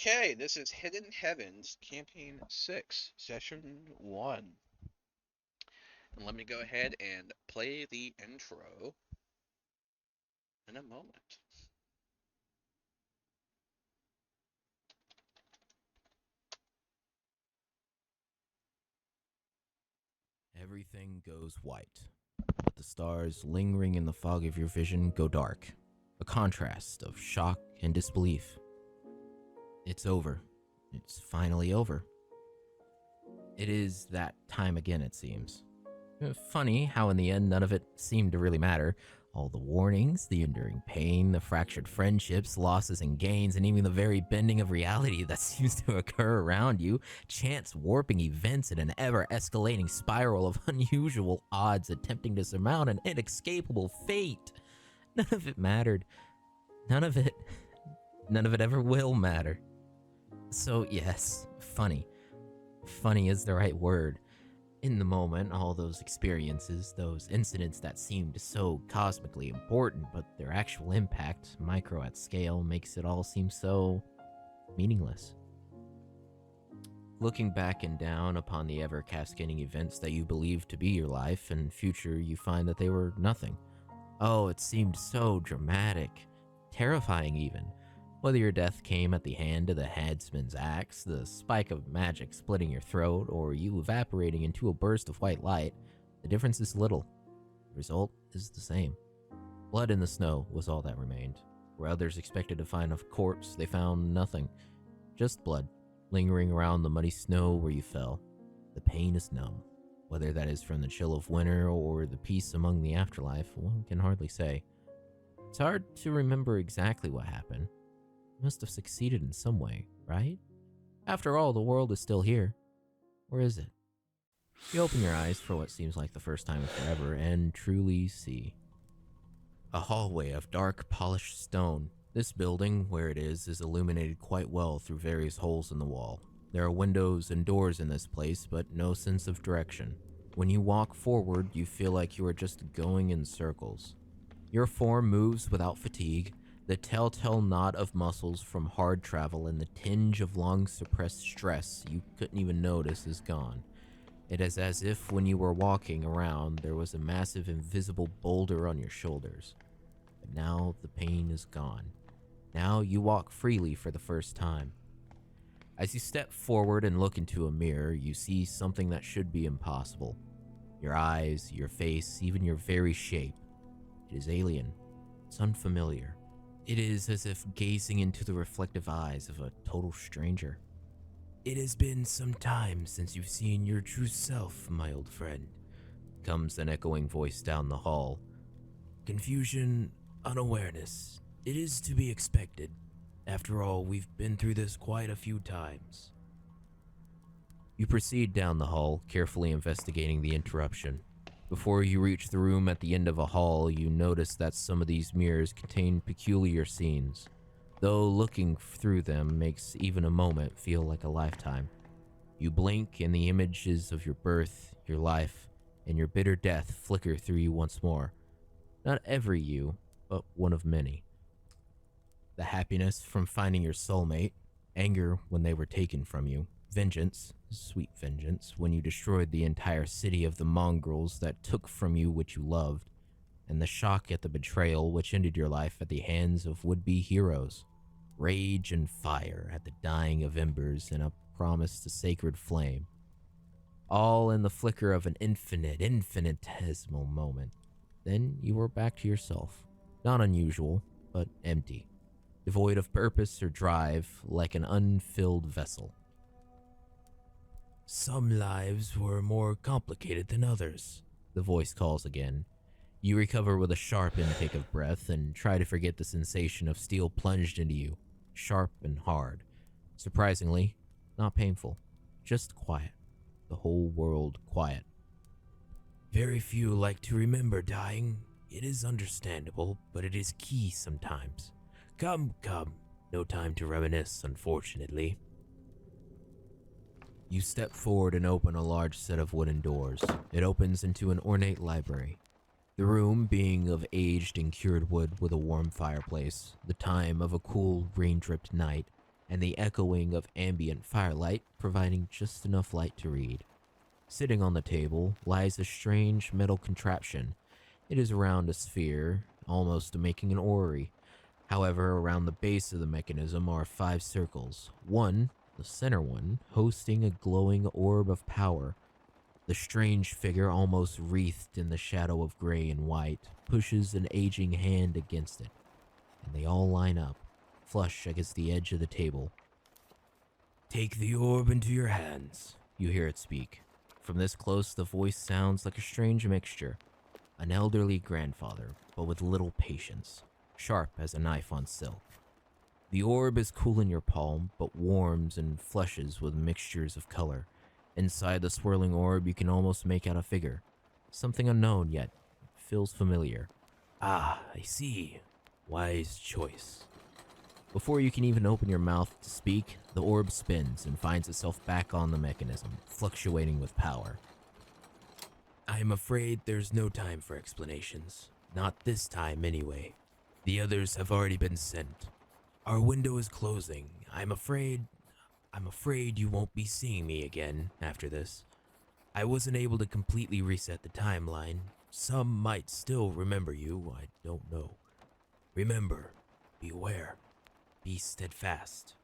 Okay, this is Hidden Heavens Campaign 6, Session 1. And let me go ahead and play the intro in a moment. Everything goes white, but the stars lingering in the fog of your vision go dark, a contrast of shock and disbelief. It's over. It's finally over. It is that time again, it seems. Funny how, in the end, none of it seemed to really matter. All the warnings, the enduring pain, the fractured friendships, losses and gains, and even the very bending of reality that seems to occur around you, chance warping events in an ever escalating spiral of unusual odds attempting to surmount an inescapable fate. None of it mattered. None of it. None of it ever will matter. So, yes, funny. Funny is the right word. In the moment, all those experiences, those incidents that seemed so cosmically important, but their actual impact, micro at scale, makes it all seem so meaningless. Looking back and down upon the ever cascading events that you believed to be your life and future, you find that they were nothing. Oh, it seemed so dramatic, terrifying even. Whether your death came at the hand of the headsman's axe, the spike of magic splitting your throat, or you evaporating into a burst of white light, the difference is little. The result is the same. Blood in the snow was all that remained. Where others expected to find a corpse, they found nothing. Just blood, lingering around the muddy snow where you fell. The pain is numb. Whether that is from the chill of winter or the peace among the afterlife, one can hardly say. It's hard to remember exactly what happened. Must have succeeded in some way, right? After all, the world is still here. Or is it? You open your eyes for what seems like the first time in forever and truly see. A hallway of dark, polished stone. This building, where it is illuminated quite well through various holes in the wall. There are windows and doors in this place, but no sense of direction. When you walk forward, you feel like you are just going in circles. Your form moves without fatigue. The telltale knot of muscles from hard travel and the tinge of long-suppressed stress you couldn't even notice is gone. It is as if when you were walking around, there was a massive invisible boulder on your shoulders. But now the pain is gone. Now you walk freely for the first time. As you step forward and look into a mirror, you see something that should be impossible. Your eyes, your face, even your very shape. It is alien. It's unfamiliar. It is as if gazing into the reflective eyes of a total stranger. It has been some time since you've seen your true self, my old friend, comes an echoing voice down the hall. Confusion, unawareness. It is to be expected. After all, we've been through this quite a few times. You proceed down the hall, carefully investigating the interruption. Before you reach the room at the end of a hall, you notice that some of these mirrors contain peculiar scenes, though looking through them makes even a moment feel like a lifetime. You blink and the images of your birth, your life, and your bitter death flicker through you once more. Not every you, but one of many. The happiness from finding your soulmate, anger when they were taken from you, vengeance, sweet vengeance, when you destroyed the entire city of the mongrels that took from you what you loved, and the shock at the betrayal which ended your life at the hands of would-be heroes. Rage and fire at the dying of embers and a promise to sacred flame. All in the flicker of an infinitesimal moment. Then you were back to yourself. Not unusual, but empty. Devoid of purpose or drive, like an unfilled vessel. Some lives were more complicated than others, the voice calls again. You recover with a sharp intake of breath and try to forget the sensation of steel plunged into you, sharp and hard. Surprisingly, not painful, just quiet. The whole world quiet. Very few like to remember dying. It is understandable, but it is key sometimes. Come, no time to reminisce, unfortunately. You step forward and open a large set of wooden doors. It opens into an ornate library. The room being of aged and cured wood with a warm fireplace, the time of a cool, rain-dripped night. and the echoing of ambient firelight providing just enough light to read. Sitting on the table lies a strange metal contraption. It is around a sphere, almost making an orrery. However, around the base of the mechanism are five circles, one, the center one, hosting a glowing orb of power. The strange figure, almost wreathed in the shadow of gray and white, pushes an aging hand against it, and they all line up, flush against the edge of the table. Take the orb into your hands, you hear it speak. From this close, the voice sounds like a strange mixture. An elderly grandfather, but with little patience, sharp as a knife on silk. The orb is cool in your palm, but warms and flushes with mixtures of color. Inside the swirling orb, you can almost make out a figure. Something unknown, yet feels familiar. Ah, I see. Wise choice. Before you can even open your mouth to speak, the orb spins and finds itself back on the mechanism, fluctuating with power. I am afraid there's no time for explanations. Not this time, anyway. The others have already been sent. Our window is closing. I'm afraid you won't be seeing me again after this. I wasn't able to completely reset the timeline. Some might still remember you, I don't know. Remember, beware, be steadfast.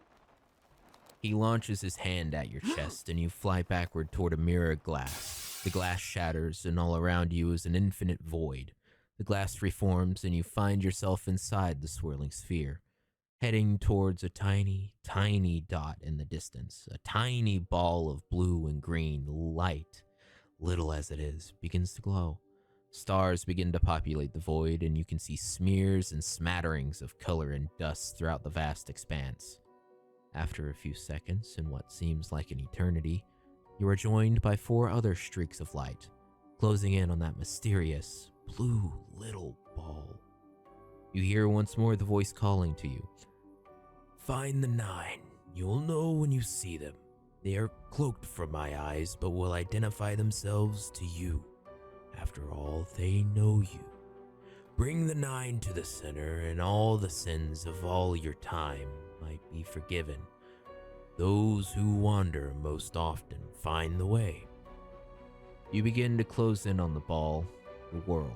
He launches his hand at your chest and you fly backward toward a mirror of glass. The glass shatters and all around you is an infinite void. The glass reforms and you find yourself inside the swirling sphere, heading towards a tiny, tiny dot in the distance. A tiny ball of blue and green light, little as it is, begins to glow. Stars begin to populate the void, and you can see smears and smatterings of color and dust throughout the vast expanse. After a few seconds, in what seems like an eternity, you are joined by four other streaks of light, closing in on that mysterious, blue little ball. You hear once more the voice calling to you. Find the nine. You'll know when you see them. They are cloaked from my eyes, but will identify themselves to you. After all, they know you. Bring the nine to the center, and all the sins of all your time might be forgiven. Those who wander most often find the way. You begin to close in on the ball, the world.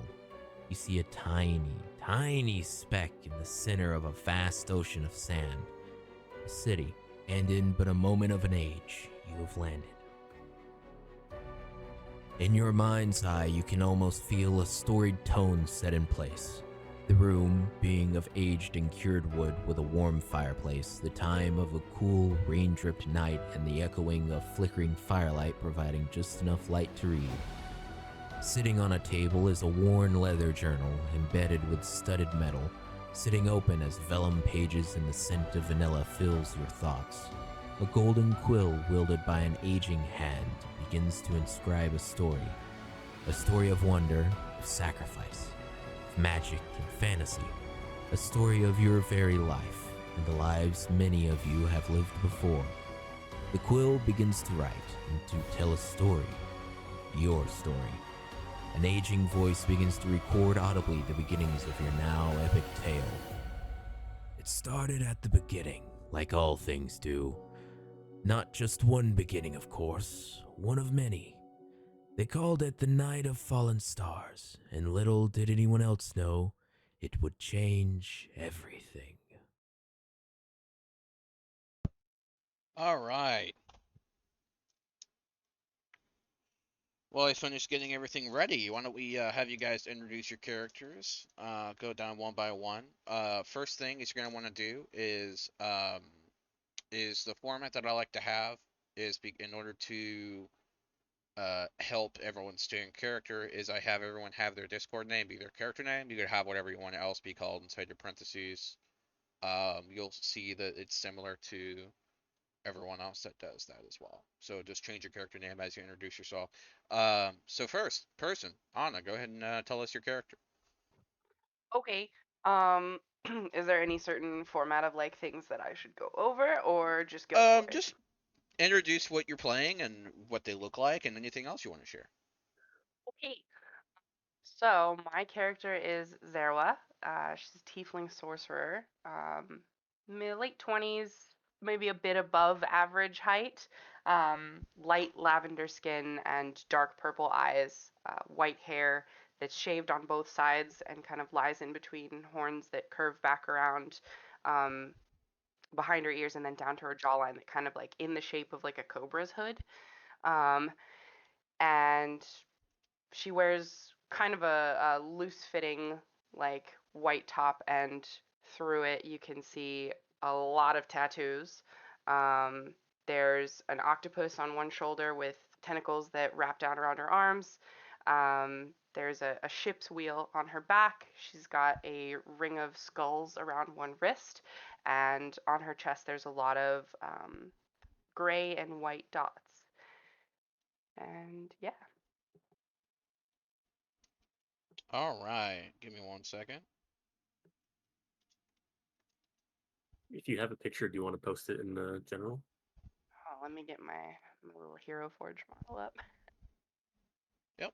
You see a tiny, tiny speck in the center of a vast ocean of sand. A city, and in but a moment of an age, you have landed. In your mind's eye, you can almost feel a storied tone set in place. The room being of aged and cured wood with a warm fireplace, the time of a cool, rain-dripped night, and the echoing of flickering firelight providing just enough light to read. Sitting on a table is a worn leather journal embedded with studded metal, sitting open as vellum pages and the scent of vanilla fills your thoughts. A golden quill wielded by an aging hand begins to inscribe a story of wonder, of sacrifice, of magic and fantasy, a story of your very life and the lives many of you have lived before. The quill begins to write and to tell a story, your story. An aging voice begins to record audibly the beginnings of your now epic tale. It started at the beginning, like all things do. Not just one beginning, of course, one of many. They called it the Night of Fallen Stars, and little did anyone else know, it would change everything. All right. Well, I finished getting everything ready. Why don't we have you guys introduce your characters? Go down one by one. First thing is you're gonna want to do is the format that I like to have in order to help everyone stay in character is I have everyone have their Discord name be their character name. You could have whatever you want else be called inside your parentheses. You'll see that it's similar to everyone else that does that as well. So just change your character name as you introduce yourself. So first person, Anna, go ahead and tell us your character. Okay. Is there any certain format of like things that I should go over or just go for it? Just introduce what you're playing and what they look like and anything else you want to share. Okay. So my character is Zerwa. She's a tiefling sorcerer. Mid late 20s. maybe a bit above average height, light lavender skin and dark purple eyes, white hair that's shaved on both sides and kind of lies in between horns that curve back around um, behind her ears and then down to her jawline, that kind of like in the shape of like a cobra's hood. Um, and she wears kind of a loose fitting like white top, and through it you can see a lot of tattoos. um, there's an octopus on one shoulder with tentacles that wrap down around her arms. There's a ship's wheel on her back. She's got a ring of skulls around one wrist, and on her chest there's a lot of gray and white dots. And yeah. All right, give me 1 second. If you have a picture, do you want to post it in the general? Oh, let me get my little Hero Forge model up. Yep.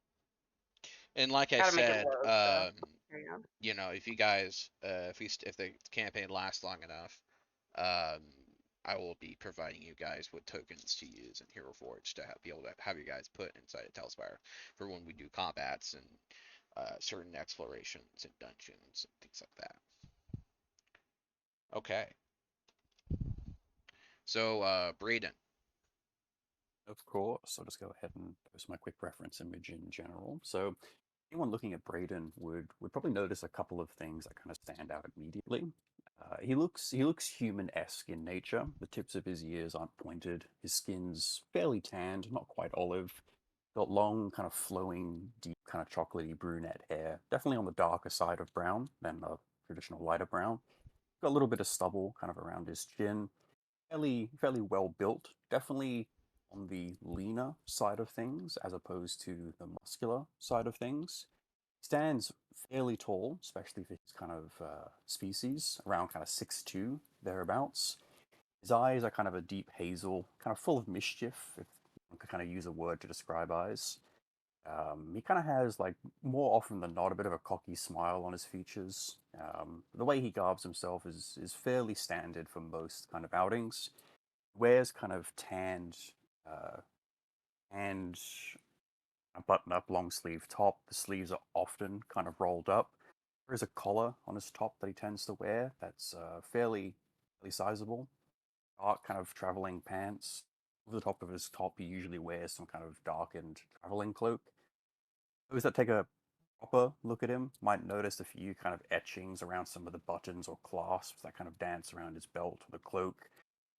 And like I Gotta make it said, load, so there you go. if you guys, if the campaign lasts long enough, um, I will be providing you guys with tokens to use in Hero Forge to be able to have you guys put inside a Telspire for when we do combats and certain explorations and dungeons and things like that. Okay. So, Braden. Of course, I'll just go ahead and post my quick reference image in general. So anyone looking at Braden would probably notice a couple of things that kind of stand out immediately. He looks human-esque in nature. The tips of his ears aren't pointed. His skin's fairly tanned, not quite olive. Got long, kind of flowing, deep, kind of chocolatey brunette hair. Definitely on the darker side of brown than the traditional lighter brown. Got a little bit of stubble kind of around his chin. Fairly well built. Definitely on the leaner side of things as opposed to the muscular side of things. Stands fairly tall, especially for his kind of species, around kind of 6'2", thereabouts. His eyes are kind of a deep hazel, kind of full of mischief, if one could kind of use a word to describe eyes. He kind of has, like, more often than not, a bit of a cocky smile on his features. The way he garbs himself is fairly standard for most kind of outings. Wears kind of tanned and a button-up long sleeve top. The sleeves are often kind of rolled up. There is a collar on his top that he tends to wear that's fairly sizable. Dark kind of traveling pants. Over the top of his top, he usually wears some kind of darkened traveling cloak. Those that take a proper look at him might notice a few kind of etchings around some of the buttons or clasps that kind of dance around his belt or the cloak.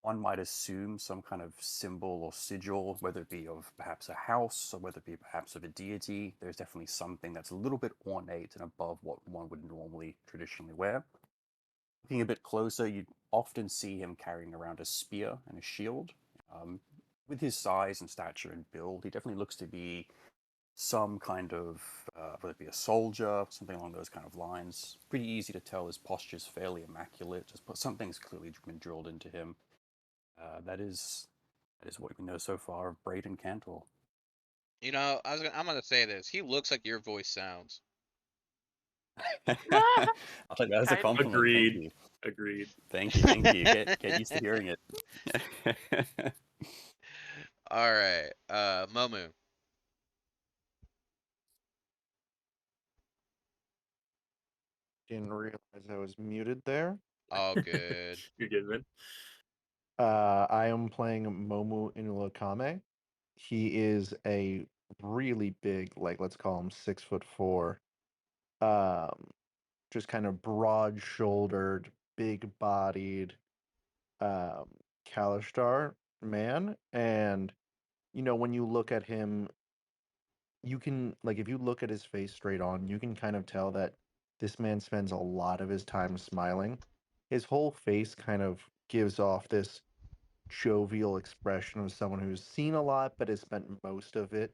One might assume some kind of symbol or sigil, whether it be of perhaps a house or whether it be perhaps of a deity. There's definitely something that's a little bit ornate and above what one would normally traditionally wear. Looking a bit closer, you'd often see him carrying around a spear and a shield. Um, with his size and stature and build, he definitely looks to be some kind of, whether it be a soldier, something along those kind of lines. Pretty easy to tell his posture's fairly immaculate, just but something's clearly been drilled into him. That is what we know so far of Braden Cantor. I'm gonna say this. He looks like your voice sounds. I'll take that as a Kind. compliment. Thank Agreed. you. Agreed. Thank you. Thank you. Get used to hearing it. All right, Momu. Didn't realize I was muted there. All good. You're good, man. I am playing Momu Inulokame. He is a really big, like let's call him 6'4", um, just kind of broad-shouldered, big-bodied, um, Kalishtar man. And when you look at him, you can like if you look at his face straight on, you can kind of tell that this man spends a lot of his time smiling. His whole face kind of gives off this jovial expression of someone who's seen a lot but has spent most of it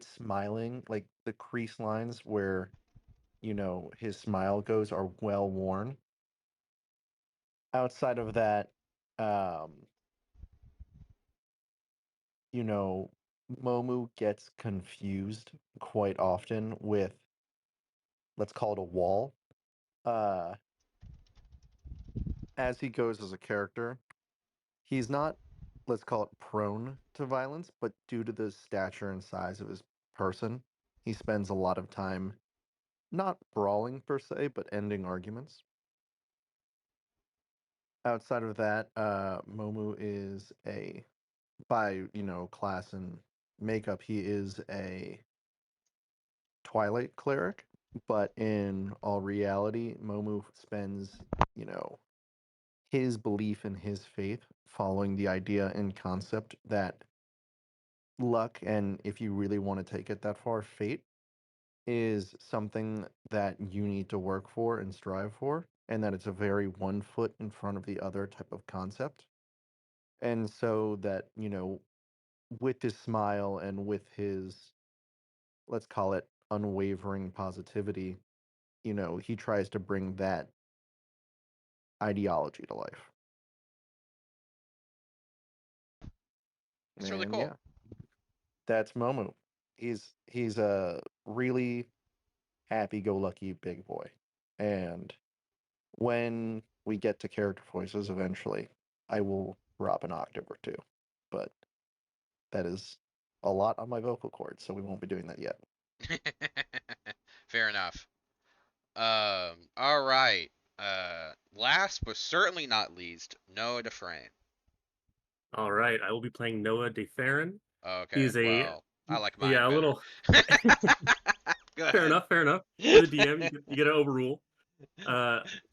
smiling. Like the crease lines where his smile goes are well worn. Outside of that, um you know Momu gets confused quite often with, let's call it, a wall. uh as he goes as a character, he's not, let's call it, prone to violence, but due to the stature and size of his person, he spends a lot of time not brawling per se, but ending arguments. Outside of that, Momu is by class and makeup, he is a Twilight cleric, but in all reality, Momu spends, you know, his belief in his faith following the idea and concept that luck, and if you really want to take it that far, fate is something that you need to work for and strive for, and that it's a very one foot in front of the other type of concept. And so that, with his smile and with his, let's call it, unwavering positivity, he tries to bring that ideology to life. It's really And cool. yeah, that's Momu. He's a really happy-go-lucky big boy. And when we get to character voices eventually, I will drop an octave or two. But that is a lot on my vocal cords, so we won't be doing that yet. Fair enough. All right. Last but certainly not least, Noah Dufresne. All right, I will be playing Noah DeFerrin. Okay, He's a well, I like mine yeah, a better. little Go fair ahead. enough, fair enough. You're the DM, you get to overrule.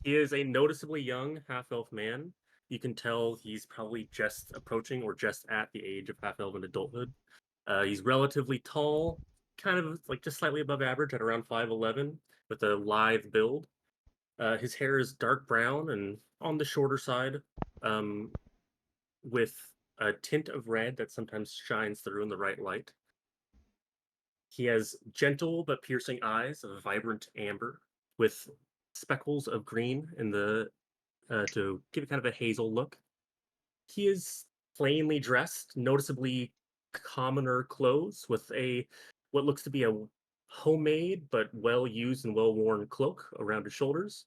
He is a noticeably young half-elf man. You can tell he's probably just approaching or just at the age of half-elven adulthood. He's relatively tall, kind of like just slightly above average at around 5'11", with a lithe build. His hair is dark brown and on the shorter side, um, with a tint of red that sometimes shines through in the right light. He has gentle but piercing eyes of vibrant amber with speckles of green in the to give it kind of a hazel look. He is plainly dressed, noticeably commoner clothes with a what looks to be a homemade but well used and well worn cloak around his shoulders.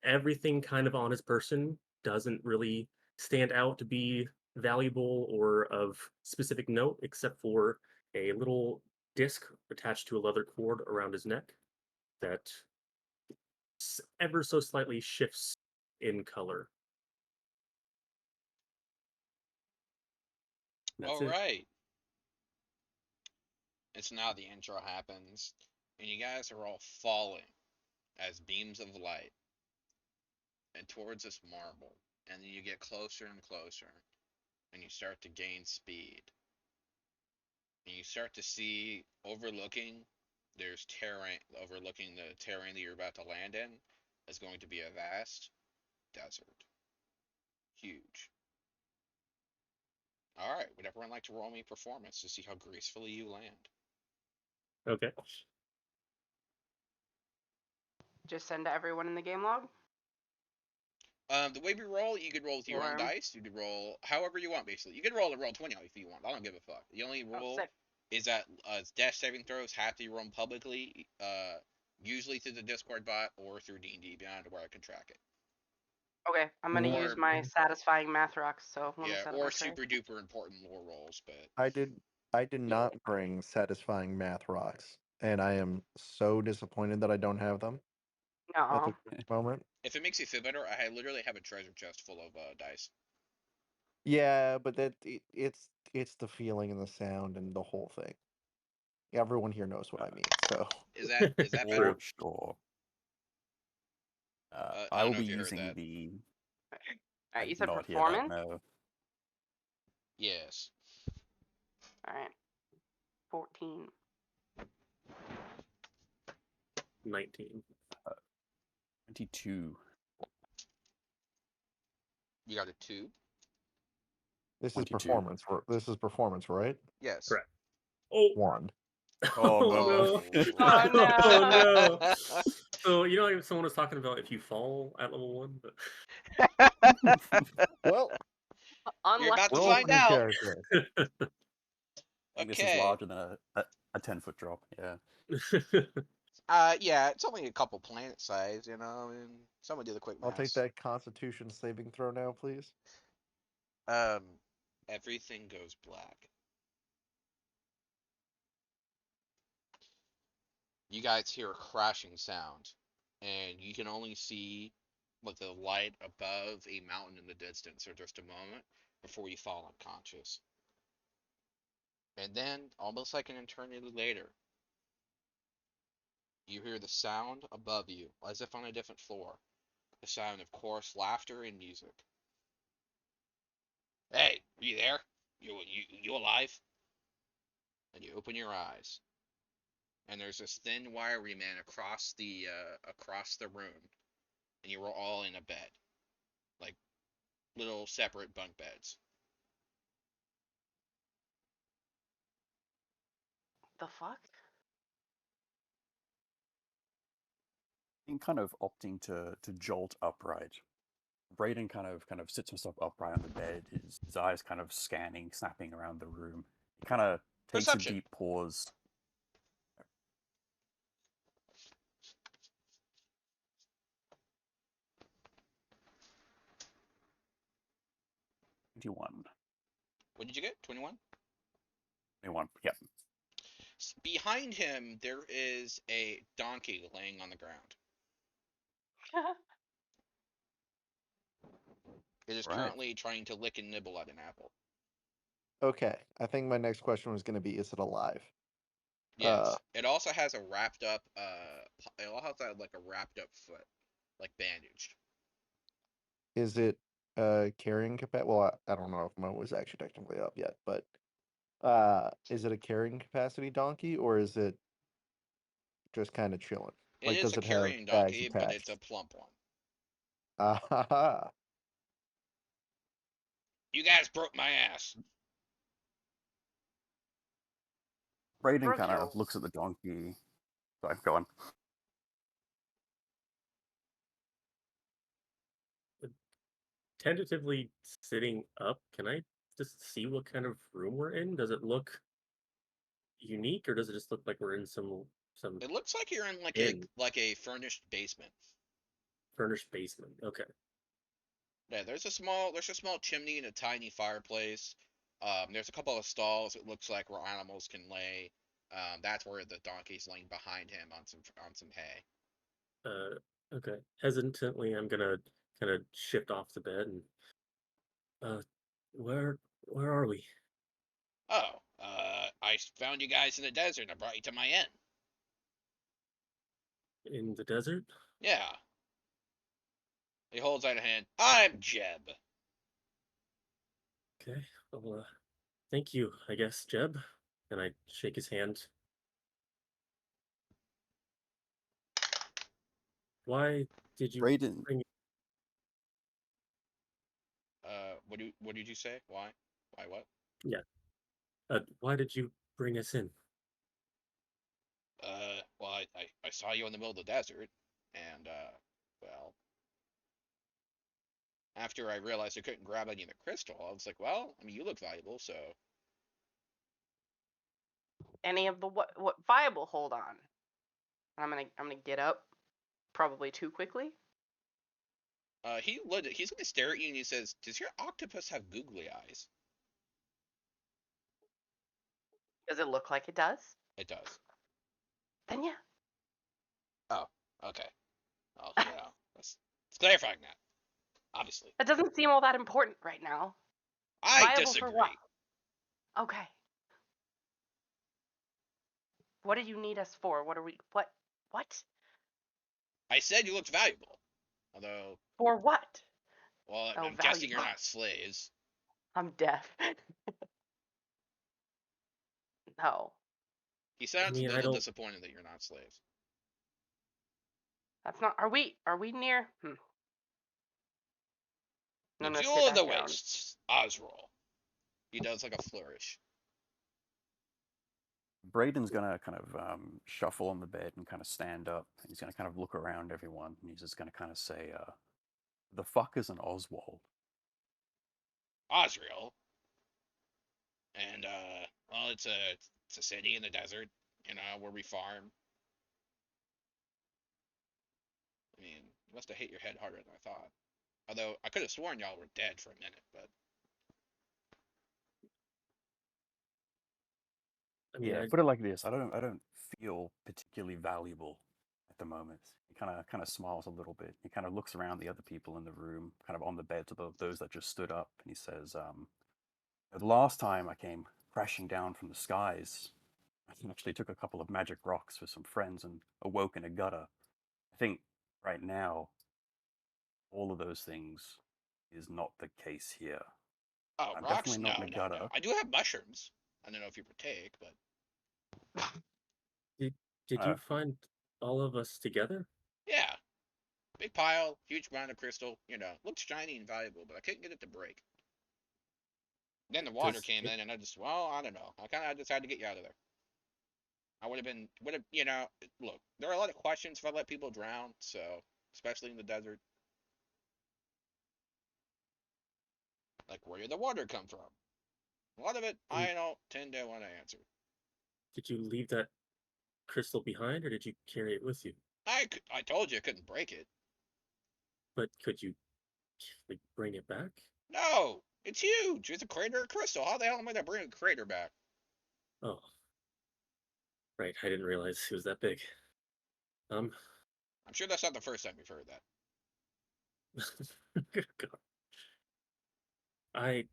Everything kind of on his person doesn't really stand out to be valuable or of specific note, except for a little disc attached to a leather cord around his neck that ever so slightly shifts in color. That's All it. right. It's now the intro happens, and you guys are all falling as beams of light and towards this marble, and then you get closer and closer, and you start to gain speed, and you start to see there's terrain overlooking the terrain that you're about to land in is going to be a vast desert, huge. All right, would everyone like to roll me performance to see how gracefully you land? Okay. Just send to everyone in the game log? The way we roll, you could roll with your own Or dice. You could roll however you want, basically. You could roll a roll 20 if you want. I don't give a fuck. The only oh, rule sick. is that death saving throws have to be run publicly, usually through the Discord bot or through D&D Beyond, where I can track it. Okay, I'm gonna use Or my satisfying math rocks, so let me yeah, set up my or tray. super duper important lore rolls. But I did not bring satisfying math rocks, and I am so disappointed that I don't have them at the No. moment. if it makes you feel better, literally have a treasure chest full of dice. Yeah, but it's the feeling and the sound and the whole thing. Everyone here knows what I mean. So Is that True. better? Sure. I I don't will know be if you heard using that. the. I Alright, you did said not hear that. performance? No. Yes. Alright. 14. 19. 22. You got a 2? this is 22. performance. This is performance, right? Yes. Correct. Oh, 1. Oh oh no. no. Oh Oh no. no. So someone was talking about if you fall at level 1, Well, You're about to roll Unlucky. find for your out. character. I think this is Okay. larger than a 10-foot drop. Yeah. but Yeah, it's only a couple planet size, and someone do the quick I'll take maths. that Constitution saving throw now, please. Um, everything goes black. You guys hear a crashing sound, and you can only see like the light above a mountain in the distance for just a moment before you fall unconscious. And then, almost like an eternity later, you hear the sound above you, as if on a different floor. The sound of coarse laughter and music. Hey, are you there? You alive? And you open your eyes, and there's this thin, wiry man across the room, and you were all in a bed, like little separate bunk beds. The fuck? In kind of opting to jolt upright. Braden kind of sits himself upright on the bed, his eyes kind of scanning, snapping around the room. He kind of takes a Perception. deep pause. 21. What did you get? 21? 21. Yep. Behind him, there is a donkey laying on the ground. It is Right. currently trying to lick and nibble at an apple. Okay, I think my next question was going to be, is it alive? Yes. It also has a wrapped up, it also has like a wrapped up foot, like bandaged. Is it carrying capacity? Well, I don't know if Mo was actually technically up yet, but is it a carrying capacity donkey or is it just kind of chilling? It Like, is does a it have carrying bags donkey, but it's attached? a plump one. Ah ha ha. You guys broke my ass. Braden Broke kind of yours. looks at the donkey. Sorry, go on. Tentatively sitting up, can I just see what kind of room we're in? Does it look unique, or does it just look like we're in some It looks like you're in inn, like a furnished basement. furnished basement? Okay. Yeah, there's a small chimney and a tiny fireplace. There's a couple of stalls. It looks like where animals can lay. That's where the donkey's laying behind him on some hay. Uh, okay. Hesitantly, I'm gonna kind of shift off the bed and uh, where are we? Oh, I found you guys in the desert and I brought you to my inn. In the desert? Yeah. He holds out a hand. I'm Jeb. Okay. Well, thank you, I guess, Jeb. And I shake his hand. Why did you Braden, bring? What did you say? Why? Why what? Yeah. Why did you bring us in? Well, I saw you in the middle of the desert, and well, after I realized I couldn't grab any of the crystal, I was like, well, I mean, you look valuable, so Any of the what viable? Hold on. I'm gonna get up, probably too quickly. he's gonna stare at you and he says, "Does your octopus have googly eyes?" Does it look like it does? It does. Then yeah. Oh, okay. Well, let's clarifying that. Obviously, That doesn't seem all that important right now. I Viable for what? disagree. Okay. What do you need us for? What are we? What? What? I said you looked valuable, although, For what? well, Oh, I'm guessing you're valuable. not slaves. I'm deaf. No, He I sounds a mean, I little don't. disappointed that you're not slaves. that's not. Are we? Are we near? The I'm gonna sit jewel of back the down. wastes, Osrol. He does like a flourish. Braden's gonna kind of shuffle on the bed and kind of stand up. And he's gonna kind of look around everyone, and he's just gonna kind of say, "The fuck is an Oswald?" Osriel, and well, it's a city in the desert, where we farm. I mean, you must have hit your head harder than I thought. Although I could have sworn y'all were dead for a minute, but I mean, Yeah, I put it like this. I don't feel particularly valuable at the moment. He kind of smiles a little bit. He kind of looks around the other people in the room, kind of on the bed to those that just stood up, and he says, "The last time I came crashing down from the skies, I actually took a couple of magic rocks for some friends and awoke in a gutter. I think right now all of those things is not the case here. oh, I'm rocks? definitely not in No, a no, no. gutter. I do have mushrooms. I don't know if you partake, but did. Did Uh, you find all of us together? yeah, big pile, huge amount of crystal. Looks shiny and valuable, but I couldn't get it to break. Then the water Does came it? in, and well, I don't know. I kind of decided to get you out of there. I would have, look, there are a lot of questions if I let people drown, so, especially in the desert. Like, where did the water come from? A lot of it, And I don't tend to want to answer. did you leave that crystal behind, or did you carry it with you? I told you I couldn't break it. But could you like bring it back? No, it's huge. It's a crater of crystal. How the hell am I going to bring a crater back? Oh, right. I didn't realize it was that big. Um, I'm sure that's not the first time you've heard that. God. I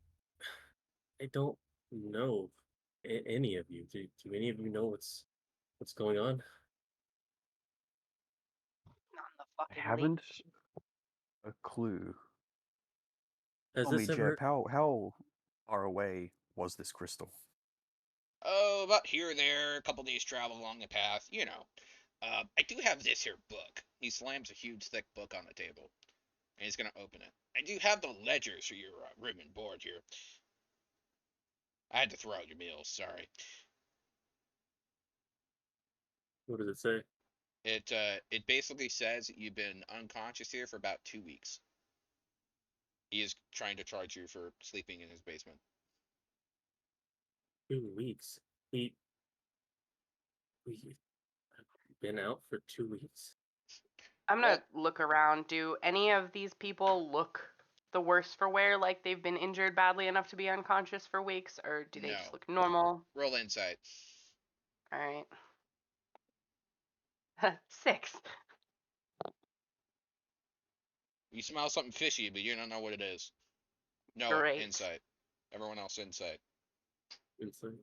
I don't know any of you. Do any of you know what's going on? Not in the I fucking league. haven't a clue. Has Tell me, this Jeb, ever? how far away was this crystal? Oh, about here or there, a couple days travel along the path, you know. I do have this here book. He slams a huge, thick book on the table, and he's gonna open it. I do have the ledgers for your room and board here. I had to throw out your meals. Sorry. What does it say? It basically says that you've been unconscious here for about 2 weeks. He is trying to charge you for sleeping in his basement. 2 weeks. We we've been out for 2 weeks. I'm Well, gonna look around. Do any of these people look the worse for wear, like they've been injured badly enough to be unconscious for weeks, or do they just no. look normal? Roll insight. All right. 6. You smell something fishy, but you don't know what it is. Noah, Great. insight. Everyone else, insight. Insight.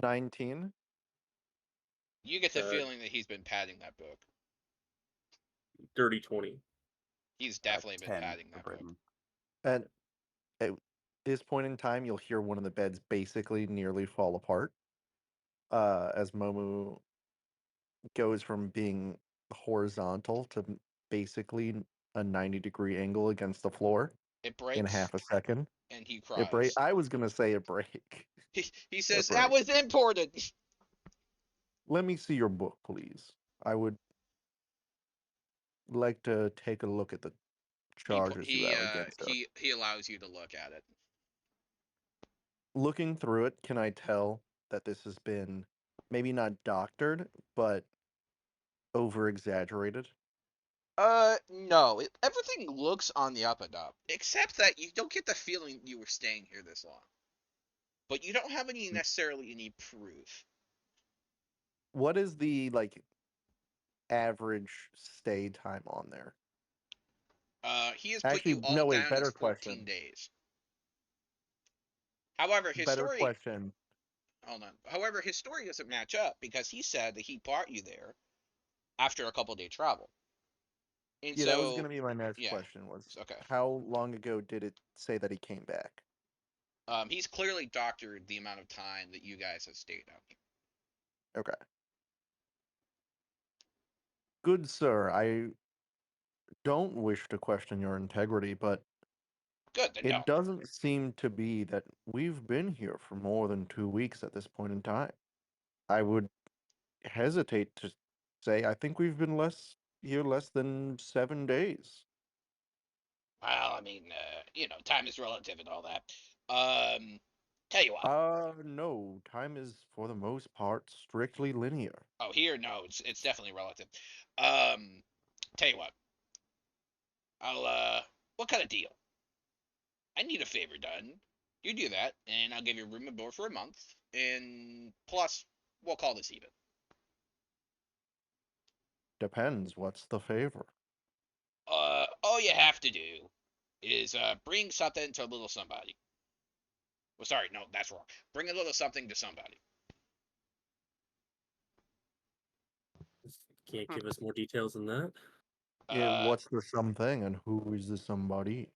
19. You get the Uh, feeling that he's been padding that book. dirty 20. He's definitely been 10 padding for that book. Britain. And at this point in time, you'll hear one of the beds basically nearly fall apart as Momu goes from being horizontal to basically a 90-degree angle against the floor It in breaks, half a second. and he It break. cries. I was gonna say it break. He It says, that breaks. was imported. Let me see your book, please. I would like to take a look at the He charges you he have uh against us. he allows you to look at it. Looking through it, can I tell that this has been maybe not doctored, but over exaggerated? No. Everything looks on the up and up, except that you don't get the feeling you were staying here this long. But you don't have any proof. What is the average stay time on there? He has put you Actually, all no, wait, down as better 14 question. days. However, his Better story, question. hold on. However, his story doesn't match up because he said that he brought you there after a couple day travel. And Yeah, that was going so, to be my next yeah, question was okay. how long ago did it say that he came back? He's clearly doctored the amount of time that you guys have stayed out here. Okay. Good sir, I don't wish to question your integrity, but Good, then it don't. doesn't seem to be that we've been here for more than 2 weeks at this point in time. I would hesitate to say I think we've been less than 7 days. Well, I mean, time is relative and all that. Um, Tell you what. No. Time is for the most part strictly linear. Oh, here, no, it's definitely relative. Um, tell you what. I'll what kind of deal? I need a favor done. You do that, and I'll give you room and board for a month, and plus, we'll call this even. Depends. What's the favor? All you have to do is bring something to a little somebody. Well, sorry, no, that's wrong. Bring a little something to somebody. Can't Hmm. give us more details than that. Uh, What's the something and who is the somebody?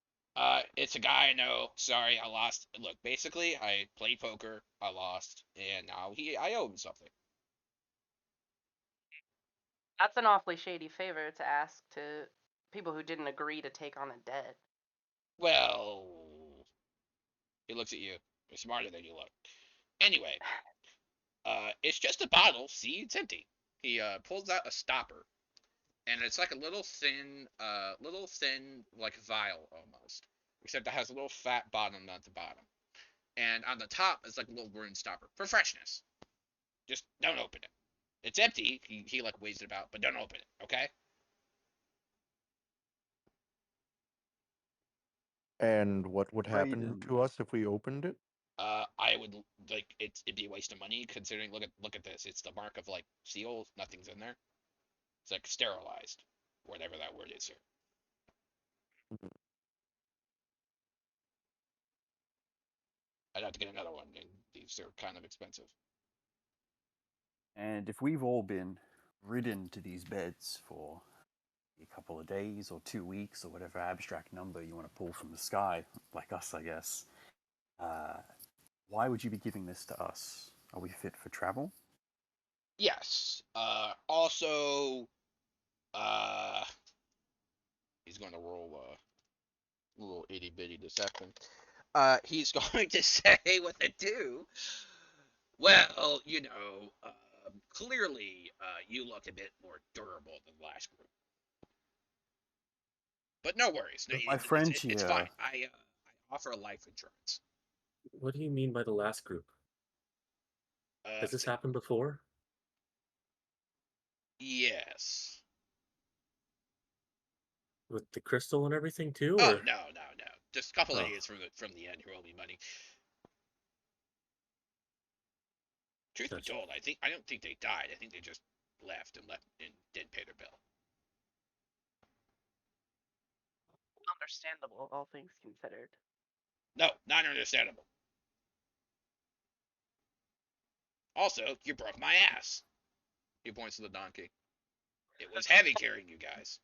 it's a guy I know. Sorry, I lost. Look, basically, I played poker, I lost, and now I owe him something. That's an awfully shady favor to ask to people who didn't agree to take on a debt. Well, he looks at you. You're smarter than you look. Anyway, it's just a bottle. See, it's empty. He pulls out a stopper, and it's like a little thin, like vial almost, except it has a little fat bottom at the bottom, and on the top is like a little rune stopper for freshness. Just don't open it. It's empty. He like weighs it about, but don't open it, okay? And what would happen Braden, to us if we opened it? I would like it'd be a waste of money considering look at this. It's the mark of like seals. Nothing's in there. It's like sterilized, whatever that word is here. Mhm. I'd have to get another one, and these are kind of expensive. and if we've all been ridden to these beds for a couple of days or 2 weeks or whatever abstract number you want to pull from the sky, like us, I guess, uh, why would you be giving this to us? Are we fit for travel? Yes. Also, uh, he's going to roll a little itty bitty deception. He's going to say what to do. Well, clearly, you look a bit more durable than the last group. But no worries. But my It's friend it's fine. here, I offer life insurance. What do you mean by the last group? Uh, Has this happened before? yes. With the crystal and everything too, Oh or no, no, no. Just a couple oh, idiots from the end who owe me money. Truth be gotcha. told, I don't think they died. I think they just left and didn't pay their bill. Understandable, all things considered. No, not understandable. Also, you broke my ass. He points to the donkey. It was heavy carrying you guys.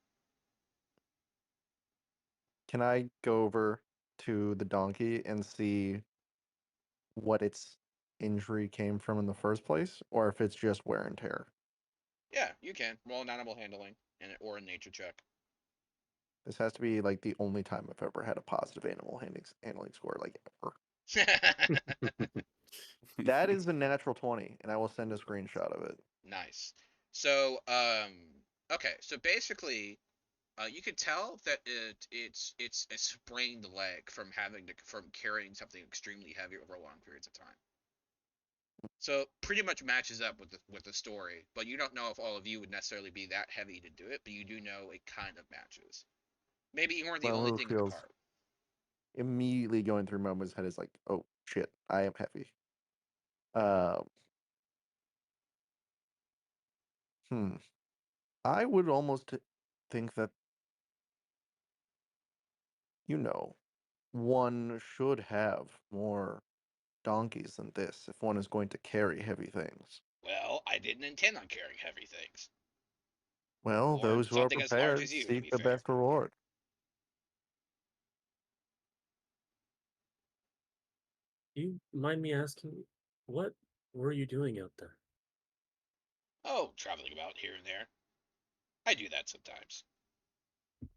Can I go over to the donkey and see what its injury came from in the first place, or if it's just wear and tear? Yeah, you can roll an animal handling or a nature check. This has to be like the only time I've ever had a positive handling score, like ever. That is a natural 20, and I will send a screenshot of it. Nice. So, okay. So basically, you can tell that it's a sprained leg from carrying something extremely heavy over long periods of time. So pretty much matches up with the story, but you don't know if all of you would necessarily be that heavy to do it, but you do know it kind of matches. Maybe you weren't the only Momo thing in the feels cart. immediately going through Momo's head is like, oh shit, I am heavy. Um, hmm. I would almost think that, you know, one should have more donkeys than this if one is going to carry heavy things. Well, I didn't intend on carrying heavy things, Well, or those who are something as large prepared as you, to seek be the fair. best reward. Do you mind me asking, what were you doing out there? Oh, traveling about here and there. I do that sometimes.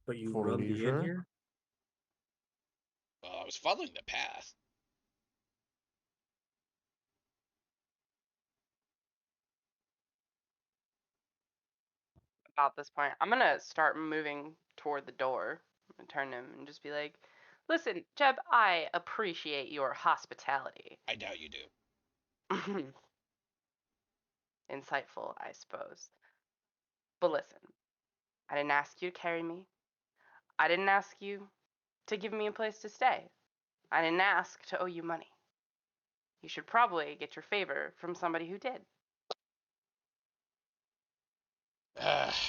But you For run the inn leisure, here? Well, I was following the path. About this point, I'm gonna start moving toward the door and turn him and just be like, Listen, Jeb, I appreciate your hospitality. I doubt you do. Insightful, I suppose. But listen, I didn't ask you to carry me. I didn't ask you to give me a place to stay. I didn't ask to owe you money. You should probably get your favor from somebody who did.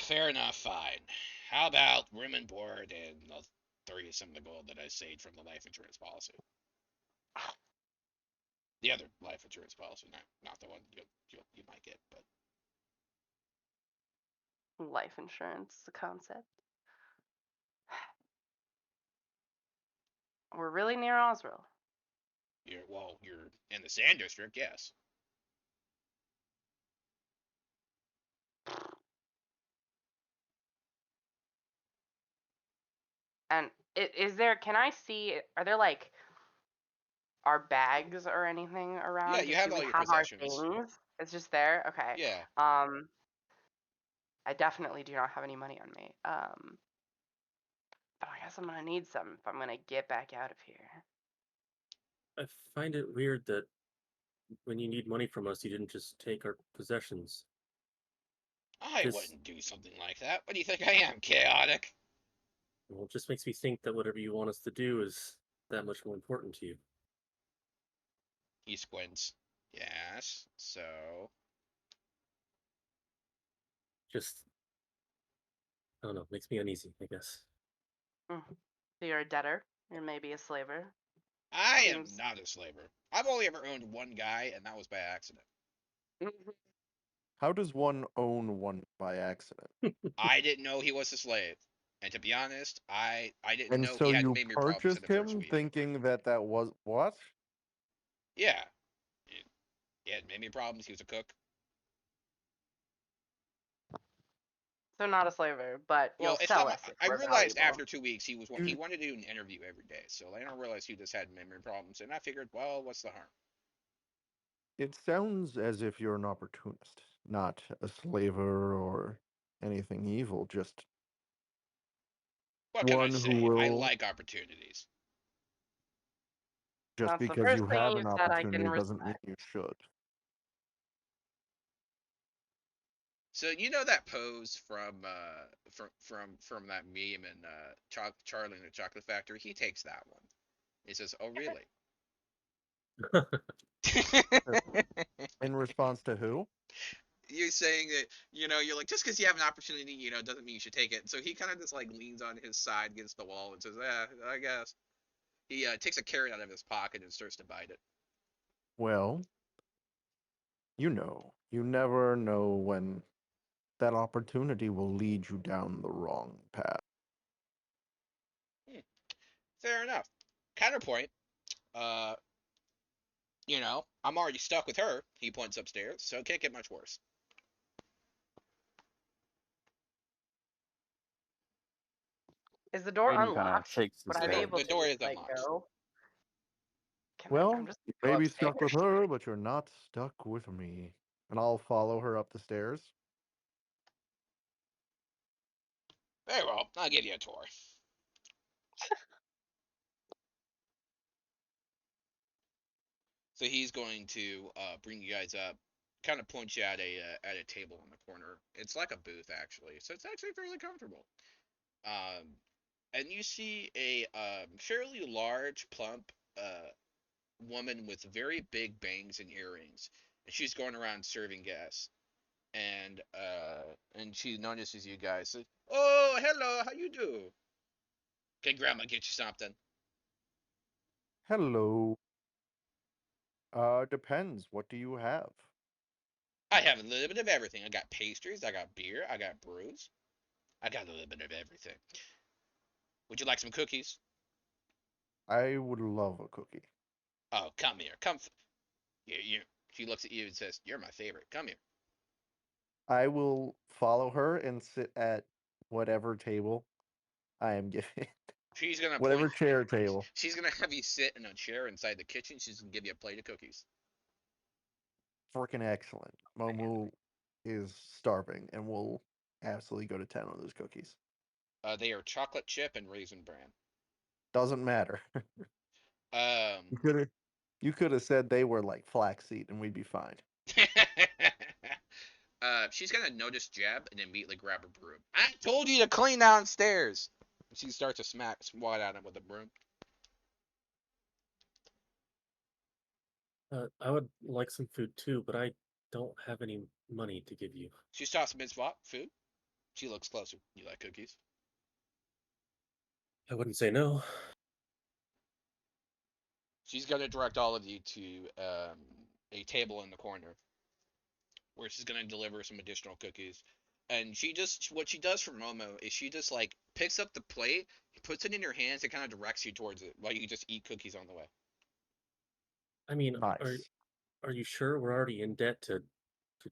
Fair enough, fine. How about room and board and I'll throw you some of the gold that I saved from the life insurance policy? The other life insurance policy, not the one you might get, but Life insurance, the concept. We're really near Osrill. you're in the Sand District, yes. And is there, can I see, are there like our bags or anything Yeah, around? you Just have do we all your have our possessions. things? It's just there? Okay. Yeah. I definitely do not have any money on me. But I guess I'm gonna need some if I'm gonna get back out of here. I find it weird that when you need money from us, you didn't just take our possessions. I Just, wouldn't do something like that. What do you think I am, chaotic? well, it just makes me think that whatever you want us to do is that much more important to you. He squints. Yes. So, Just, I don't know, makes me uneasy, I guess. So you're a debtor. You're maybe a slaver. I am Seems. not a slaver. I've only ever owned one guy, and that was by accident. How does one own one by accident? I didn't know he was a slave. And to be honest, I didn't And know he so had you made me problems in purchased the first him week. thinking that that was what? Yeah. He had made me problems. He was a cook. So not a slaver, but you'll Well, it's not sell my. us if I we're realized valuable. after 2 weeks he You, wanted to do an interview every day. So I don't realize he just had memory problems, and I figured, well, what's the harm? it sounds as if you're an opportunist, not a slaver or anything evil, just What can I one who say? I will, like opportunities. just That's the because first you thing have you an said I can opportunity doesn't mean respect. you should. So you know that pose from that meme and Charlie in the Chocolate Factory. He takes that one. He says, "Oh, really?" Uh, In response to who? You're saying that you're like just because you have an opportunity, doesn't mean you should take it. So he kind of just like leans on his side against the wall and says, "Yeah, I guess." He takes a carrot out of his pocket and starts to bite it. Well, you never know when that opportunity will lead you down the wrong path. Hmm, fair enough. Counterpoint. Uh, I'm already stuck with her. He points upstairs, so it can't get much worse. Is the door Aiden kind of unlocked? shakes Would his I The be door, head. able the to door just is like unlocked. go? I'm Well, just you gonna may go be stuck with upstairs. her, but you're not stuck with me. And I'll follow her up the stairs. Very well. I'll give you a tour. So he's going to bring you guys up, kind of point you at a table in the corner. It's like a booth actually, so it's actually fairly comfortable. Um, and you see a fairly large, plump woman with very big bangs and earrings, and she's going around serving guests. And she notices you guys. Says, "Oh, hello, how you do? Can Grandma get you something?" Hello. Depends. What do you have? I have a little bit of everything. I got pastries, I got beer, I got brews, I got a little bit of everything. Would you like some cookies? I would love a cookie. Oh, come here, come. You. She looks at you and says, "You're my favorite. Come here." I will follow her and sit at whatever table I am given. She's gonna Whatever point. chair table. She's gonna have you sit in a chair inside the kitchen. She's gonna give you a plate of cookies. Freaking excellent. Momu is starving and will absolutely go to town on those cookies. They are chocolate chip and raisin bran. Doesn't matter. Um, You could have said they were like flaxseed, and we'd be fine. she's gonna notice Jeb and immediately grab her broom. I told you to clean downstairs. She starts to smack swat at him with a broom. I would like some food too, but I don't have any money to give you. She stops mid-swat food. She looks closer. You like cookies? I wouldn't say no. She's gonna direct all of you to a table in the corner where she's gonna deliver some additional cookies. And she just what she does for Momo is she just like picks up the plate, puts it in your hands, and kind of directs you towards it while you just eat cookies on the way. I mean, Nice. are you sure we're already in debt to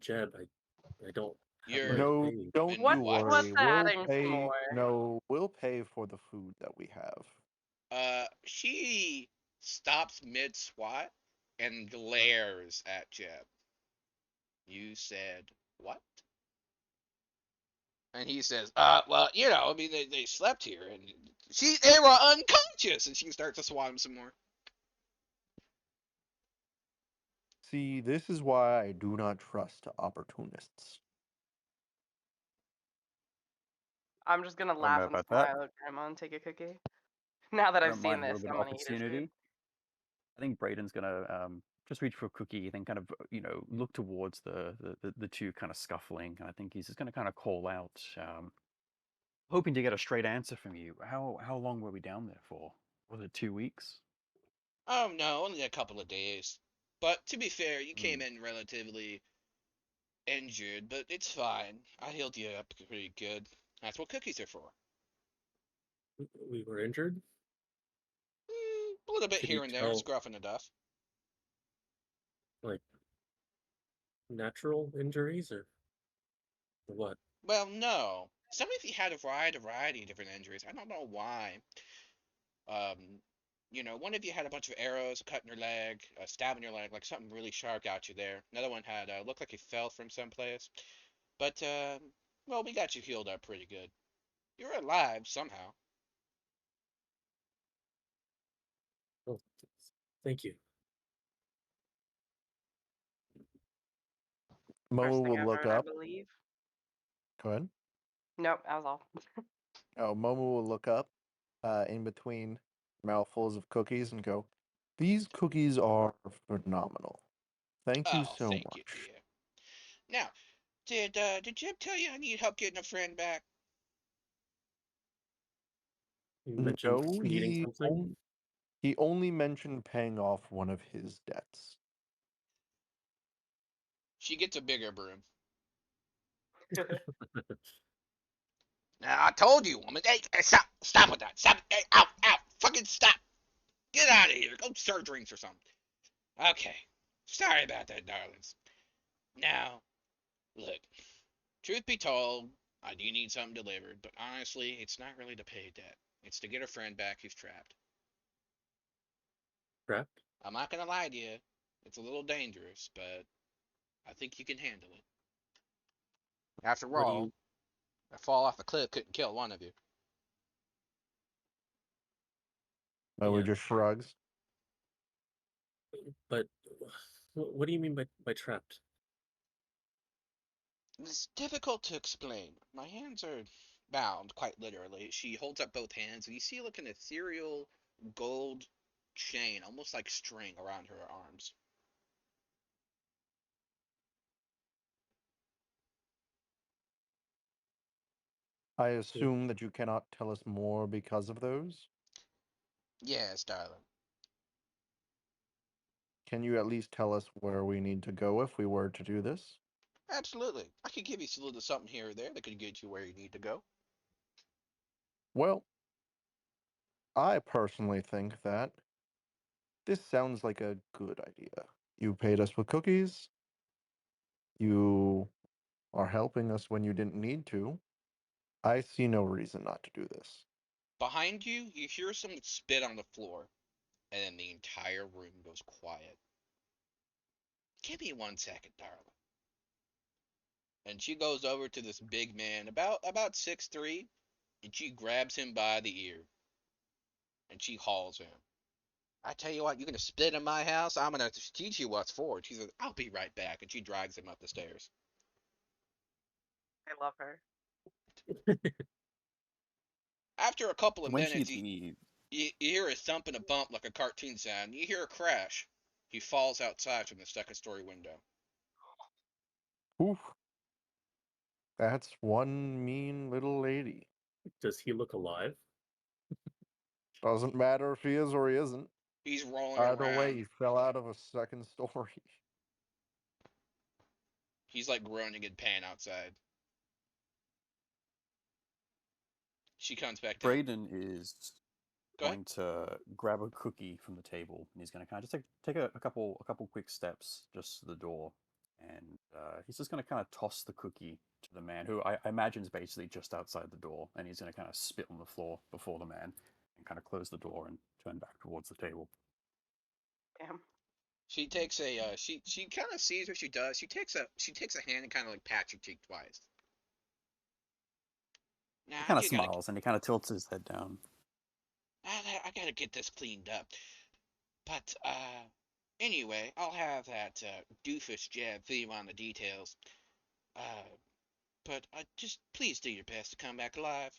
Jeb? I don't have money You're to No, pay you. don't and you What's worry. what? We'll adding some pay. more? No, we'll pay for the food that we have. She stops mid swat and glares at Jeb. You said what? And he says, well, I mean, they slept here, and they were unconscious, and she starts to swat him some more. See, this is why I do not trust opportunists. I'm just gonna I don't know laugh and about that. smile at Grandma and take a cookie. Now that I I've don't seen mind a this, little bit I'm of gonna eat his food. opportunity. I think Braden's gonna just reach for a cookie, then kind of look towards the two kind of scuffling, and I think he's just gonna kind of call out, hoping to get a straight answer from you. How long were we down there for? Was it 2 weeks? Oh no, only a couple of days. But to be fair, you Hmm. came in relatively injured, but it's fine. I healed you up pretty good. That's what cookies are for. We were injured. A little bit Could you here and there, tell, scruffing the dust. like, natural injuries or what? Well, no. Some of you had a variety of different injuries. I don't know why. Um, one of you had a bunch of arrows cut in your leg, a stab in your leg, like something really sharp got you there. Another one had looked like he fell from someplace. But well, we got you healed up pretty good. You're alive somehow. Oh, thank you. First Momo thing will I've look heard, I up. believe. Go ahead. Nope, that was all. Oh, Momo will look up in between mouthfuls of cookies and go, "These cookies are phenomenal. Thank you Oh, so thank you, much." dear. Now, did Jim tell you I need help getting a friend back? You mentioned No, needing something. he only mentioned paying off one of his debts. She gets a bigger broom. Now, I told you, woman. Hey, stop with that. Stop. Hey, out, fucking stop. Get out of here. Go serve drinks or something. Okay. Sorry about that, darlings. Now, look. Truth be told, I do need something delivered, but honestly, it's not really to pay debt. It's to get a friend back who's trapped. Trapped. I'm not gonna lie to you. It's a little dangerous, but I think you can handle it. After What do all, you? a fall off the cliff couldn't kill one of you. Momo Yeah, just shrugs. but what do you mean by trapped? It's difficult to explain. My hands are bound, quite literally. She holds up both hands, and you see like an ethereal gold chain, almost like string, around her arms. I Yeah. assume that you cannot tell us more because of those. Yes, darling. Can you at least tell us where we need to go if we were to do this? Absolutely. I could give you a little something here or there that could get you where you need to go. Well, I personally think that this sounds like a good idea. You paid us with cookies. You are helping us when you didn't need to. I see no reason not to do this. Behind you, you hear some spit on the floor, and then the entire room goes quiet. Give me 1 second, darling. And she goes over to this big man, about 6'3", and she grabs him by the ear. and she hauls him. I tell you what, you're gonna spit in my house. I'm gonna teach you what's forward. She says, "I'll be right back," and she drags him up the stairs. I love her. After a couple of When she minutes, leaves, you hear a thump and a bump like a cartoon sound. You hear a crash. He falls outside from the second story window. Oof. That's one mean little lady. Does he look alive? Doesn't matter if he is or he isn't. He's rolling Either way, around. he fell out of a second story. He's like groaning in pain outside. She comes back down. Braden is Go ahead. going to grab a cookie from the table, and he's going to kind of just take a couple quick steps just to the door, and he's just going to kind of toss the cookie to the man, who I imagine is basically just outside the door, and he's going to kind of spit on the floor before the man, and kind of close the door and turn back towards the table. Damn. She takes a she kind of sees what she does. She takes a hand and kind of like pats your cheek twice. Now He I kind of just gotta smiles and he kind of tilts his head down. I gotta get this cleaned up. But anyway, I'll have that doofus jab theme on the details. Uh, but just please do your best to come back alive.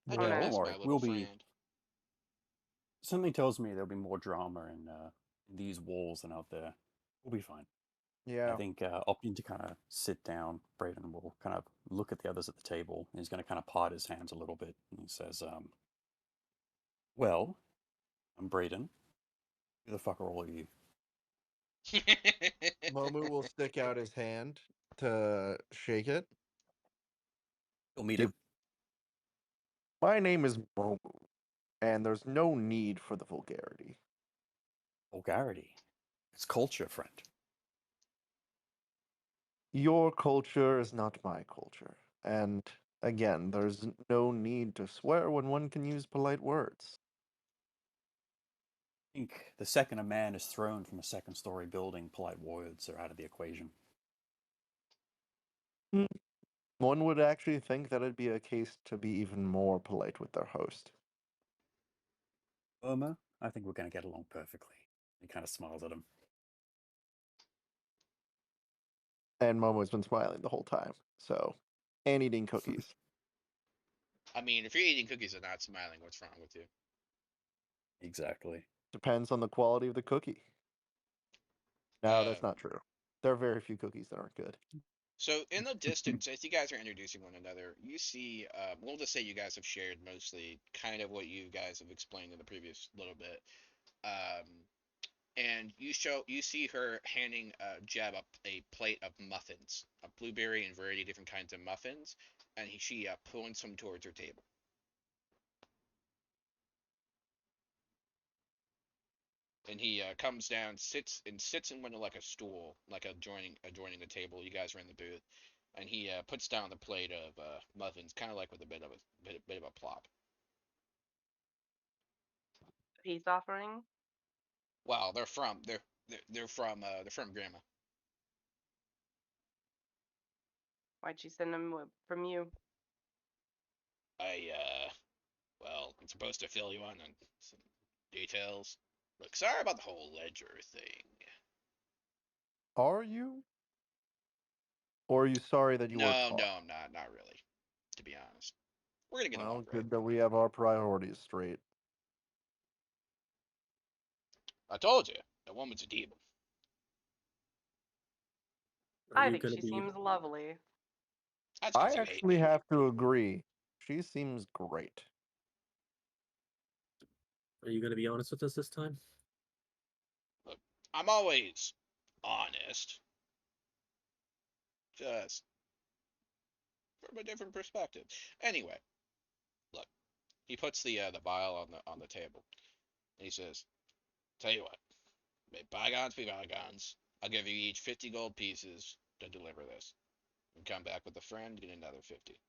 I do Don't Well, miss my worry, little we'll be. friend. Something tells me there'll be more drama in these walls than out there. We'll be fine. I yeah. think opting to kind of sit down, Braden will kind of look at the others at the table, and he's going to kind of part his hands a little bit, and he says, "Well, I'm Braden. Who the fuck are all of you?" Momu will stick out his hand to shake it. You'll meet Yep. him. My name is Momu, and there's no need for the vulgarity. Vulgarity. It's culture, friend. Your culture is not my culture. And again, there's no need to swear when one can use polite words. I think the second a man is thrown from a second-story building, polite words are out of the equation. Hmm. One would actually think that it'd be a case to be even more polite with their host. Irma, I think we're going to get along perfectly. He kind of smiles at him. And Momo's been smiling the whole time, so, and eating cookies. I mean, if you're eating cookies and not smiling, what's wrong with you? Exactly. Depends on the quality of the cookie. No, Uh, that's not true. There are very few cookies that aren't good. so in the distance, as you guys are introducing one another, you see, we'll just say you guys have shared mostly kind of what you guys have explained in the previous little bit. Um, and you see her handing Jeb up a plate of muffins, a blueberry and variety of different kinds of muffins, and she pulling some towards her table. And he comes down, sits in one of like a stool, like adjoining the table. You guys are in the booth, and he puts down the plate of muffins, kind of like with a bit of a plop. Peace offering. Wow, they're from Grandma. Why'd she send them from you? I well, I'm supposed to fill you on some details. Look, sorry about the whole ledger thing. Are you? Or are you sorry that you were No, caught? no, I'm not. Not really, to be honest. We're gonna get Well, along great. good that we have our priorities straight. I told you, that woman's a demon. Are I you think gonna she be seems lovely. That's I because you hate actually me. have to agree. She seems great. are you gonna be honest with us this time? Look, I'm always honest, just from a different perspective. Anyway, look, he puts the vial on the table, and he says, "Tell you what, may bygones be bygones. I'll give you each 50 gold pieces to deliver this. And come back with a friend, get another 50."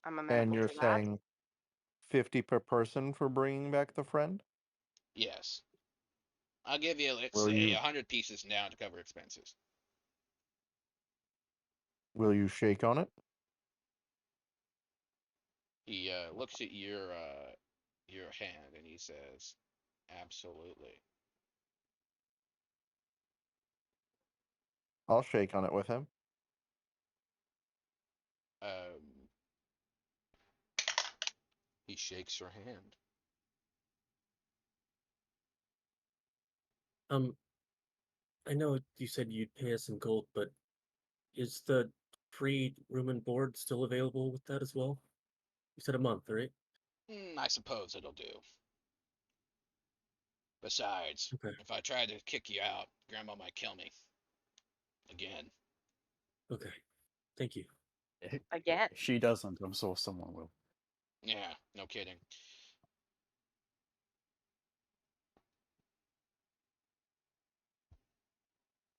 I'm And amenable you're to that. saying 50 per person for bringing back the friend? Yes, I'll give you, let's Will say, you 100 pieces now to cover expenses. Will you shake on it? He looks at your hand and he says, "Absolutely." I'll shake on it with him. Um, he shakes your hand. I know you said you'd pay us in gold, but is the free room and board still available with that as well? You said a month, right? I suppose it'll do. Besides, Okay. if I tried to kick you out, Grandma might kill me again. Okay. Thank you. Again. If she doesn't, I'm sure someone will. Yeah, no kidding.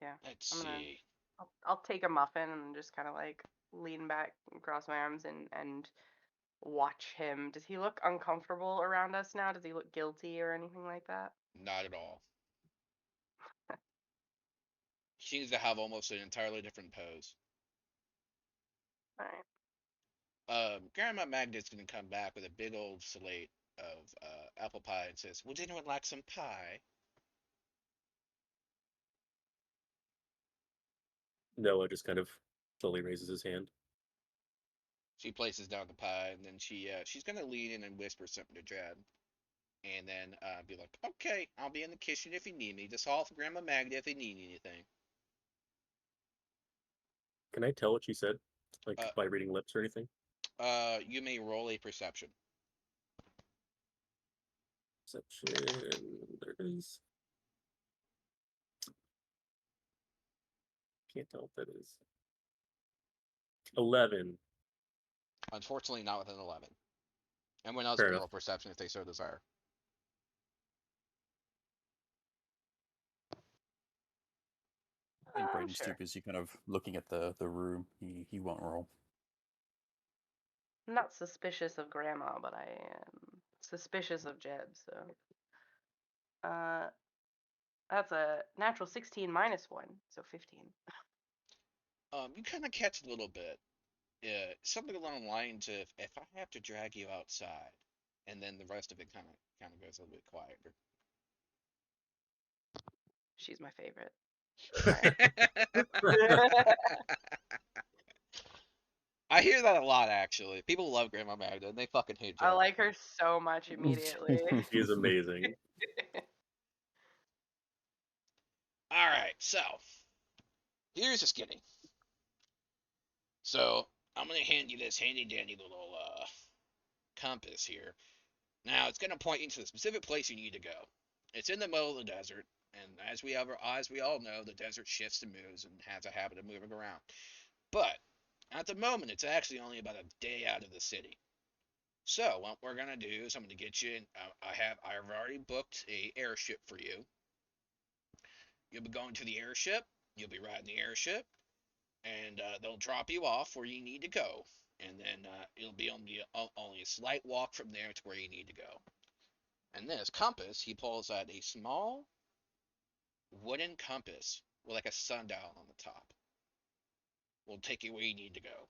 Yeah. Let's I'm gonna. see. I'll take a muffin and just kind of like lean back, cross my arms, and watch him. Does he look uncomfortable around us now? Does he look guilty or anything like that? Not at all. He seems to have almost an entirely different pose. All right. Grandma Magda's gonna come back with a big old slate of apple pie and says, "Would anyone like some pie?" Noah just kind of slowly raises his hand. She places down the pie and then she's gonna lean in and whisper something to Jed, and then be like, "Okay, I'll be in the kitchen if you need me. Just call for Grandma Magda if you need anything." Can I tell what she said? Like Uh, by reading lips or anything? you may roll a perception. Perception. There it is. Can't tell what that is. 11. Unfortunately, not with an 11. Everyone else Fair can enough. roll perception if they so desire. I think Braden's too Sure. busy kind of looking at the room. He won't roll. I'm not suspicious of Grandma, but I am suspicious of Jed. So, uh, that's a natural 16 minus one, so 15. You kind of catch a little bit. Something along the lines of, "If I have to drag you outside," and then the rest of it kind of goes a little bit quieter. She's my favorite. All right. I hear that a lot, actually. People love Grandma Magda, and they fucking hate I Jed. like her so much immediately. She is amazing. All right, so here's the skinny. So I'm gonna hand you this handy dandy little compass here. Now it's gonna point you to the specific place you need to go. It's in the middle of the desert, and as we all know, the desert shifts and moves and has a habit of moving around. But at the moment, it's actually only about a day out of the city. So what we're gonna do is I'm gonna get you in. I've already booked a airship for you. You'll be going to the airship. You'll be riding the airship, and they'll drop you off where you need to go, and then it'll be only a slight walk from there to where you need to go. And then his compass, he pulls out a small wooden compass with like a sundial on the top. Will take you where you need to go.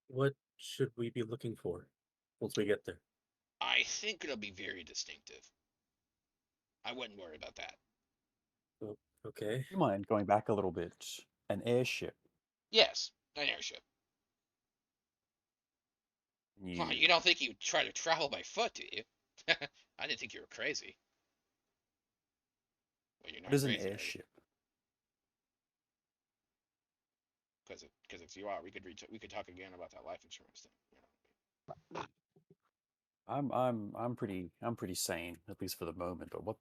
What should we be looking for once we get there? I think it'll be very distinctive. I wouldn't worry about that. Oh, okay. You mind going back a little bit? An airship. Yes, an airship. Well, You. you don't think you'd try to travel by foot, do you? I didn't think you were crazy. Well, you're What not is an crazy, are you? airship? Because if you are, we could talk again about that life insurance thing. I'm pretty sane, at least for the moment. But what's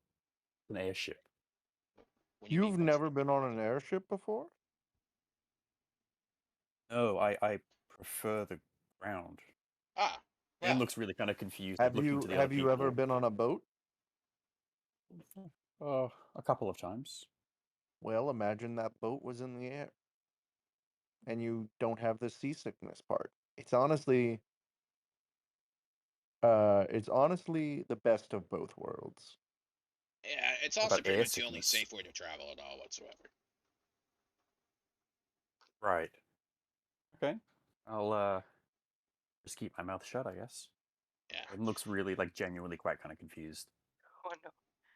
an airship? When you mean You've what's never been on an airship before? No, I prefer the ground. Braden well, looks really kind of confused, like looking to the other Have you ever people. been on a boat? A couple of times. Well, imagine that boat was in the air and you don't have the seasickness part. It's honestly the best of both worlds. yeah, it's What also about pretty air much the only sickness? safe way to travel at all whatsoever. Right. Okay. I'll just keep my mouth shut, I guess. Yeah. It looks really like genuinely quite kind of confused. Oh no.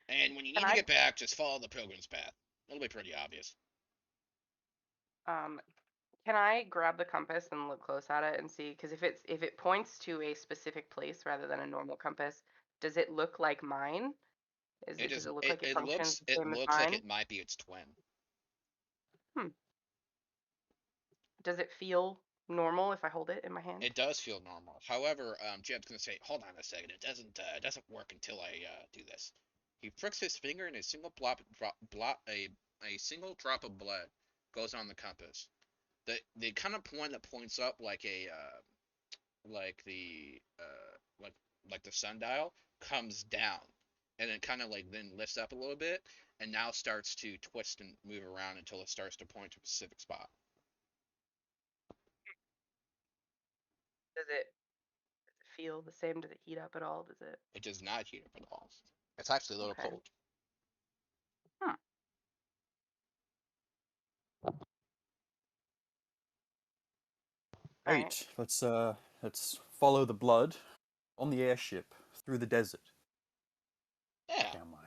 And when you Can need to get back, just follow the pilgrim's path. It'll be pretty obvious. um can I grab the compass and look close at it and see? Because if it points to a specific place rather than a normal compass, does it look like mine? It Does is it look it, like it functions the it same as looks like mine? it might be its twin. Hmm. Does it feel normal if I hold it in my hand? It does feel normal. However, Jeb's gonna say, "Hold on a second. It doesn't work until I do this." He pricks his finger, and a single a single drop of blood goes on the compass. The kind of point that points up like a like the like the sundial comes down, and then kind of like then lifts up a little bit, and now starts to twist and move around until it starts to point to a specific spot. Does it feel the same? Does it heat up at all? Does it? It does not heat up at all. It's actually a little Okay. cold. Hmm. All right. Right. Let's follow the blood on the airship through the desert. Yeah. Down my.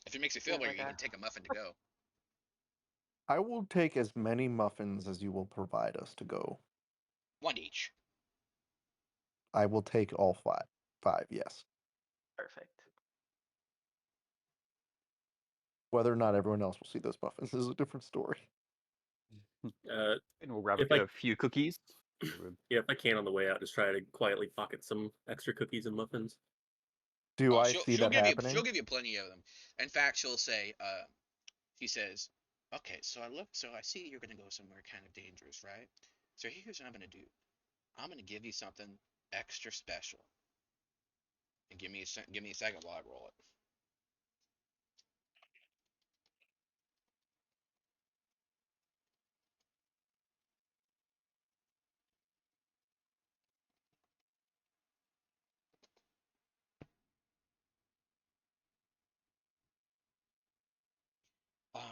If it makes you feel There's better, like you a can take a muffin to go. I will take as many muffins as you will provide us to go. One each. I will take all five. Five, yes. perfect. Whether or not everyone else will see those muffins is a different story. Uh, And we'll grab if I a few cookies. yeah, if I can on the way out, just try to quietly pocket some extra cookies and muffins. Do Oh, I see she'll that give you happening? plenty of them. In fact, she'll say, she says, "Okay, so I see you're gonna go somewhere kind of dangerous, right? So here's what I'm gonna do. I'm gonna give you something extra special, and give me a second while I roll it."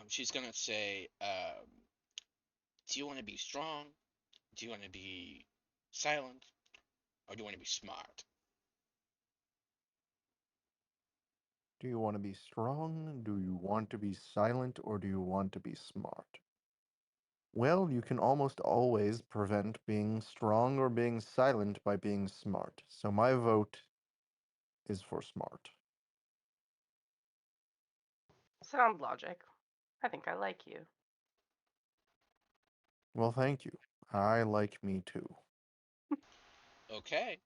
She's gonna say, "Do you want to be strong? Do you want to be silent? Or do you want to be smart?" Do you want to be strong? Do you want to be silent? Or do you want to be smart? Well, you can almost always prevent being strong or being silent by being smart. So my vote is for smart. Sound logic. I think I like you. Well, thank you. I like me too. Okay.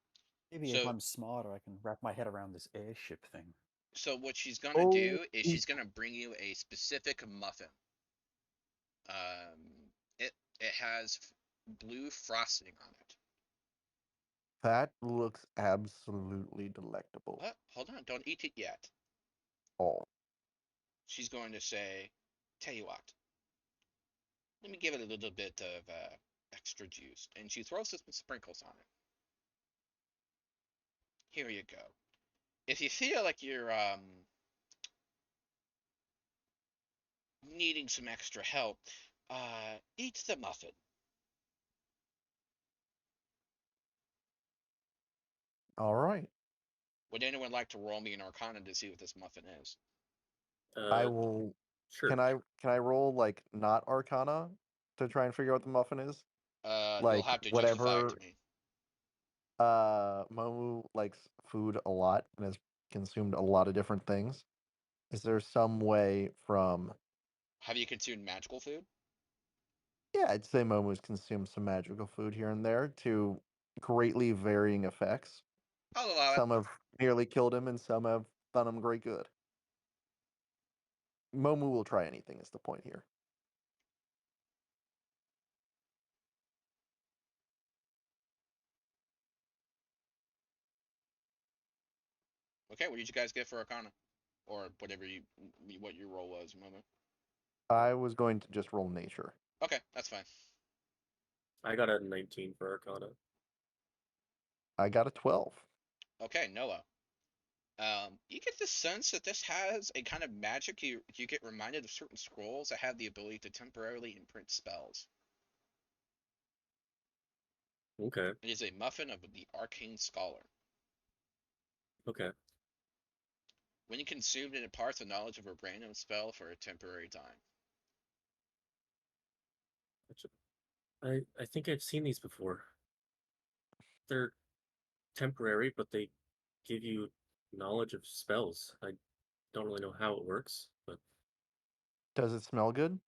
Maybe if So I'm smarter, I can wrap my head around this airship thing. what she's gonna Oh, do is she's gonna bring you a specific muffin. It has blue frosting on it. that looks absolutely delectable. What? Hold on, don't eat it yet. All. She's going to say, "Tell you what, let me give it a little bit of extra juice," and she throws some sprinkles on it. Here you go. If you feel like you're needing some extra help, eat the muffin. All right. Would anyone like to roll me an Arcana to see what this muffin is? I Uh, will. sure. Can I roll like not Arcana to try and figure out what the muffin is? You'll Like have to justify it to whatever. me. Momu likes food a lot and has consumed a lot of different things. Is there some way from? Have you consumed magical food? Yeah, I'd say Momu's consumed some magical food here and there to greatly varying effects. I'll allow it. Some have nearly killed him, and some have done him great good. Momu will try anything. Is the point here? Okay, what did you guys get for Arcana? Or what your roll was, Momo? I was going to just roll nature. Okay, that's fine. I got a 19 for Arcana. I got a 12. Okay, Noah. You get the sense that this has a kind of magic. You get reminded of certain scrolls that have the ability to temporarily imprint spells. Okay. It is a muffin of the arcane scholar. Okay. When you consume it imparts the knowledge of a random spell for a temporary time. I think I've seen these before. They're temporary, but they give you knowledge of spells. I don't really know how it works, but Does it smell good?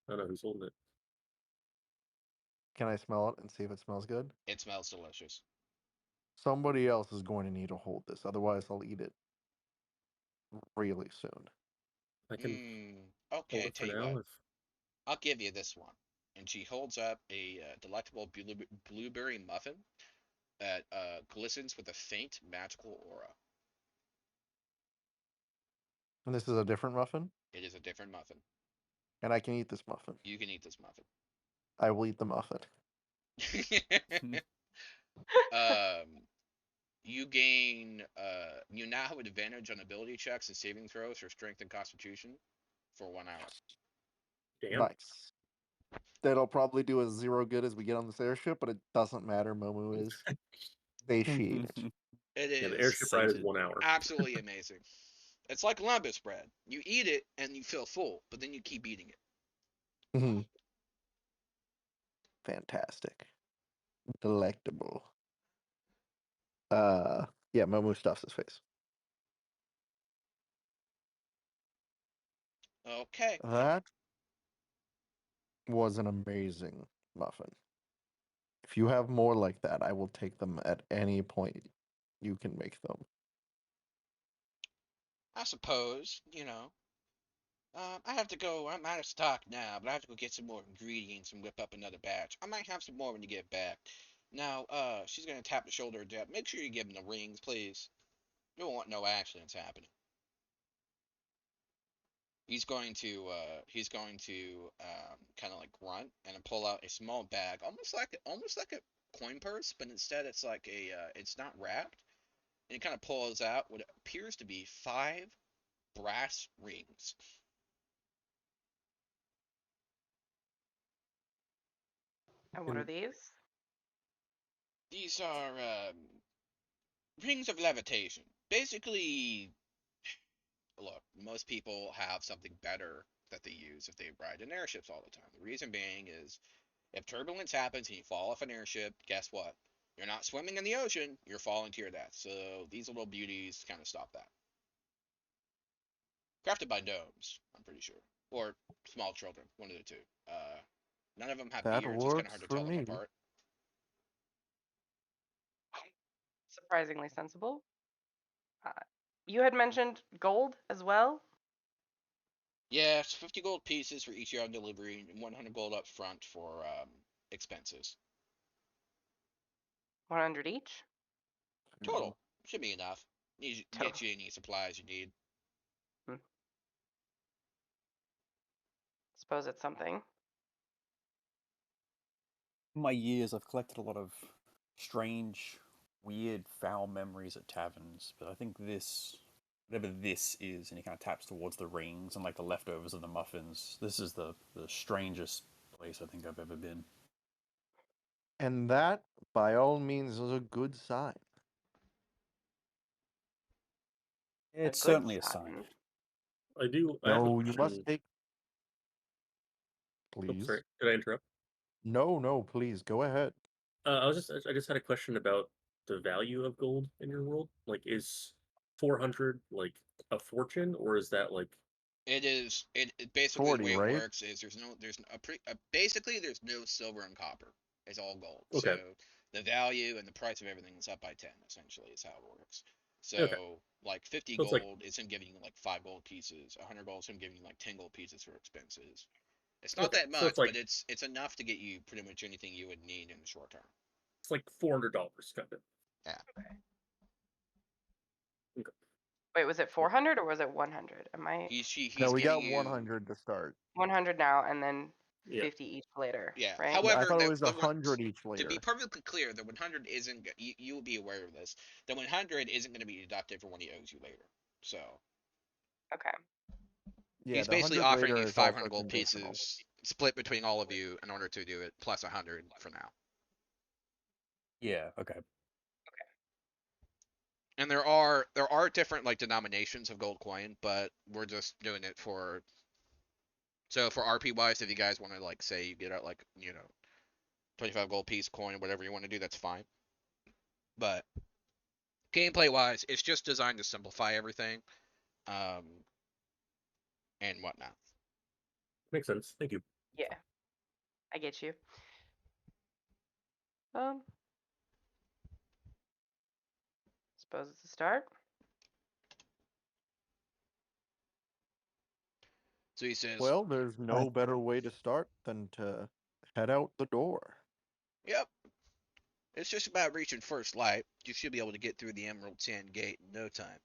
I don't know who's holding it. Can I smell it and see if it smells good? It smells delicious. Somebody else is going to need to hold this, otherwise I'll eat it really soon. I can hold Okay, it for tell you now what. if I'll give you this one. And she holds up a delectable blueberry muffin that glistens with a faint magical aura. And this is a different muffin, It is a different muffin. and I can eat this muffin. You can eat this muffin. I will eat the muffin. um, you now have advantage on ability checks and saving throws for strength and constitution for 1 hour. damn. Nice. That'll probably do us zero good as we get on this airship, but it doesn't matter. Momu is satiated. It Yeah, the is airship ride is Sated. 1 hour. absolutely amazing. It's like lumbus bread. You eat it and you feel full, but then you keep eating it. Mhm. Fantastic. Delectable. Yeah, Momu stuffs his face. Okay. That was an amazing muffin. If you have more like that, I will take them at any point you can make them. I suppose, I have to go. I'm out of stock now, but I have to go get some more ingredients and whip up another batch. I might have some more when you get back. Now, she's gonna tap the shoulder of Deb. Make sure you give him the rings, please. You don't want no accidents happening. He's going to kind of like grunt and pull out a small bag, almost like a coin purse, but instead it's not wrapped. And he kind of pulls out what appears to be 5 brass rings. And what are And these? These are rings of levitation. Basically, look, most people have something better that they use if they ride in airships all the time. The reason being is if turbulence happens and you fall off an airship, guess what? You're not swimming in the ocean, you're falling to your death. So these little beauties kind of stop that. Crafted by gnomes, I'm pretty sure. Or small children, one of the two. None of them have That beards, so it's kind of works hard to for tell them me. apart. Surprisingly sensible. Uh, you had mentioned gold as well. Yeah, it's 50 gold pieces for each year on delivery, and 100 gold up front for expenses. 100 each. Total should be enough. Total. Get you any supplies you need. Hmm. Suppose it's something. In my years, I've collected a lot of strange, weird, foul memories at taverns, but I think this, whatever this is, and he kind of taps towards the rings and like the leftovers of the muffins, this is the strangest place I think I've ever been. And that, by all means, is a good sign. A It's good certainly a sign. sign. I have a No, you must question. take. Oh, sorry. Please. Did I interrupt? No, please, go ahead. I just had a question about the value of gold in your world. Like, is 400 like a fortune, or is that like It basically the 40, way it right? works is basically there's no silver and copper. It's all gold. So okay? the value and the price of everything is up by 10 essentially is how it works. Okay, So like 50 so it's like gold is him giving you like 5 gold pieces. 100 gold is him giving you like 10 gold pieces for expenses. It's not okay, that so much, but it's enough to get you pretty much anything you would need in the short term. it's like $400 kind of. Yeah. Okay. Wait, was it 400 or was it 100? Am I He's No, he's we giving got you 100 to start. 100 now and then Yeah. 50 each later, Yeah. right? I However, thought it was 100 each to be later. perfectly clear, the 100 isn't. You will be aware of this. The 100 isn't going to be deducted for when he owes you later. So Okay. Yeah, he's the basically 100 offering later you is 500 also gold conditional. pieces split between all of you in order to do it, plus 100 for now. Yeah. Okay. And there are different like denominations of gold coin, but we're just doing it for. So for RP wise, if you guys want to like say you get out like 25 gold piece coin, whatever you want to do, that's fine. But gameplay wise, it's just designed to simplify everything, um, and whatnot. Makes sense. Thank you. Yeah, I get you. Um, suppose it's a start. So he says, Well, there's I no better way to start than to head out the door. "Yep, it's just about reaching first light. You should be able to get through the Emerald Sand Gate in no time.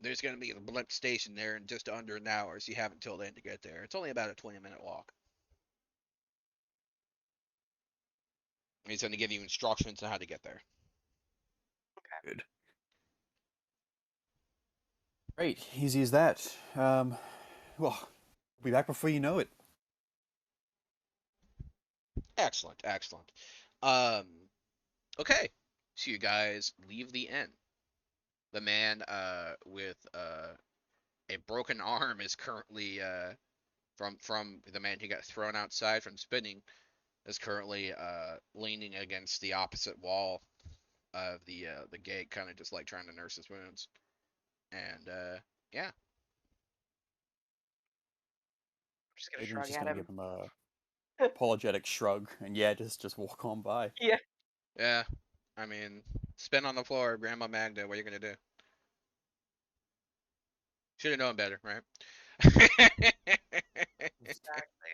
There's going to be a blimp station there in just under an hour, so you have until then to get there. It's only about a 20-minute walk. He's going to give you instructions on how to get there. good. Great. Easy as that. Well, we'll be back before you know it. Excellent, excellent. Um, okay, so you guys leave the inn. The man with a broken arm is currently from the man who got thrown outside from spinning is currently leaning against the opposite wall of the gate, kind of just like trying to nurse his wounds. And yeah, I'm just gonna Adrian's shrug just at gonna give him. him a apologetic shrug, and yeah, just walk on by. Yeah. yeah. I mean, spin on the floor, Grandma Magda. What are you gonna do? Should have known better, right? Exactly.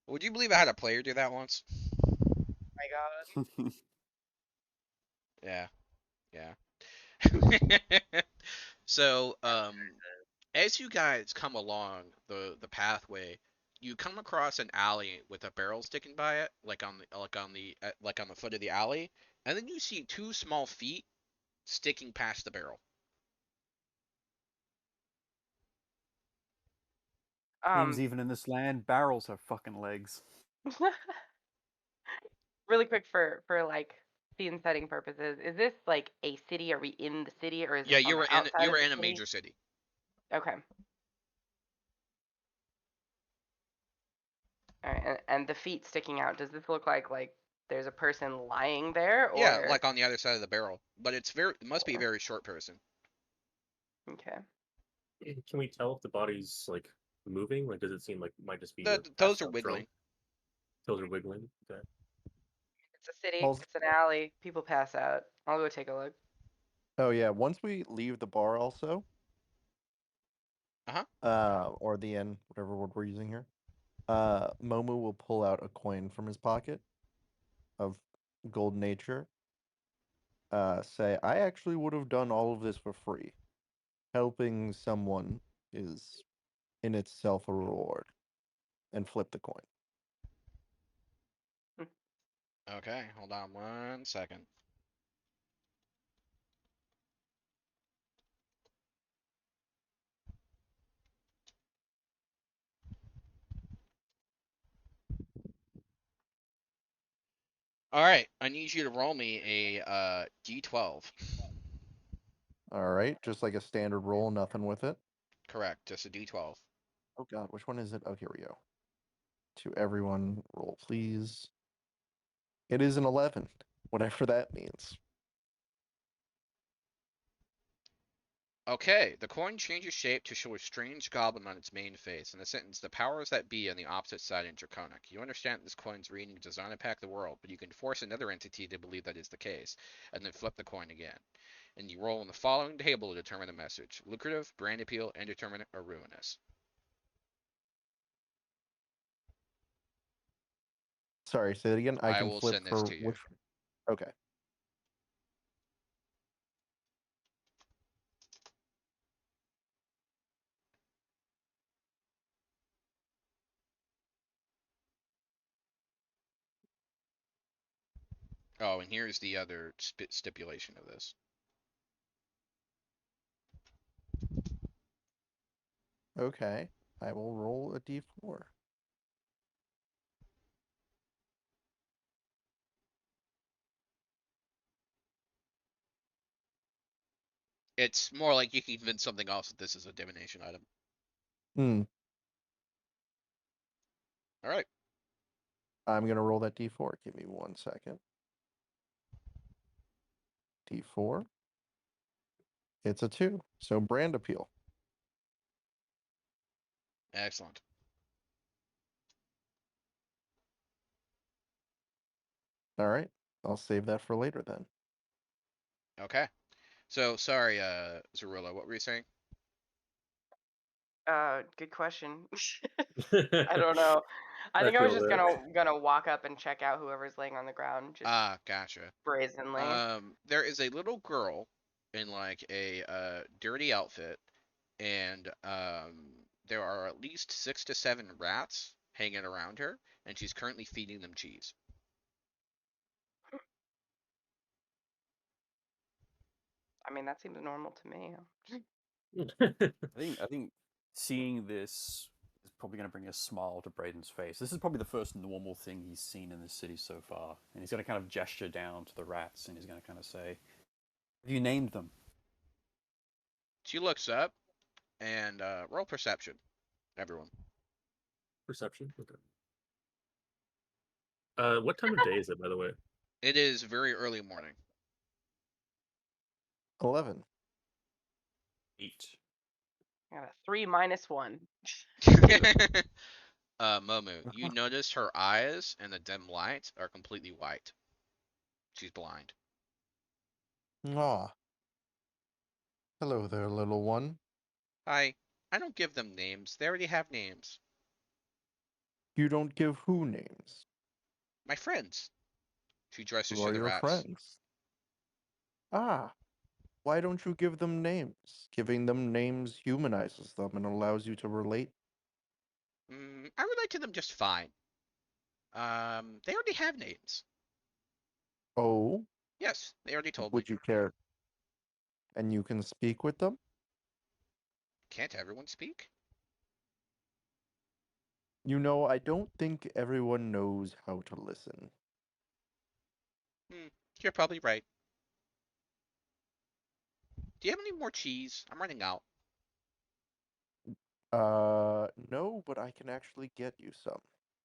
Would you believe I had a player do that once? My God. Yeah, yeah. So, as you guys come along the pathway, you come across an alley with a barrel sticking by it, like on the foot of the alley, and then you see two small feet sticking past the barrel. Seems Um, even in this land, barrels have fucking legs. really quick for like scene setting purposes, is this like a city? Are we in the city, or is Yeah, this on you the were in outside you of were the in a city? major city. Okay. All right. And the feet sticking out. Does this look like there's a person lying there, Yeah, or? like on the other side of the barrel, but it must be a Or very short person. okay. Can we tell if the body's like moving? Like, does it seem like it might just be a Those passed are out drunk? wiggling. Toes are wiggling. Okay. It's a city. Paul's, It's an alley. People pass out. I'll go take a look. oh yeah, once we leave the bar also, Uh-huh. or the inn, whatever word we're using here, Momu will pull out a coin from his pocket of gold nature. Say, I actually would have done all of this for free. Helping someone is in itself a reward. And flip the coin. Okay, hold on 1 second. All right, I need you to roll me a d12. All right, just like a standard roll, nothing with it. Correct, just a d12. Oh god, which one is it? Oh, here we go. To everyone, roll please. It is an 11, whatever that means. Okay, the coin changes shape to show a strange goblin on its main face. In the sentence, the powers that be on the opposite side in Draconic. You understand that this coin's reading does not impact the world, but you can force another entity to believe that is the case, and then flip the coin again. And you roll in the following table to determine the message: lucrative, brand appeal, indeterminate, or ruinous. Sorry, say it again. I I can will flip send this for to you. which. Okay. Oh, and here's the other stipulation of this. Okay, I will roll a d4. It's more like you can convince something else that this is a divination item. Hmm. All right. I'm gonna roll that d4. Give me 1 second. D4. It's a 2. So brand appeal. Excellent. All right. I'll save that for later then. Okay. So sorry, Zorilla, what were you saying? Good question. I don't know. I I think I was feel just that. gonna walk up and check out whoever's laying on the ground, just Ah, gotcha. brazenly. There is a little girl in like a dirty outfit, and there are at least 6 to 7 rats hanging around her, and she's currently feeding them cheese. I mean, that seems normal to me. I think seeing this is probably going to bring a smile to Braden's face. This is probably the first normal thing he's seen in the city so far, and he's going to kind of gesture down to the rats, and he's going to kind of say, "Have you named them?" She looks up and roll perception, everyone. Perception. Okay. What time of day is it, by the way? It is very early morning. 11. 8. I got a 3 minus 1. Momu, you notice her eyes in the dim light are completely white. She's blind. Aw. Hello there, little one. I don't give them names. They already have names. You don't give who names? My friends. She gestures Who to are the your rats. friends? Ah, why don't you give them names? Giving them names humanizes them and allows you to relate. I relate to them just fine. They already have names. Oh, Yes, they already told me. would you care? And you can speak with them? Can't everyone speak? You know, I don't think everyone knows how to listen. Hmm, you're probably right. Do you have any more cheese? I'm running out. No, but I can actually get you some.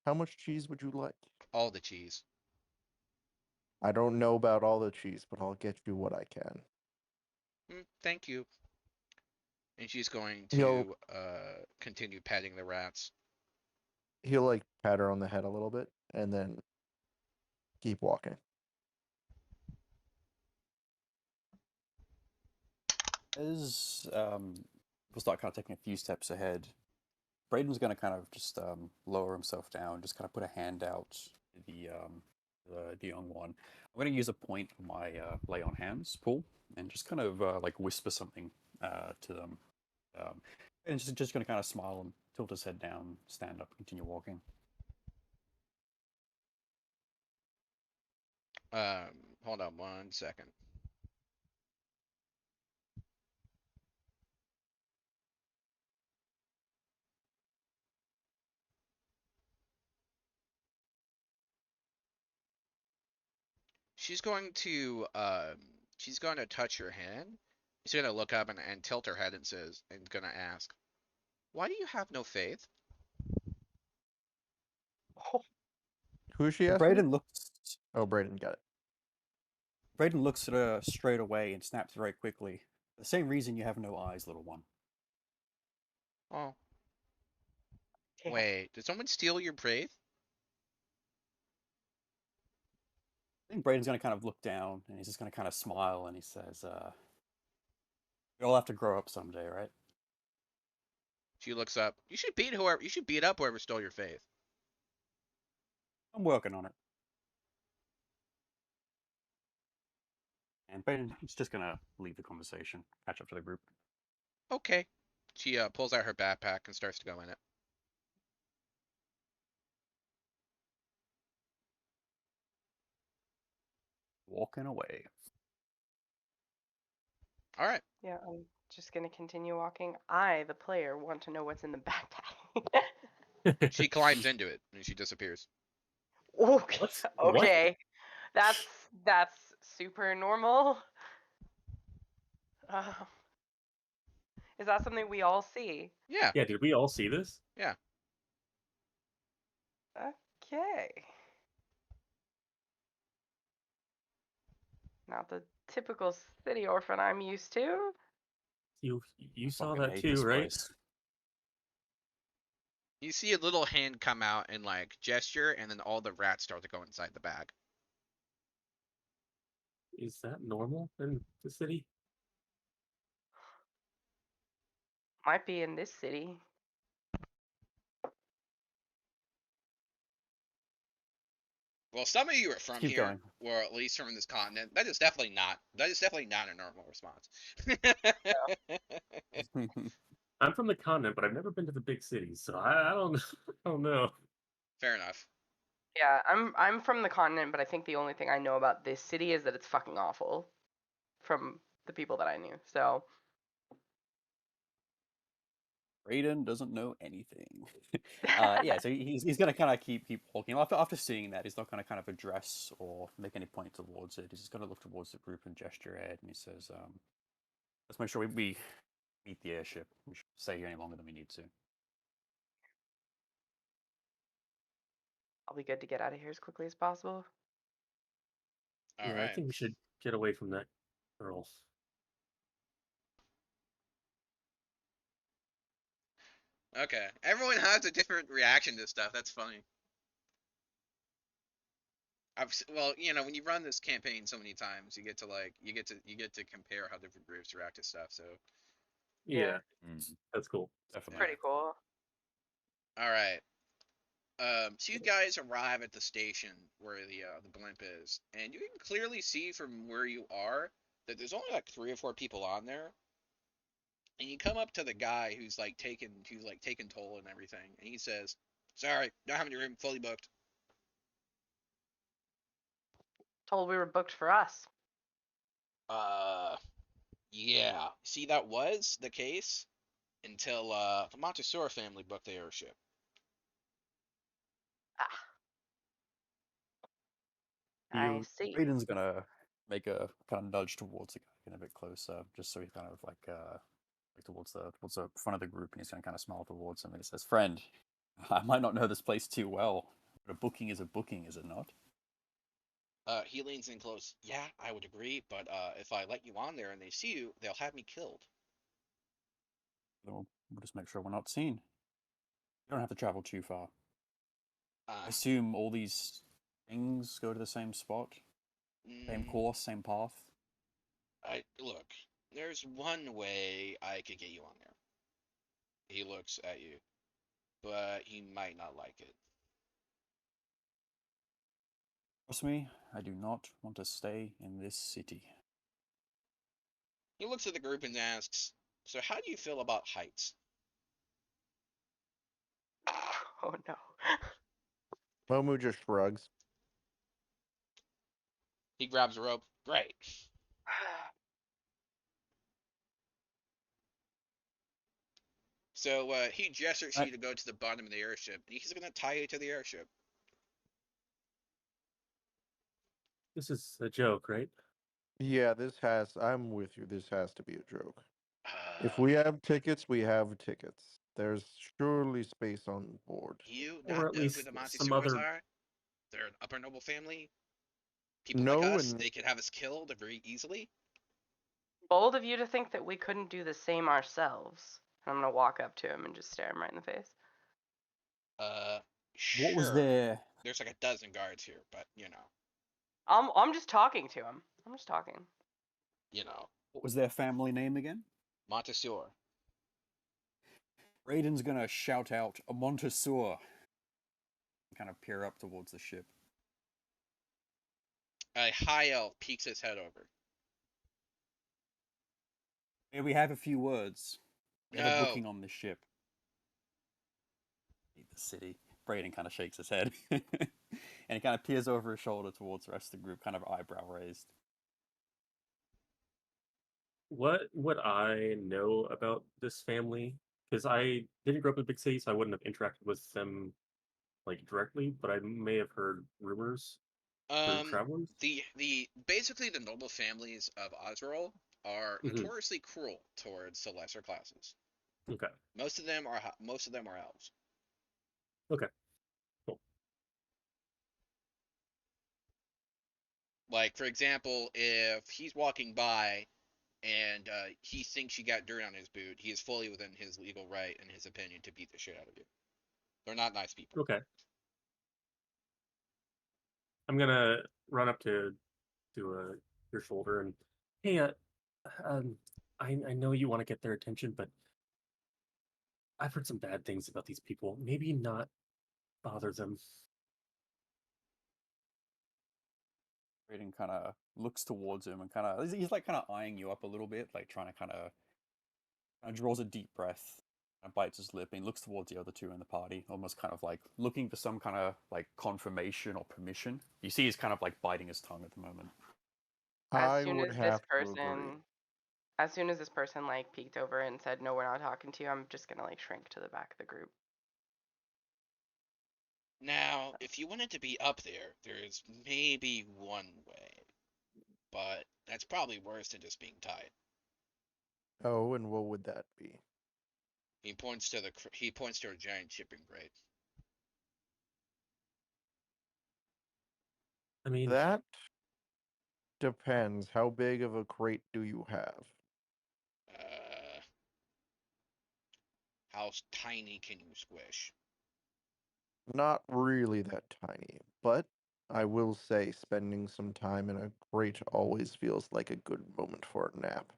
How much cheese would you like? All the cheese. I don't know about all the cheese, but I'll get you what I can. Thank you. And she's going He'll to continue petting the rats. he'll like pat her on the head a little bit and then keep walking. As we'll start kind of taking a few steps ahead, Braden's going to kind of just lower himself down, just kind of put a hand out to the young one. I'm going to use a point of my lay on hands pool and just kind of like whisper something to them, um, and just going to kind of smile and tilt his head down, stand up, continue walking. Hold on 1 second. She's going to touch your hand. She's going to look up and tilt her head and going to ask, "Why do you have no faith?" Who is she asking? Braden looks. Oh, Brayden, got it. Braden looks at her straight away and snaps very quickly. The same reason you have no eyes, little one. Oh, Yeah. wait, did someone steal your faith? I think Braden's going to kind of look down and he's just going to kind of smile and he says, "We all have to grow up someday, right?" She looks up. You should beat up whoever stole your faith. I'm working on it. And Braden is just going to leave the conversation, catch up to the group. Okay. She pulls out her backpack and starts to go in it. walking away. All right. Yeah, I'm just gonna continue walking. I, the player, want to know what's in the backpack. She climbs into it and she disappears. Okay. What? Okay. That's super normal. Uh, is that something we all see? Yeah. Yeah, did we all see this? Yeah. Okay. Not the typical city orphan I'm used to. You saw Fucking that hate too, this right? place. You see a little hand come out and like gesture, and then all the rats start to go inside the bag. Is that normal in the city? Might be in this city. Well, some of you are Let's from keep here, going. or at least from this continent. That is definitely not. That is definitely not a normal response. I'm from the continent, but I've never been to the big cities, so I don't I don't know. Fair enough. Yeah, I'm from the continent, but I think the only thing I know about this city is that it's fucking awful from the people that I knew. So, Raiden doesn't know anything. Yeah, so he's gonna kind of keep walking. After seeing that, he's not gonna kind of address or make any point towards it. He's just gonna look towards the group and gesture ahead, and he says, "Let's make sure we meet the airship. We should stay here any longer than we need to." I'll be good to get out of here as quickly as possible. All Yeah, I right. think we should get away from that girl. Okay. Everyone has a different reaction to stuff. That's funny. Well, when you run this campaign so many times, you get to compare how different groups react to stuff. So, Yeah, Mm, that's cool. definitely. Pretty cool. all right. So you guys arrive at the station where the blimp is, and you can clearly see from where you are that there's only like 3 or 4 people on there. And you come up to the guy who's taking toll and everything, and he says, "Sorry, don't have any room, fully booked." Told we were booked for us. Yeah. See, that was the case until the Montessori family booked the airship. Ah, I You see. Raiden's gonna make a kind of nudge towards the guy, getting a bit closer, just so he's kind of like towards the front of the group, and he's gonna kind of smile towards him, and he says, "Friend, I might not know this place too well, but a booking is a booking, is it not?" He leans in close. Yeah, I would agree, but if I let you on there and they see you, they'll have me killed. We'll just make sure we're not seen. You don't have to travel too far. Uh, I assume all these things go to the same spot, same mm, course, same path. look. There's one way I could get you on there. He looks at you, but he might not like it. Trust me, I do not want to stay in this city. He looks at the group and asks, "So how do you feel about heights?" Oh no. Momu just shrugs. He grabs a rope. Great. So he gestures I, you to go to the bottom of the airship, and he's going to tie you to the airship. This is a joke, right? Yeah, I'm with you. This has to be a joke. If Uh, we have tickets, we have tickets. There's surely space on board. do you Or not at know who least the some Montesors other. are? They're an upper noble family. People like No, us, and they could have us killed very easily. Bold of you to think that we couldn't do the same ourselves. I'm gonna walk up to him and just stare him right in the face. Uh, what was sure. their There's like a dozen guards here, but I'm just talking to him. I'm just talking. you know, what was their family name again? Montesor. Raiden's gonna shout out a Montessor, and kind of peer up towards the ship. A high elf peeks his head over. May we have a few words? We have a No, booking on this ship. Hate the city. Braden kind of shakes his head. And he kind of peers over his shoulder towards the rest of the group, kind of eyebrow raised. What would I know about this family? Because I didn't grow up in a big city, so I wouldn't have interacted with them like directly, but I may have heard rumors through Um, travelers. the basically the noble families of Ozrol are Hmm. notoriously cruel towards the lesser classes. Okay. Most of them are elves. Okay. Cool. Like for example, if he's walking by and he thinks you got dirt on his boot, he is fully within his legal right, in his opinion, to beat the shit out of you. They're not nice people. Okay. I'm gonna run up to your shoulder and, hey, um, I know you want to get their attention, but I've heard some bad things about these people. Maybe not bother them. Braden kind of looks towards him and he's like kind of eyeing you up a little bit, like trying to kind of draws a deep breath and bites his lip and looks towards the other two in the party, almost kind of like looking for some kind of like confirmation or permission. You see he's kind of like biting his tongue at the moment. As I soon would as this have to agree. person, as soon as this person like peeked over and said, "No, we're not talking to you," I'm just gonna like shrink to the back of the group. Now, if you wanted to be up there, there's maybe one way, but that's probably worse than just being tied. Oh, and what would that be? He points to a giant shipping crate. I mean, That depends. How big of a crate do you have? Uh, how tiny can you squish? Not really that tiny, but I will say spending some time in a crate always feels like a good moment for a nap.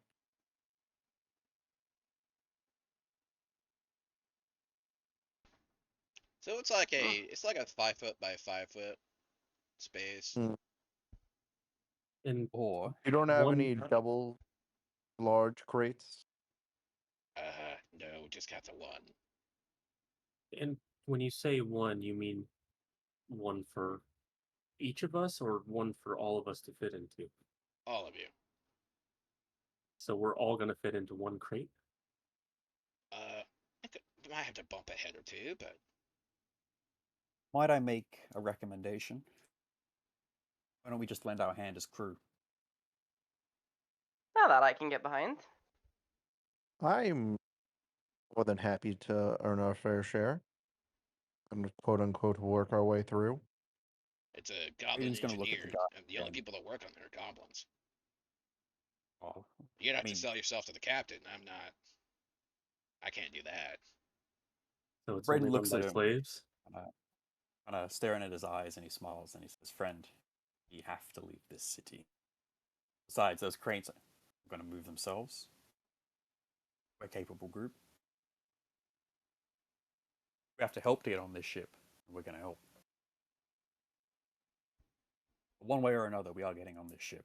So uh, it's like a 5 foot by 5 foot space. Mm. and Or You don't have one, any double large crates? No, just got the one. and when you say one, you mean one for each of us, or one for all of us to fit into? All of you. So we're all gonna fit into one crate. Uh, might have to bump a head or two, but might I make a recommendation? Why don't we just lend our hand as crew? Now that I can get behind. I'm more than happy to earn our fair share and quote unquote work our way through. it's a goblin Braden's going to look at the engineer, guy and the only and, people that work on there are goblins. oh, You'd I have to mean, sell yourself to the captain. I'm not. I can't do that. So it's Braden only run looks at by him, slaves. kind of staring at his eyes, and he smiles and he says, "Friend, we have to leave this city. Besides, those crates are going to move themselves. We're a capable group. We have to help to get on this ship, and we're going to help. One way or another, we are getting on this ship."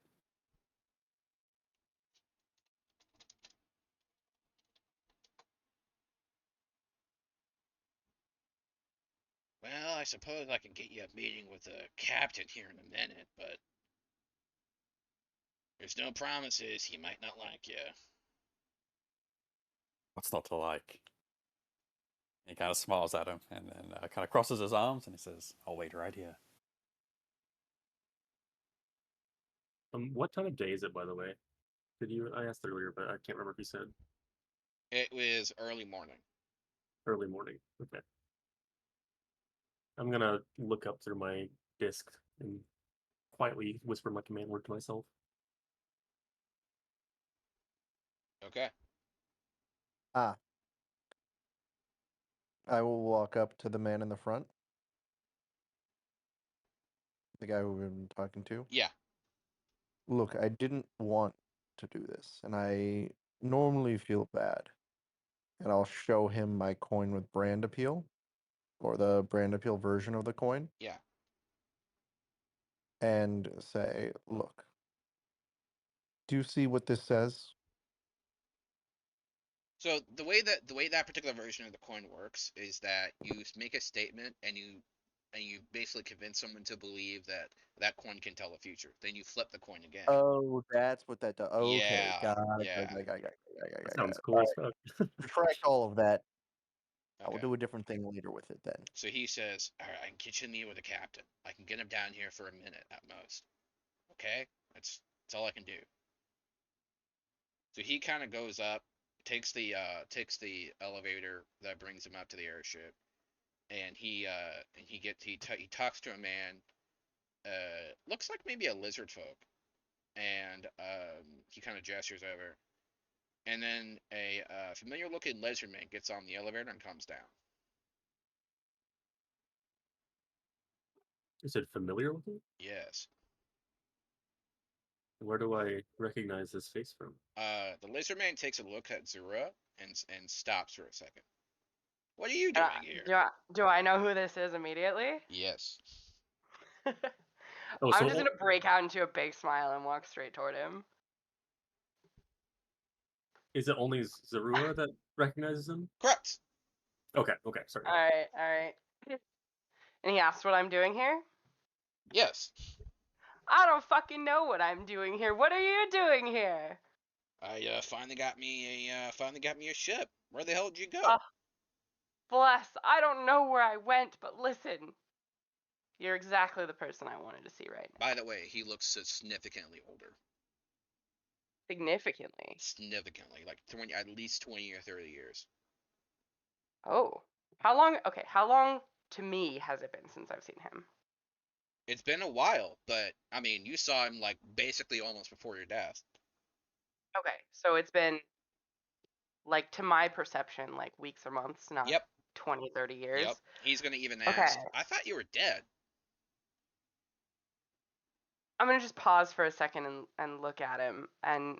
Well, I suppose I can get you a meeting with the captain here in a minute, but there's no promises. He might not like you. What's not to like? And he kind of smiles at him and then kind of crosses his arms and he says, "I'll wait right here." What time of day is it, by the way? Did you? I asked earlier, but I can't remember if you said It was early morning. early morning. Okay. I'm gonna look up through my disc and quietly whisper my command word to myself. Okay. Ah, I will walk up to the man in the front, the guy who we've been talking to. Yeah. Look, I didn't want to do this, and I normally feel bad. And I'll show him my coin with brand appeal, or the brand appeal version of the coin, Yeah. and say, look, do you see what this says? So the way that particular version of the coin works is that you make a statement and you basically convince someone to believe that that coin can tell the future. Then you flip the coin again. Oh, that's what that does. Okay, Yeah, got it, got it, yeah. got it, got it, got it, got That it, got sounds it. cool All as right, fuck. retract all of that. I will Okay. do a different thing later with it then. So he says, "All right, I can get you in the with the captain. I can get him down here for a minute at most. Okay, that's all I can do." So he kind of goes up, takes the elevator that brings him up to the airship, and he talks to a man, looks like maybe a lizard folk, and he kind of gestures over, and then a familiar looking lizard man gets on the elevator and comes down. Is it familiar looking? Yes. Where do I recognize this face from? The lizard man takes a look at Zura and stops for a second. What are you Uh, doing here? do I know who this is immediately? Yes. Oh, I'm just so gonna break out into a big smile and walk straight toward him. is it only Zarua that recognizes him? Correct. Okay, okay, sorry. All right, all right. And he asks what I'm doing here. Yes. I don't fucking know what I'm doing here. What are you doing here? I finally got me a ship. Where the hell did you go? Oh, bless. I don't know where I went, but listen. You're exactly the person I wanted to see right now. By the way, he looks significantly older. Significantly. Significantly, like 20, at least 20 or 30 years. Oh. How long? Okay, how long to me has it been since I've seen him? It's been a while, but I mean, you saw him like basically almost before your death. Okay, so it's been, like, to my perception, like weeks or months, not Yep. 20, 30 years. Yep. He's gonna even Okay. ask, "I thought you were dead." I'm gonna just pause for a second and look at him, and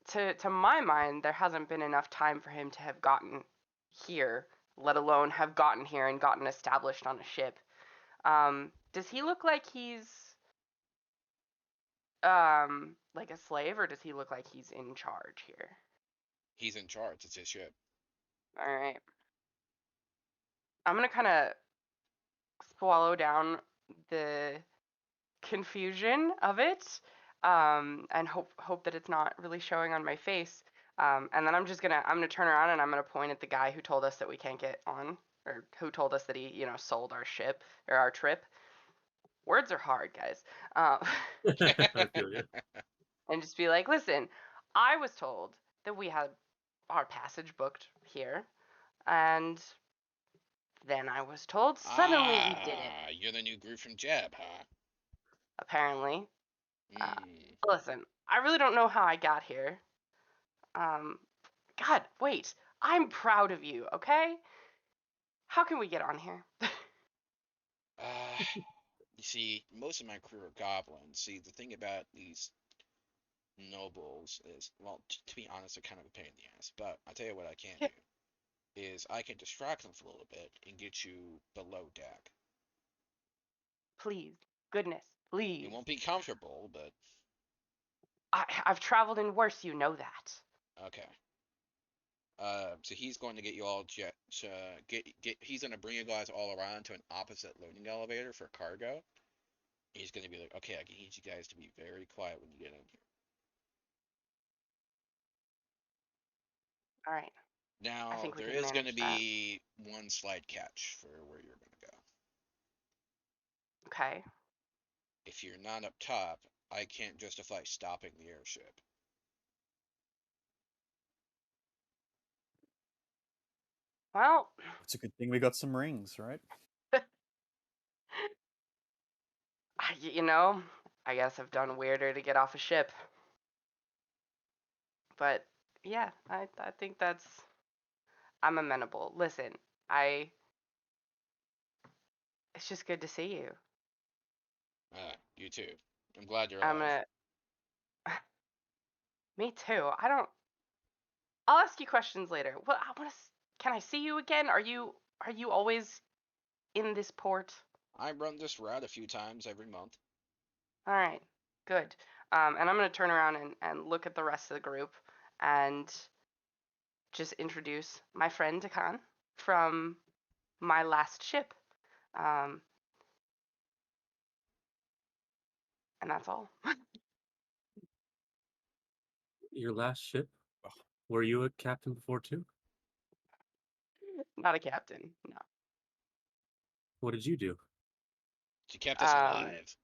to my mind, there hasn't been enough time for him to have gotten here, let alone have gotten here and gotten established on a ship. Does he look like he's like a slave, or does he look like he's in charge here? He's in charge. It's his ship. All right. I'm gonna kind of swallow down the confusion of it, and hope that it's not really showing on my face. And then I'm gonna turn around and I'm gonna point at the guy who told us that we can't get on, or who told us that he, sold our ship or our trip. Words are hard, guys. I feel you. And just be like, listen, I was told that we had our passage booked here, and then I was told suddenly we didn't. You're the new Groot from Jeb, huh? Apparently. Uh, Hmm. listen, I really don't know how I got here. Um, God, wait. I'm proud of you, okay? How can we get on here? Uh, you see, most of my crew are goblins. See, the thing about these nobles is, well, to be honest, they're kind of a pain in the ass. But I'll tell you what I can do is I can distract them for a little bit and get you below deck. Please, goodness, It please. won't be comfortable, but I've traveled in worse, you know that. okay. So he's going to get you all he's going to bring you guys all around to an opposite loading elevator for cargo. He's going to be like, okay, I need you guys to be very quiet when you get in here. All right, I Now, think we there can is going to manage that. be one slight catch for where you're going to go. Okay. If you're not up top, I can't justify stopping the airship. Well, It's a good thing we got some rings, right? you know, I guess I've done weirder to get off a ship. But yeah, I think I'm amenable. Listen, I it's just good to see you. You too. I'm glad you're I'm alive. gonna Me too. I'll ask you questions later. Well, can I see you again? Are you always in this port? I run this route a few times every month. All right. Good. And I'm going to turn around and look at the rest of the group and just introduce my friend Takan from my last ship. Um, and that's all. Your last ship? Oh, Were you a captain before too? Not a captain, no. What did you do? She kept us Um, alive.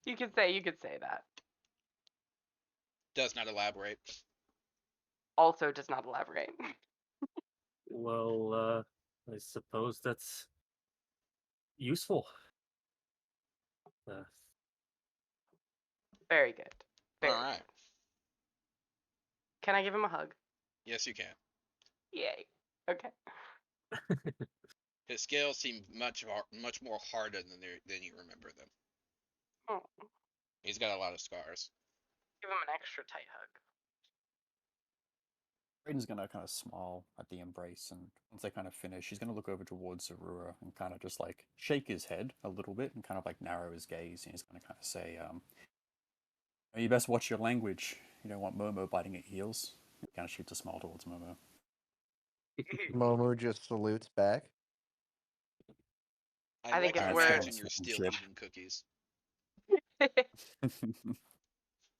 you could say that. Does not elaborate. Also does not elaborate. Well, I suppose that's useful. Uh, Very good. All Very right. good. Can I give him a hug? Yes, you can. Yay. Okay. His scales seem much more harder than you remember them. Oh, He's got a lot of scars. give him an extra tight hug. Brayden's gonna kind of smile at the embrace, and once they kind of finish, he's gonna look over towards Zarura and kind of just like shake his head a little bit and kind of like narrow his gaze, and he's gonna kind of say, "You best watch your language. You don't want Momo biting at heels." He kind of shoots a smile towards Momo. Momo just salutes back. I I think like if you Parents still we're on the imagine you're same still ship. eating cookies. I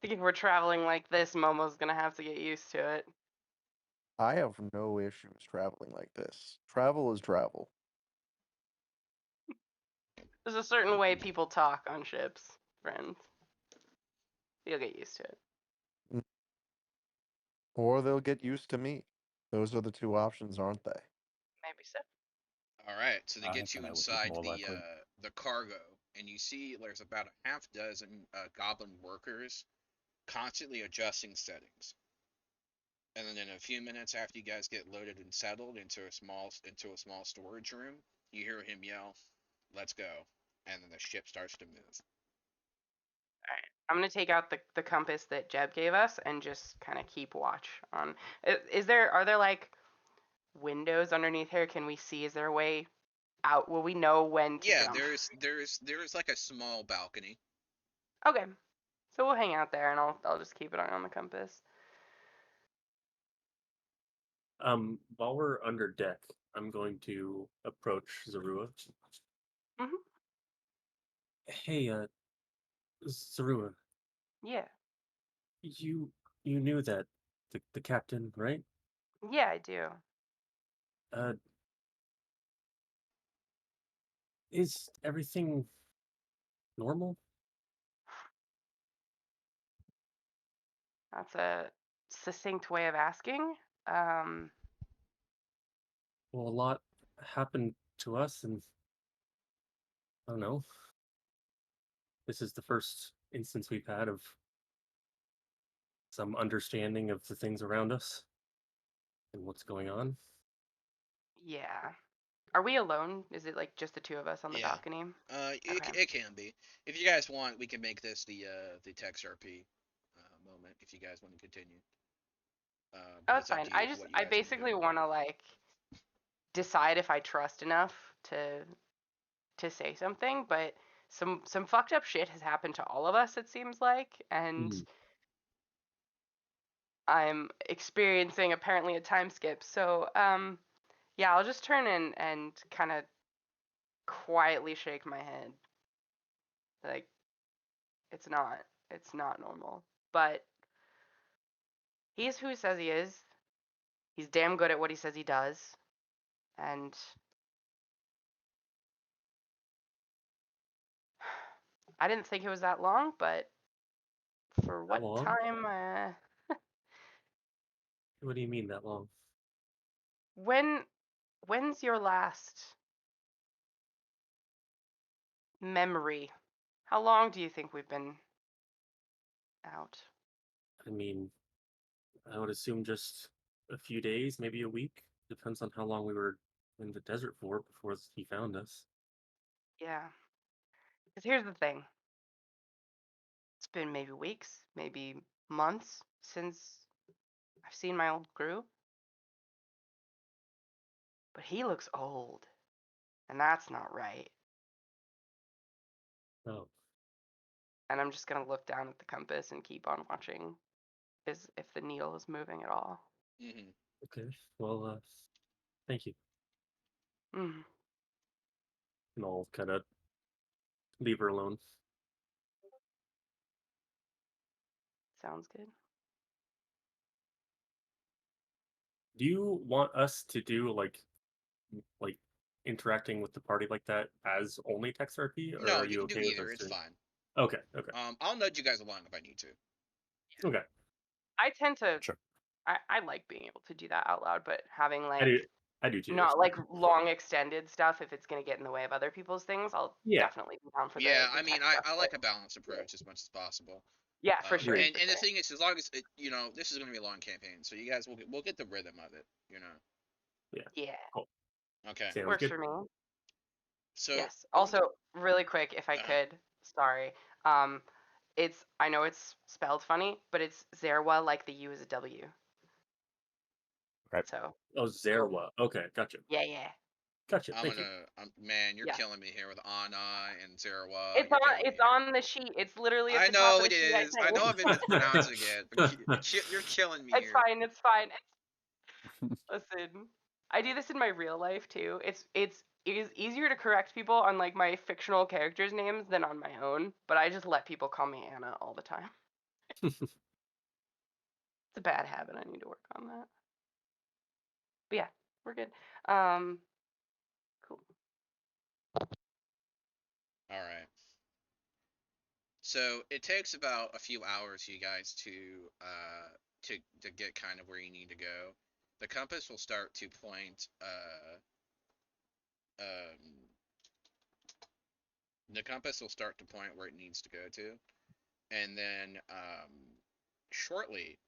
think if we're traveling like this, Momo's gonna have to get used to it. I have no issues traveling like this. Travel is travel. There's a certain way people talk on ships, friends. You'll get used to it. Mm. Or they'll get used to me. Those are the two options, aren't they? Maybe so. All right, so they I think get I you know which is inside more likely. the cargo, and you see there's about a half dozen goblin workers constantly adjusting settings. And then in a few minutes after you guys get loaded and settled into a small storage room, you hear him yell, "Let's go!" And then the ship starts to move. All right. I'm gonna take out the compass that Jeb gave us and just kind of keep watch on. Are there like windows underneath here? Can we see? Is there a way out? Will we know when to Yeah, jump? there's like a small balcony. Okay. So we'll hang out there and I'll just keep an eye on the compass. while we're under deck, I'm going to approach Zarua. Mhm. Hey, Zarua, Yeah. you you knew that the captain, right? Yeah, I do. Uh, is everything normal? That's a succinct way of asking. Um, Well, a lot happened to us, and I don't know. This is the first instance we've had of some understanding of the things around us and what's going on. yeah. Are we alone? Is it like just the two of us on the Yeah, balcony? it, Okay. it can be. If you guys want, we can make this the Tex RP moment. If you guys want to continue, Oh, but that's it's up fine. to you for what you I guys want to do. basically want to like decide if I trust enough to say something, but some fucked up shit has happened to all of us, it seems like, and Mm. I'm experiencing apparently a time skip. So, yeah, I'll just turn and kind of quietly shake my head. Like it's not normal. But he's who he says he is. He's damn good at what he says he does. And I didn't think it was that long, but for How what long? time What do you mean that long? when when's your last memory? How long do you think we've been out? I mean, I would assume just a few days, maybe a week. Depends on how long we were in the desert for before he found us. Yeah. Because here's the thing. It's been maybe weeks, maybe months since I've seen my old crew. But he looks old, and that's not right. Oh, And I'm just gonna look down at the compass and keep on watching is if the needle is moving at all. Hmm. okay. Well, thank you. Mm, And I'll kind of leave her alone. sounds good. Do you want us to do like interacting with the party like that as only text RP, or No, are you you can do okay with either. us It's doing? fine. Okay, okay, I'll nudge you guys along if I need to. okay. I tend to Sure. I like being able to do that out loud, but having I do, like I do too. It's not fine. like long extended stuff if it's gonna get in the way of other people's things, I'll Yeah, definitely be down for Yeah, the I mean, text I stuff. like a balanced approach as much as possible. Yeah, for sure, agreed. And for and the sure. thing is, as long as this is going to be a long campaign, so you guys we'll get the rhythm of it. Yeah, Yeah, cool. Okay. Sounds works good. for me. So Yes. Also, really quick, if I uh, could, sorry. Um, I know it's spelled funny, but it's Zerwa like the U is a W. Okay. So Oh, cool. Zerwa. Okay, gotcha, Yeah, yeah, gotcha. I'm Thank you. gonna, man, you're yeah. killing me here with Anna and Zerawa. You're killing me It's here. on the sheet. It's literally at I the top know of the it sheet. I is. I think. know I've been mispronouncing it, but you're killing me It's here. fine. It's fine. Listen, I do this in my real life too. It is easier to correct people on like my fictional characters' names than on my own, but I just let people call me Anna all the time. It's a bad habit. I need to work on that. But yeah, we're good. Cool. All right. So it takes about a few hours for you guys to get kind of where you need to go. The compass will start to point. Um, the compass will start to point where it needs to go to, and then shortly,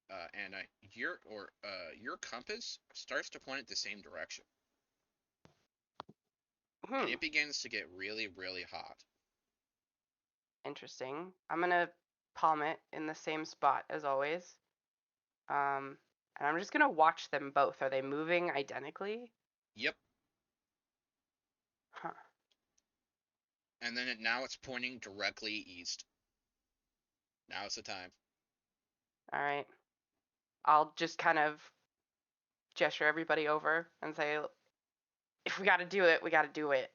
and your compass starts to point at the same direction, and Hmm. it begins to get really, really hot. Interesting. I'm gonna palm it in the same spot as always. And I'm just gonna watch them both. Are they moving identically? Yep. Huh. And then now it's pointing directly east. Now it's the time. All right. I'll just kind of gesture everybody over and say, if we gotta do it, we gotta do it.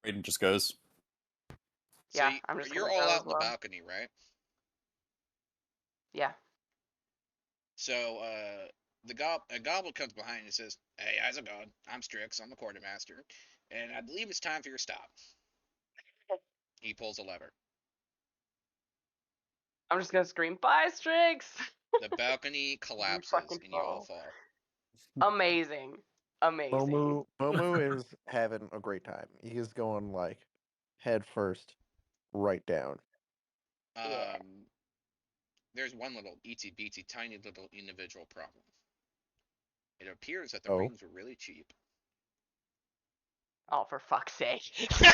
Raiden just goes. So Yeah, I'm just you're gonna all go out as in the well. balcony, right? Yeah. So a goblin comes behind and says, "Hey, how's it going? I'm Strix. I'm the quartermaster, and I believe it's time for your stop." He pulls a lever. I'm just gonna scream, bye, Strix! The balcony You collapses fucking and you all fall. fall. Amazing. Amazing. Momu is having a great time. He is going like head first, right down. Yeah. Um, there's one little itsy bitsy tiny little individual problem. It appears that the Oh, rings were really cheap. Oh, for fuck's sake. Time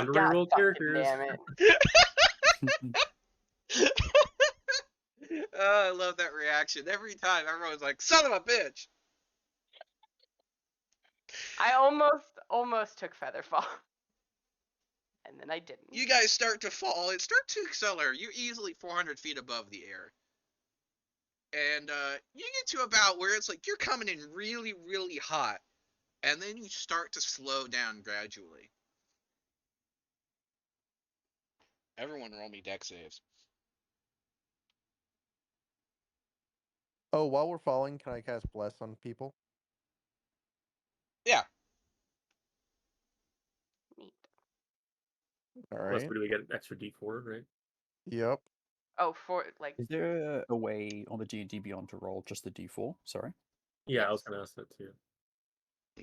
to God reroll fucking characters. damn it. Oh, I love that reaction. Every time everyone's like, "Son of a bitch!" I almost took Featherfall. And then I didn't. You guys start to fall. It starts to accelerate. You're easily 400 feet above the air. And you get to about where it's like you're coming in really, really hot. And then you start to slow down gradually. Everyone roll me deck saves. oh! While we're falling, can I cast bless on people? Yeah. Neat. All Plus, right. do we get an extra D4, right? Yep. Oh, for like, Is there a way on the D&D Beyond to roll just the D4? Sorry. Yeah, I was yes. gonna ask that too.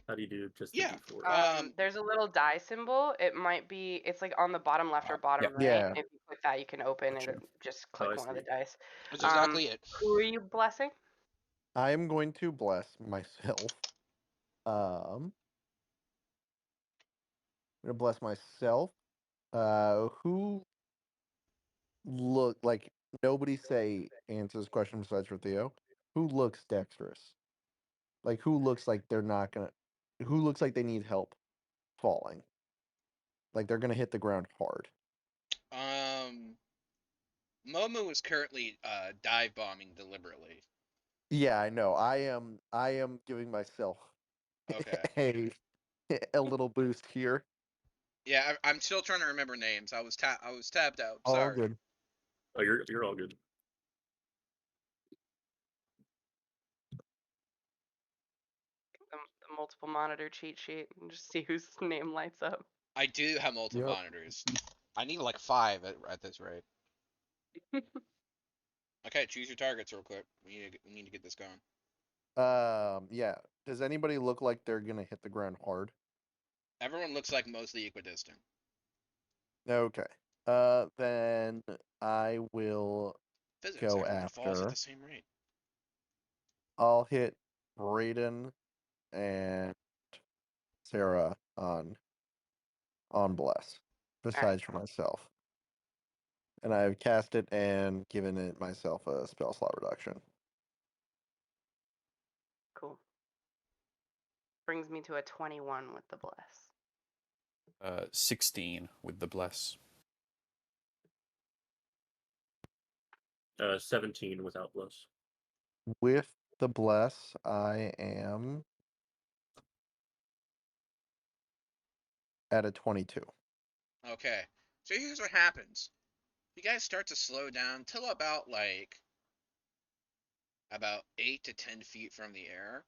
How do you do just the Yeah. D4? There's a little die symbol. It might be, it's like on the bottom left or Yeah. bottom right. Yeah. If you click that, you can open and Gotcha. just Oh, click I one of the see. dice. That's exactly it. Who are you blessing? I am going to bless myself. I'm gonna bless myself. Who look like nobody say answers question besides for Theo? Who looks dexterous? Like who looks like they're not gonna? Who looks like they need help falling. Like they're gonna hit the ground hard. Momo is currently dive bombing deliberately. Yeah, I know. I am giving myself Okay. a a little boost here. Yeah, I'm still trying to remember names. I was tabbed out. All Sorry. good. Oh, you're all good. The multiple monitor cheat sheet and just see whose name lights up. I do have multiple Yep. monitors. I need like 5 at this rate. Okay, choose your targets real quick. We need to get this going. Yeah. Does anybody look like they're gonna hit the ground hard? Everyone looks like mostly equidistant. Okay. Then I will Physics, go everyone falls at the after. same rate. I'll hit Brayden and Sarah on Bless, All right, besides for myself. And I've cast it and given it myself a spell slot reduction. cool. Brings me to a 21 with the bless. 16 with the bless. 17 without bless. With the Bless, I am at a 22. Okay, so here's what happens. You guys start to slow down till about 8 to 10 feet from the air,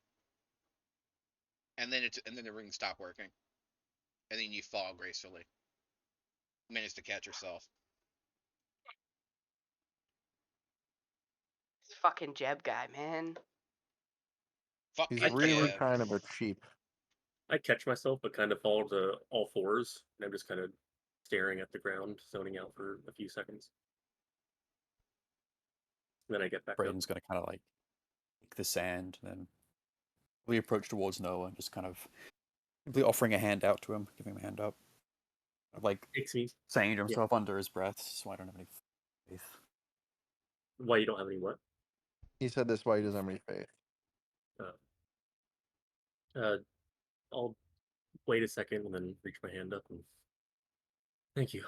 and then the rings stop working, and then you fall gracefully. Manage to catch yourself. This fucking Jeb guy, man. He's I Fucking catch really Jeb. kind of a cheap. I catch myself, but kind of fall to all fours, and I'm just kind of staring at the ground, zoning out for a few seconds. And then I get back up. Brayden's going to kind of like kick the sand, and then we approach towards Noah and just kind of simply offering a hand out to him, giving him a hand up. Like Takes me. saying to himself under his breath, so I don't have any faith. Why you don't have any what? He said this why he doesn't have any faith. I'll wait a second and then reach my hand up and thank you.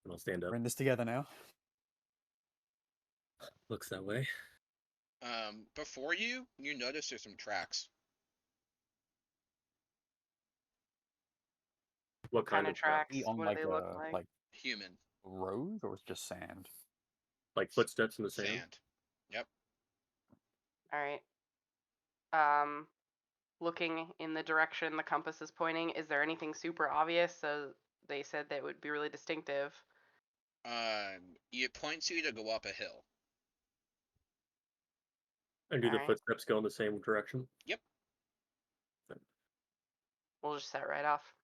And I'll stand up. We're in this together now. Looks that way. Before you notice there's some tracks. What kind of track? tracks? On What like do they look a like? like Human. road, or it's just sand? Like footsteps in the sand? Sand. Yep. All right. Looking in the direction the compass is pointing, is there anything super obvious? So they said that would be really distinctive. It points you to go up a hill. And do the Alright. footsteps go in the same direction? Yep. We'll just set right off.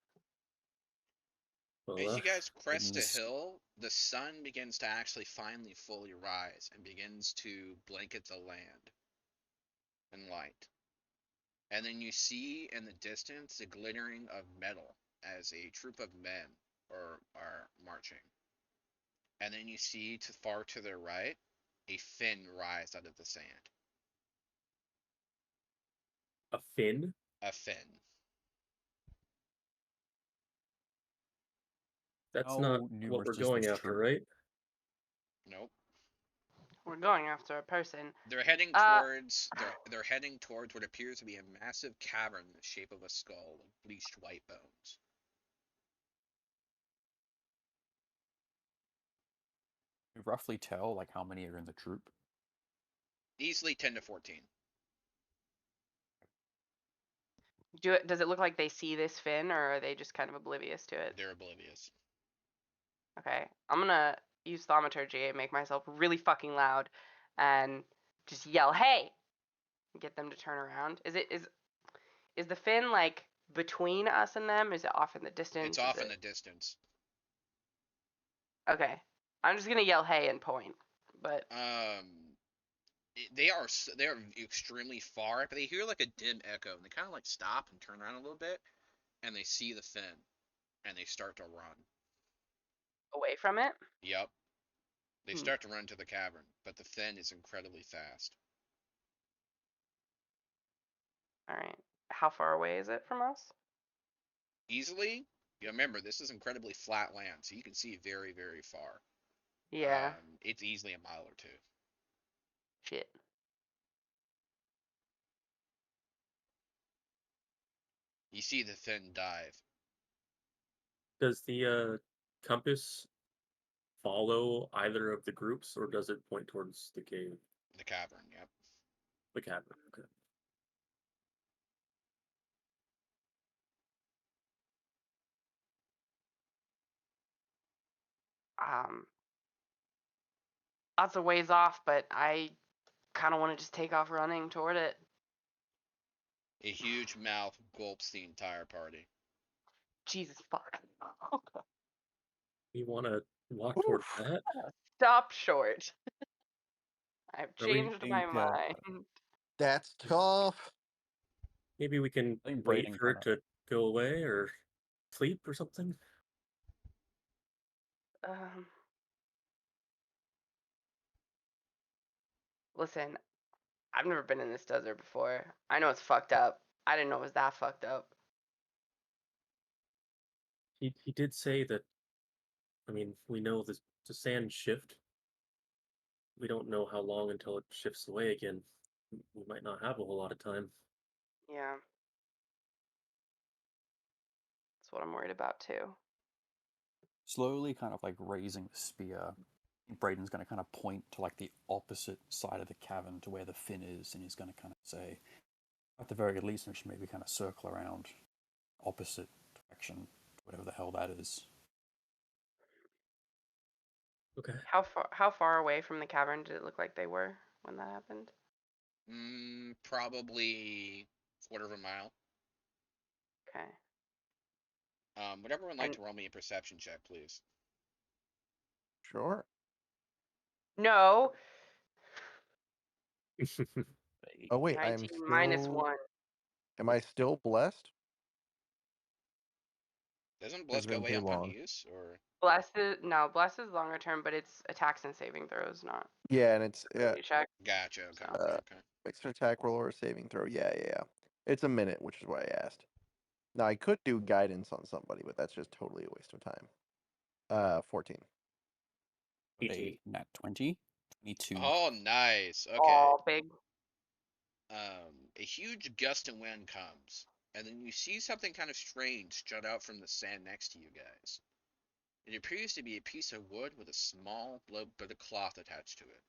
Well, As you guys crest a Brayden's hill, the sun begins to actually finally fully rise and begins to blanket the land in light. And then you see in the distance the glittering of metal as a troop of men are marching. And then you see far to the right a fin rise out of the sand. a fin? A fin. That's How not what numerous we're is going this after, troop? right? Nope. We're going after a person. They're heading Uh, towards they're heading towards what appears to be a massive cavern in the shape of a skull with bleached white bones. Can you roughly tell like how many are in the troop? Easily 10 to 14. Does it look like they see this fin, or are they just kind of oblivious to it? They're oblivious. Okay, I'm gonna use thaumaturgy and make myself really fucking loud, and just yell, "Hey!" Get them to turn around. Is the fin like between us and them? Is it off in the distance? It's Is off in it the distance. okay? I'm just gonna yell, "Hey!" and point. But They are extremely far, but they hear like a dim echo, and they kind of like stop and turn around a little bit, and they see the fin, and they start to run. away from it. Yep. They Hmm. start to run to the cavern, but the fin is incredibly fast. All right. How far away is it from us? Easily, you remember this is incredibly flat land, so you can see very, very far. Yeah. It's easily a mile or two. Shit. You see the thin dive. Does the compass follow either of the groups, or does it point towards the cave, The cavern, yep. the cavern? Okay. Um, Lots of ways off, but I kind of want to just take off running toward it. A huge mouth gulps the entire party. Jesus fuck. You want to walk toward Oof. that? Stop short. I've Are we? changed my think mind. That's tough. Maybe we can I think wait Braden for kind it of to go away, or sleep, or something. Um, Listen, I've never been in this desert before. I know it's fucked up. I didn't know it was that fucked up. He did say that. I mean, we know the sand shift. We don't know how long until it shifts away again. We might not have a whole lot of time. Yeah, that's what I'm worried about too. slowly kind of like raising the spear. Braden's going to kind of point to like the opposite side of the cavern to where the fin is, and he's going to kind of say, at the very least, we should maybe kind of circle around opposite direction, whatever the hell that is. Okay. How far away from the cavern did it look like they were when that happened? Probably quarter of a mile. Okay. Would everyone like And to roll me a perception check, please? Sure. no, Oh wait, I am 19 minus still. 1. Am I still blessed? Doesn't Has Bless it go been away too upon long? use, or Bless is longer term, but it's attacks and saving throws, not Yeah, and it's ability check. gotcha? Okay, So okay, okay. makes an attack roll or a saving throw. Yeah. It's a minute, which is why I asked. Now I could do guidance on somebody, but that's just totally a waste of time. 14. A 18. nat 20, 22. Oh, nice. Okay. all big. A huge gust of wind comes, and then you see something kind of strange jut out from the sand next to you guys. It appears to be a piece of wood with a small bit of cloth attached to it.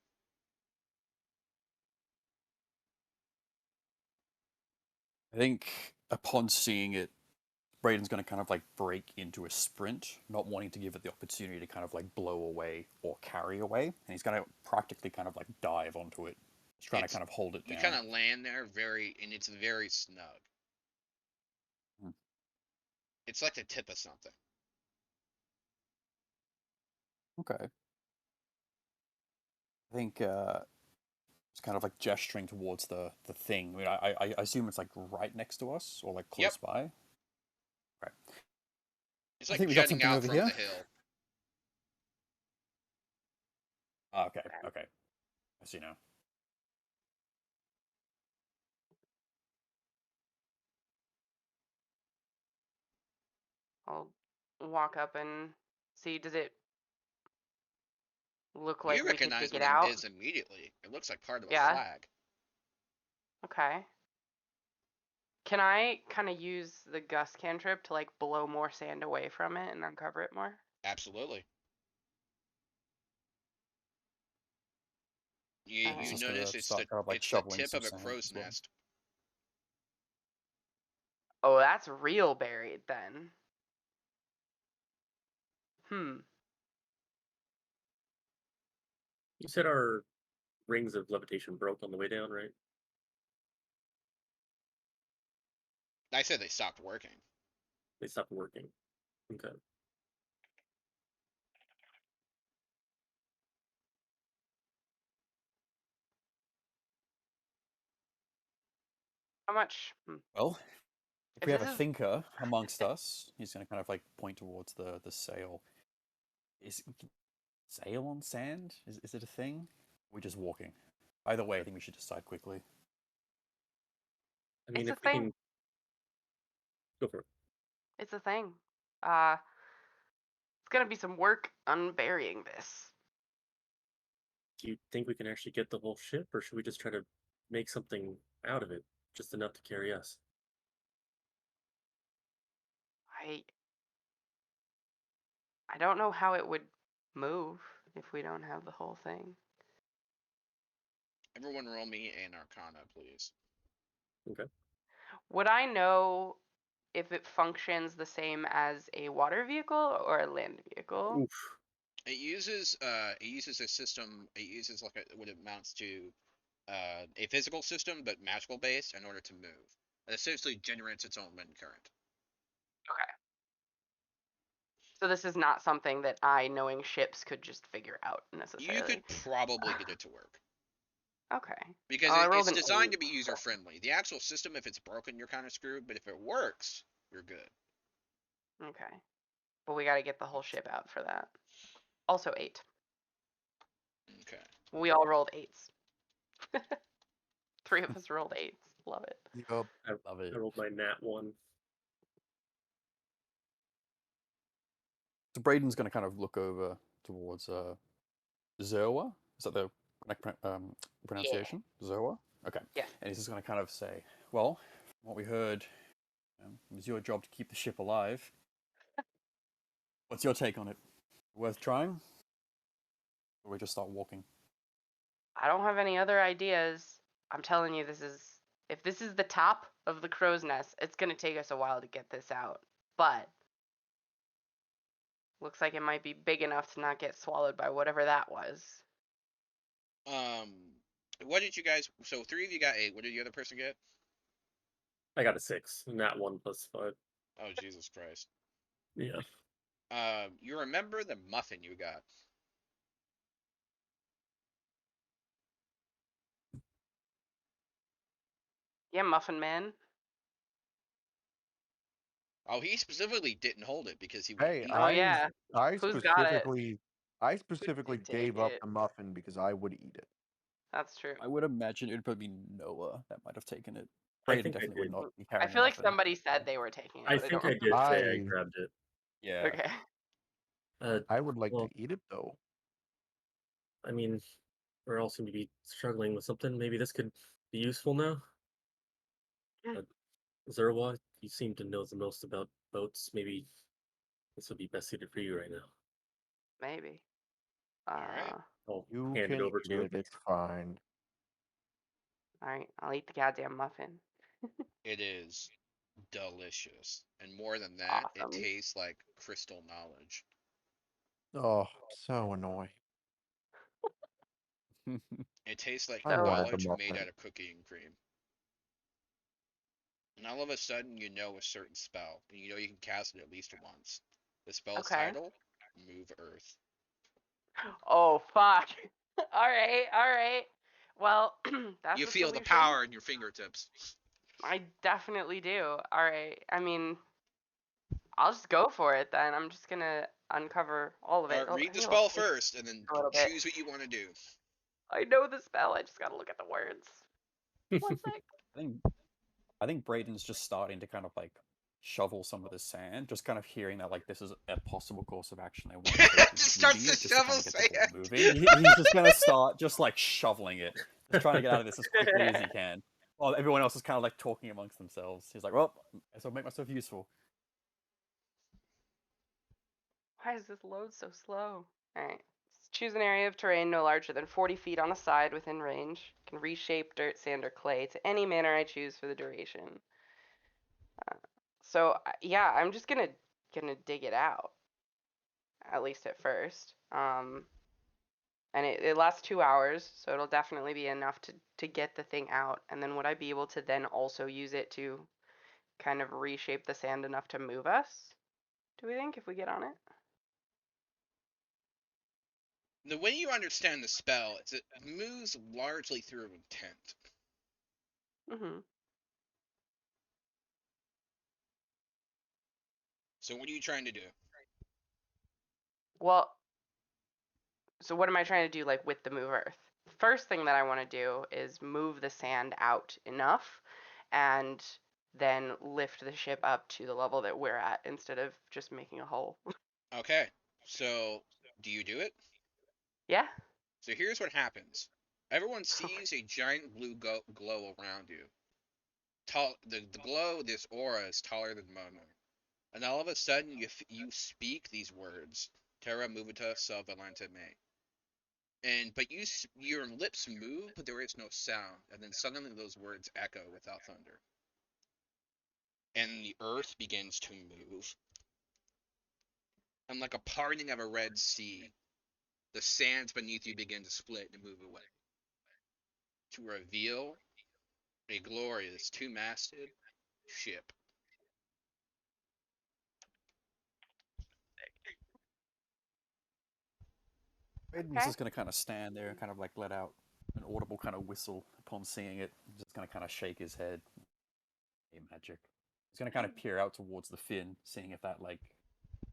I think upon seeing it, Braden's going to kind of like break into a sprint, not wanting to give it the opportunity to kind of like blow away or carry away. And he's going to practically kind of like dive onto it. He's trying to It's kind of hold it You kind down. of land there and it's very snug. Hmm. It's like the tip of something. Okay. I think it's kind of like gesturing towards the thing. I mean, I assume it's like right next to us or like Yep, close by. Right. it's I like think we got jutting something out over from the here. hill. Ah, okay. Okay. Okay. I see now. I'll walk up and see. Does it look like You we could recognize take what it it out? is immediately. It looks like part of a Yeah. flag. Okay. Can I kind of use the gust cantrip to like blow more sand away from it and uncover it more? Absolutely. All He's You right. just gonna notice start kind of like it's the shoveling tip some of a sand crow's as well. nest. Oh, that's real buried then. Hmm. You said our rings of levitation broke on the way down, right? I said they stopped working. They stopped working. Okay. How much? Well, if If we have this a is thinker amongst us, he's gonna kind of like point towards the sail. Is sail on sand? Is it a thing? We're just walking. Either way, I think we should decide quickly. I mean, it's a if we thing. can Go for it. It's a thing. It's gonna be some work unburying this. Do you think we can actually get the whole ship, or should we just try to make something out of it, just enough to carry us? I I don't know how it would move if we don't have the whole thing. Everyone roll me an Arcana, please. Okay. Would I know if it functions the same as a water vehicle or a land vehicle? Oof. It uses a system. It uses like what amounts to a physical system, but magical based, in order to move. It essentially generates its own wind current. Okay. So this is not something that I, knowing ships, could just figure out You could necessarily. probably get it to work Okay. because I rolled it's an designed 8. to be user friendly. The actual system, if it's broken, you're kind of screwed. But if it works, you're good. Okay. But we got to get the whole ship out for that. Also 8. Okay. We all rolled 8s. 3 of us rolled 8s. Love it. Yup. I, Love I it. rolled my nat 1. So Braden's going to kind of look over towards Zerwa. Is that the correct Yeah. pronunciation? Zerwa? Okay. Yes. And he's just going to kind of say, well, what we heard, it was your job to keep the ship alive. What's your take on it? Worth trying? Or we just start walking? I don't have any other ideas. I'm telling you, if this is the top of the crow's nest, it's gonna take us a while to get this out. But looks like it might be big enough to not get swallowed by whatever that was. Um, what did you guys? So 3 of you got 8. What did the other person get? I got a 6. Nat 1 plus 5. Oh Jesus Christ. Yeah. You remember the muffin you got? Yeah, Muffin Man. Oh, he specifically didn't hold it because he would have Hey, eaten Oh it. yeah. Who's got it? I Who specifically did take gave up it? the muffin because I would eat it. That's true. I would imagine it would probably be Noah that might have taken it. I Braden think I definitely would did. not be I carrying a feel like muffin. somebody said they were taking it, I but I don't think I remember. did say I I grabbed it. Yeah. Okay. I would like to Well, eat it though. I mean, we all seem to be struggling with something. Maybe this could be useful now. Uh, Zerwa, you seem to know the most about boats. Maybe this would be best suited for you right now. Maybe. All right. I'll You hand it can over eat to him. it. It's fine. All right. I'll eat the goddamn muffin. It is delicious, and more than that, it Awesome. tastes like crystal knowledge. Oh, so annoying. It tastes like I So wanted the knowledge made muffin. out of cookie and cream. And all of a sudden, you know a certain spell, and you know you can cast it at least once. The spell's okay. title: Move Earth. Oh fuck. All right. All right. Well, that's You a feel the solution. power in your fingertips. I definitely do. All right. I mean, I'll just go for it then. I'm just gonna uncover all of it. Oh, Read the heal spell me first, and then a little bit. choose what you want to do. I know the spell. I just gotta look at the words. One sec. I think I think Braden's just starting to kind of like shovel some of the sand, just kind of hearing that like this is a possible course of action they want to take, Just moving starts to it just to kind shovel of get the ball sand. moving. He's just gonna start just like shoveling it, just trying to get out of this as quickly as he can. While everyone else is kind of like talking amongst themselves. He's like, well, I guess I'll make myself useful. Why does this load so slow? Alright. Choose an area of terrain no larger than 40 feet on a side within range. Can reshape dirt, sand, or clay to any manner I choose for the duration. So yeah, I'm just gonna dig it out, at least at first. And it lasts 2 hours, so it'll definitely be enough to get the thing out. And then would I be able to then also use it to kind of reshape the sand enough to move us? Do we think if we get on it? The way you understand the spell is it moves largely through intent. Mm-hmm. So what are you trying to do? Well, so what am I trying to do like with the move earth? First thing that I want to do is move the sand out enough and then lift the ship up to the level that we're at instead of just making a hole. Okay. So, do you do it? Yeah. So here's what happens. Everyone sees a giant blue glow around you. The glow, this aura, is taller than Momo. And all of a sudden, you speak these words, Terra movita sal volente me. But your lips move, but there is no sound. And then suddenly those words echo without thunder. And the earth begins to move. And like a parting of a red sea, the sands beneath you begin to split and move away. To reveal a glorious two-masted ship. Aiden's Okay. just going to kind of stand there and kind of like let out an audible kind of whistle upon seeing it. He's just going to kind of shake his head. Hey, magic. He's going to kind of peer out towards the fin, seeing if that like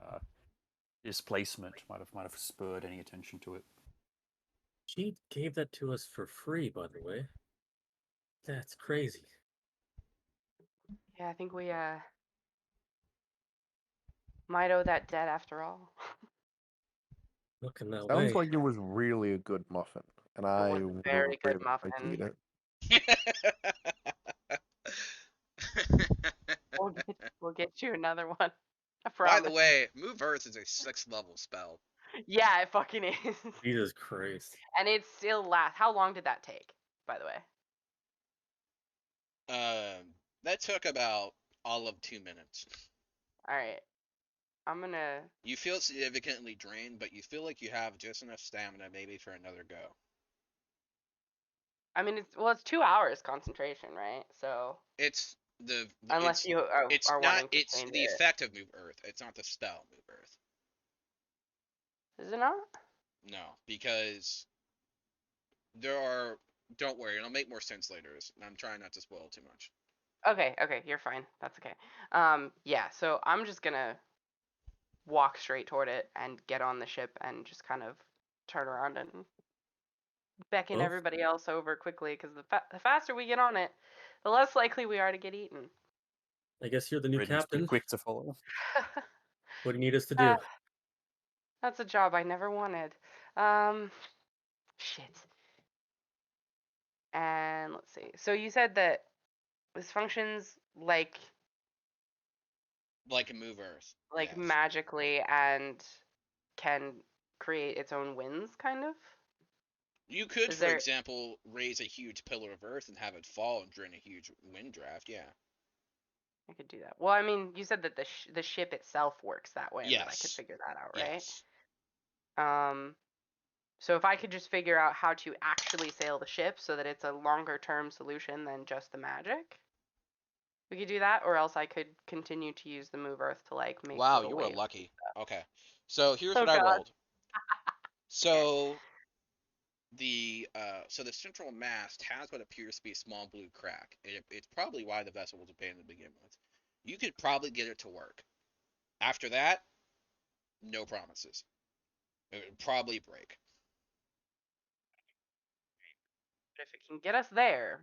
uh, displacement might have spurred any attention to it. She gave that to us for free, by the way. That's crazy. Yeah, I think we might owe that debt after all. Looking that Sounds way. like it was really a good muffin, and It I was a would very good really like to muffin. eat it. We'll get you another one. I By the promise. way, Move Earth is a 6th level spell. Yeah, it fucking is. Jesus Christ. And it still lasts. How long did that take, by the way? That took about all of 2 minutes. All right. I'm gonna. You feel significantly drained, but you feel like you have just enough stamina maybe for another go. I mean, it's 2 hours concentration, right? So It's the unless you it's are not wanting to it's change the it, effect of Move Earth. It's not the spell Move Earth. is it not? No, because there are. Don't worry, it'll make more sense later. I'm trying not to spoil too much. Okay, you're fine. That's okay. Yeah. So I'm just gonna walk straight toward it and get on the ship and just kind of turn around and beckon Well, everybody else over quickly because the faster we get on it, the less likely we are to get eaten. I guess you're the new Britain's pretty captain. quick to follow. What do you need us to Uh, do? that's a job I never wanted. Um, shit. And let's see. So you said that this functions Like a Move Earth. like Yes. magically and can create its own winds, kind of. You could, Is for there? example, raise a huge pillar of earth and have it fall and drain a huge wind draft. Yeah. I could do that. Well, I mean, you said that the ship itself works that way, and that I could Yes. figure that out, right? Yes. Um, so if I could just figure out how to actually sail the ship so that it's a longer term solution than just the magic, we could do that, or else I could continue to use the move earth to like make Wow, little you were waves. lucky. Okay. So here's Oh what I god. rolled. Okay. So the central mast has what appears to be a small blue crack. It's probably why the vessel was abandoned to begin with. You could probably get it to work. After that, no promises. It would probably break. But if it can get us there,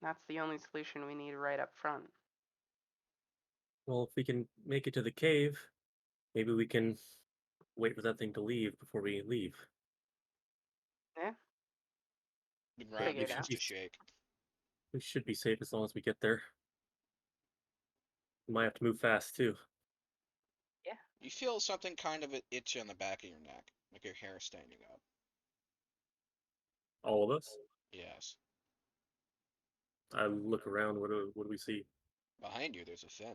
that's the only solution we need right up front. Well, if we can make it to the cave, maybe we can wait for that thing to leave before we leave. Yeah, The But ground figure we it should begins out. to be shake. we should be safe as long as we get there. We might have to move fast too. Yeah. You feel something kind of itch on the back of your neck, like your hair standing up. All of us. Yes. I look around. What do we see? Behind you, there's a fin.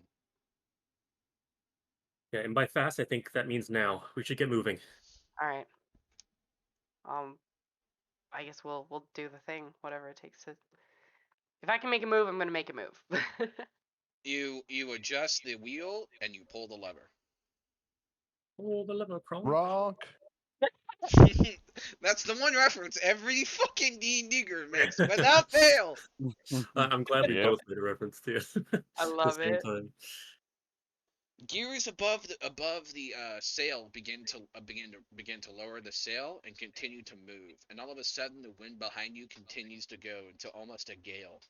Yeah, and by fast, I think that means now. We should get moving. All right. Um, I guess we'll do the thing, whatever it takes to. If I can make a move, I'm gonna make a move. You adjust the wheel and you pull the lever. Oh, the lever crawl. Rock. That's the one reference every fucking D&D group makes without fail. I'm glad we Yeah. both made a reference to it at I the love same it. time. Gears above the sail begin to lower the sail and continue to move, and all of a sudden the wind behind you continues to go into almost a gale.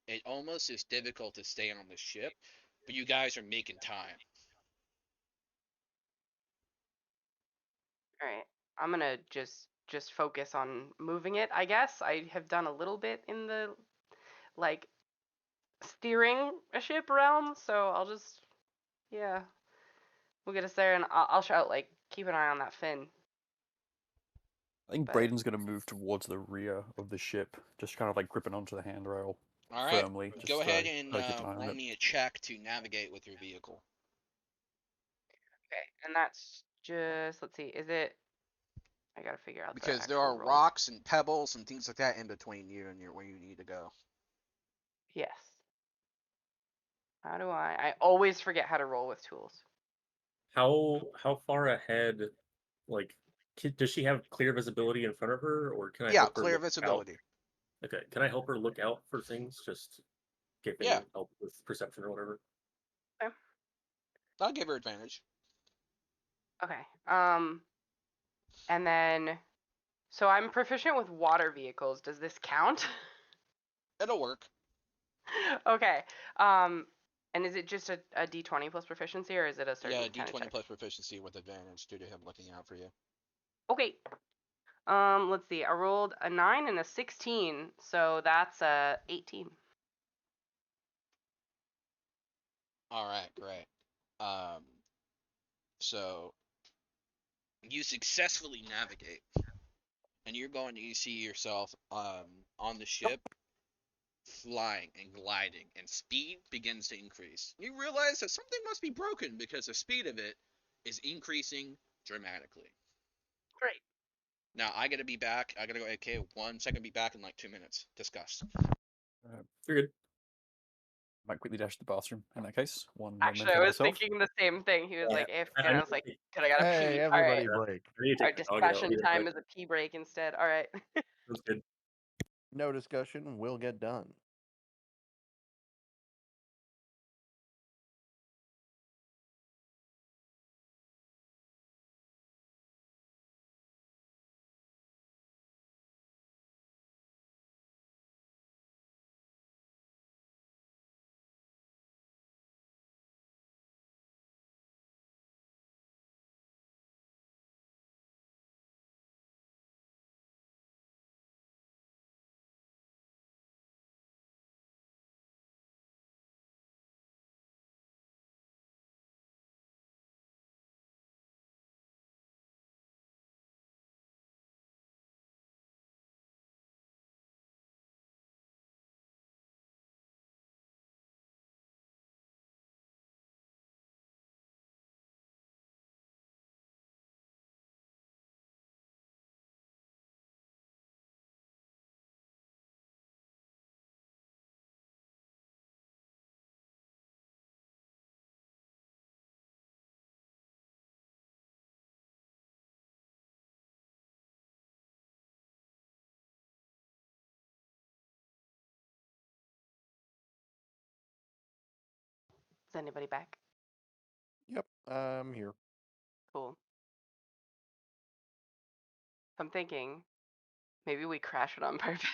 it almost is difficult to stay on the ship, but you guys are making time. All right. I'm gonna just focus on moving it, I guess. I have done a little bit in the like steering a ship realm, so I'll just yeah. We'll get us there and I'll shout like keep an eye on that fin. I think But Braden's going to move towards the rear of the ship, just kind of like gripping onto the handrail All right, firmly, go just ahead and keep an eye on roll it. me a check to navigate with your vehicle. okay, and that's just let's see, is it I gotta figure out the Because there actual are roll. rocks and pebbles and things like that in between you and where you need to go. Yes. How do I always forget how to roll with tools. How far ahead, like, does she have clear visibility in front of her, or can I Yeah, help her clear look out? visibility. Okay, can I help her look out for things? Just get Yeah, any help with perception or whatever. Okay. I'll give her advantage. Okay. And then so I'm proficient with water vehicles. Does this count? It'll work. Okay. Um, and is it just a D20 plus proficiency, or is it a Yeah, certain kind of D20 check? plus proficiency with advantage due to him looking out for you. Okay. Let's see. I rolled a 9 and a 16, so that's a 18. All right, great. Um, so you successfully navigate, and you're going to see yourself on the ship, flying and gliding, and speed begins to increase. You realize that something must be broken because the speed of it is increasing dramatically. Great. Now I gotta be back. I gotta go. Okay, 1 second. Be back in like 2 minutes. Discuss. You're good. Might quickly dash to the bathroom in that case. One moment Actually, for I was myself. thinking the same thing. He was Yeah, like, if, I and I need was to like, take, good, I gotta Hey, pee. All right. everybody, break. I need to Our take the dog out. discussion I'll be right time back. is a pee break instead. All right. That's good. No discussion will get done. Is anybody back? Yep, I'm here. Cool. I'm thinking maybe we crash it on purpose.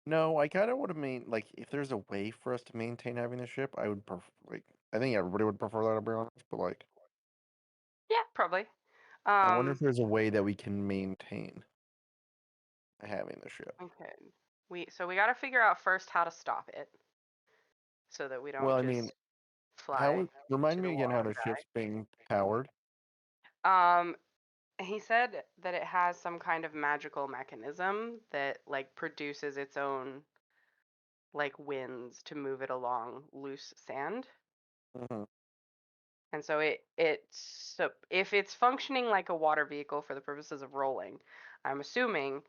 No, I kind of want to like, if there's a way for us to maintain having the ship, I would prefer, like, I think everybody would prefer that, to be honest, but, like, Yeah, probably. I wonder if there's a way that we can maintain having the ship. Okay. So we got to figure out first how to stop it, so that we Well, don't I mean, just fly remind to me the again wall how and the ship's being powered. die. He said that it has some kind of magical mechanism that like produces its own like winds to move it along loose sand. Hmm. And so so if it's functioning like a water vehicle for the purposes of rolling, I'm assuming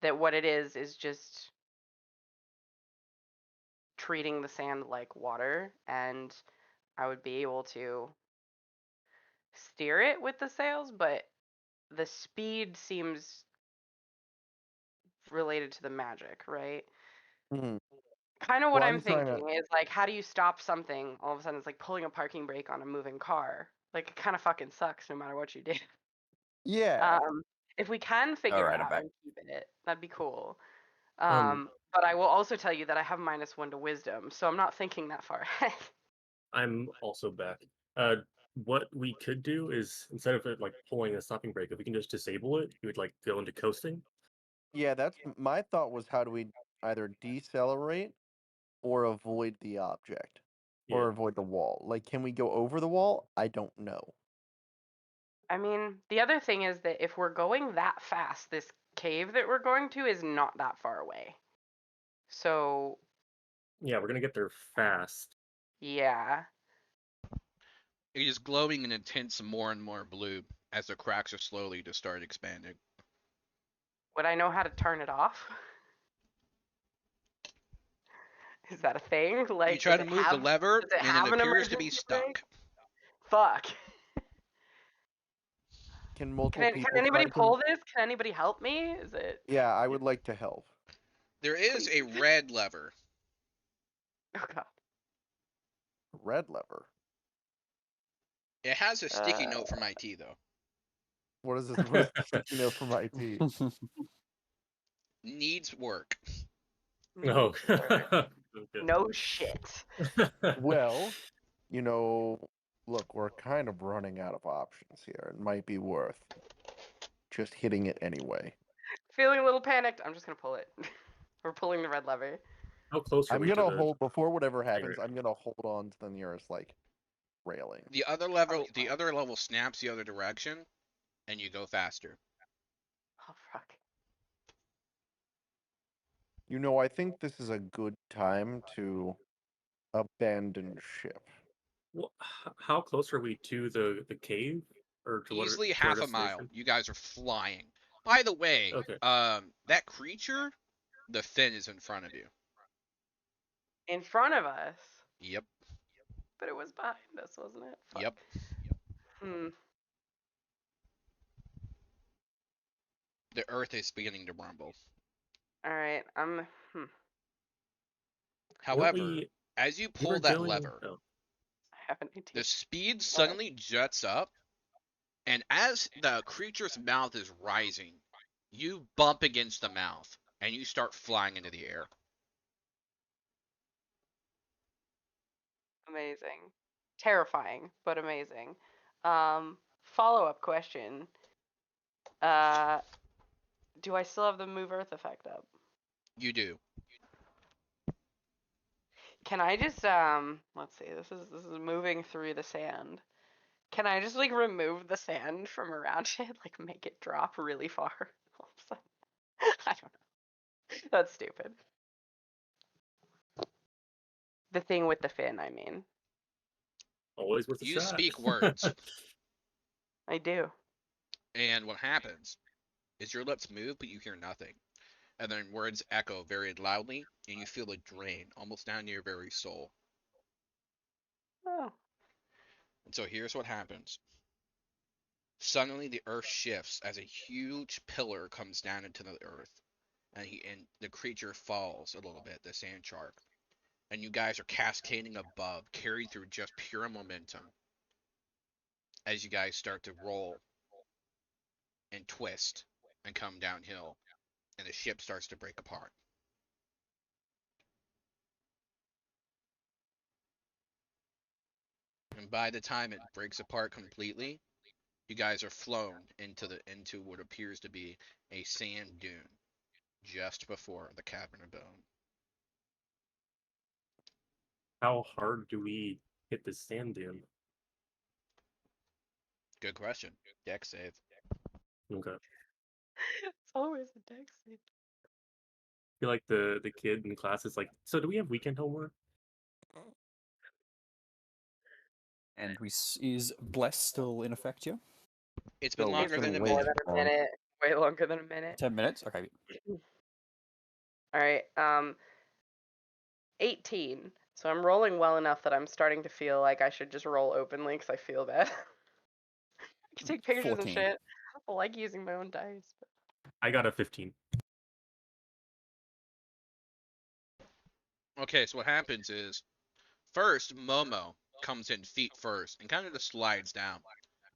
that what it is just treating the sand like water, and I would be able to steer it with the sails, but the speed seems related to the magic, right? Hmm. Kind of what Well, I'm I'm trying to. thinking is like, how do you stop something all of a sudden? It's like pulling a parking brake on a moving car. Like it kind of fucking sucks no matter what you do. Yeah. Um, if we can All figure right, I'm out back. and keep it, that'd be cool. Um, Um, But I will also tell you that I have -1 to wisdom, so I'm not thinking that far ahead. I'm also back. What we could do is instead of it like pulling a stopping brake, if we can just disable it, you would like go into coasting. Yeah, that's my thought was how do we either decelerate or avoid the object Yeah. or avoid the wall? Like, can we go over the wall? I don't know. I mean, the other thing is that if we're going that fast, this cave that we're going to is not that far away. So, Yeah, we're gonna get there fast. yeah. It is glowing in intense more and more blue as the cracks are slowly to start expanding. Would I know how to turn it off? Is that a thing? You Like, try to move the lever, does it and it have an appears to be emergency stuck. brake? Fuck. Can multiple Can people try anybody to pull this? Can anybody help me? Is it? Yeah, I would like to help. There is Please. a red lever. Oh god. Red lever. It has a sticky Uh, note from IT though. What is this? What is the sticky note from IT? Needs work. Oh. no shit. Well, look, we're kind of running out of options here. It might be worth just hitting it anyway. Feeling a little panicked. I'm just gonna pull it. We're pulling the red lever. How close are I'm we to gonna the hold before whatever hangar? happens. I'm gonna hold on to the nearest railing. The other level snaps the other direction, and you go faster. Oh fuck. I think this is a good time to abandon ship. Well, how close are we to the cave or to Easily to our half a mile. destination? You guys are flying. By the way, Okay. that creature, the fin is in front of you. In front of us. Yep. But it was behind us, wasn't it? Fuck. Yep. Hmm. The earth is beginning to rumble. All right. Weren't However, as you we were pull that going? lever, Oh, I have an idea. the speed suddenly jets up, and as the creature's mouth is rising, you bump against the mouth, and you start flying into the air. Amazing. Terrifying, but amazing. Follow-up question. Uh, do I still have the move Earth effect up? You do. Can I just let's see. This is moving through the sand. Can I just like remove the sand from around it, like make it drop really far? All of a sudden? I don't know. That's stupid. The thing with the fin, I mean. always worth a You shot. speak words, I do. and what happens is your lips move, but you hear nothing. And then words echo very loudly, and you feel a drain almost down to your very soul. Oh. And so here's what happens. Suddenly, the earth shifts as a huge pillar comes down into the earth, and the creature falls a little bit, the sand shark. And you guys are cascading above, carried through just pure momentum as you guys start to roll and twist and come downhill, and the ship starts to break apart. And by the time it breaks apart completely, you guys are flown into what appears to be a sand dune just before the cavern of bone. How hard do we hit the sand dune? Good question. Deck save. Okay. It's always a dex save. I feel like the kid in class is like, so do we have weekend homework? And is Bless still in effect here? It's been So it's It's longer been than been a way more minute. than too a long. minute. Way longer than a minute. 10 minutes? Okay. All right. 18. So I'm rolling well enough that I'm starting to feel like I should just roll openly because I feel bad. I can take pictures and 14. shit. I like using my own dice. But... I got a 15. Okay, so what happens is first Momo comes in feet first and kind of just slides down.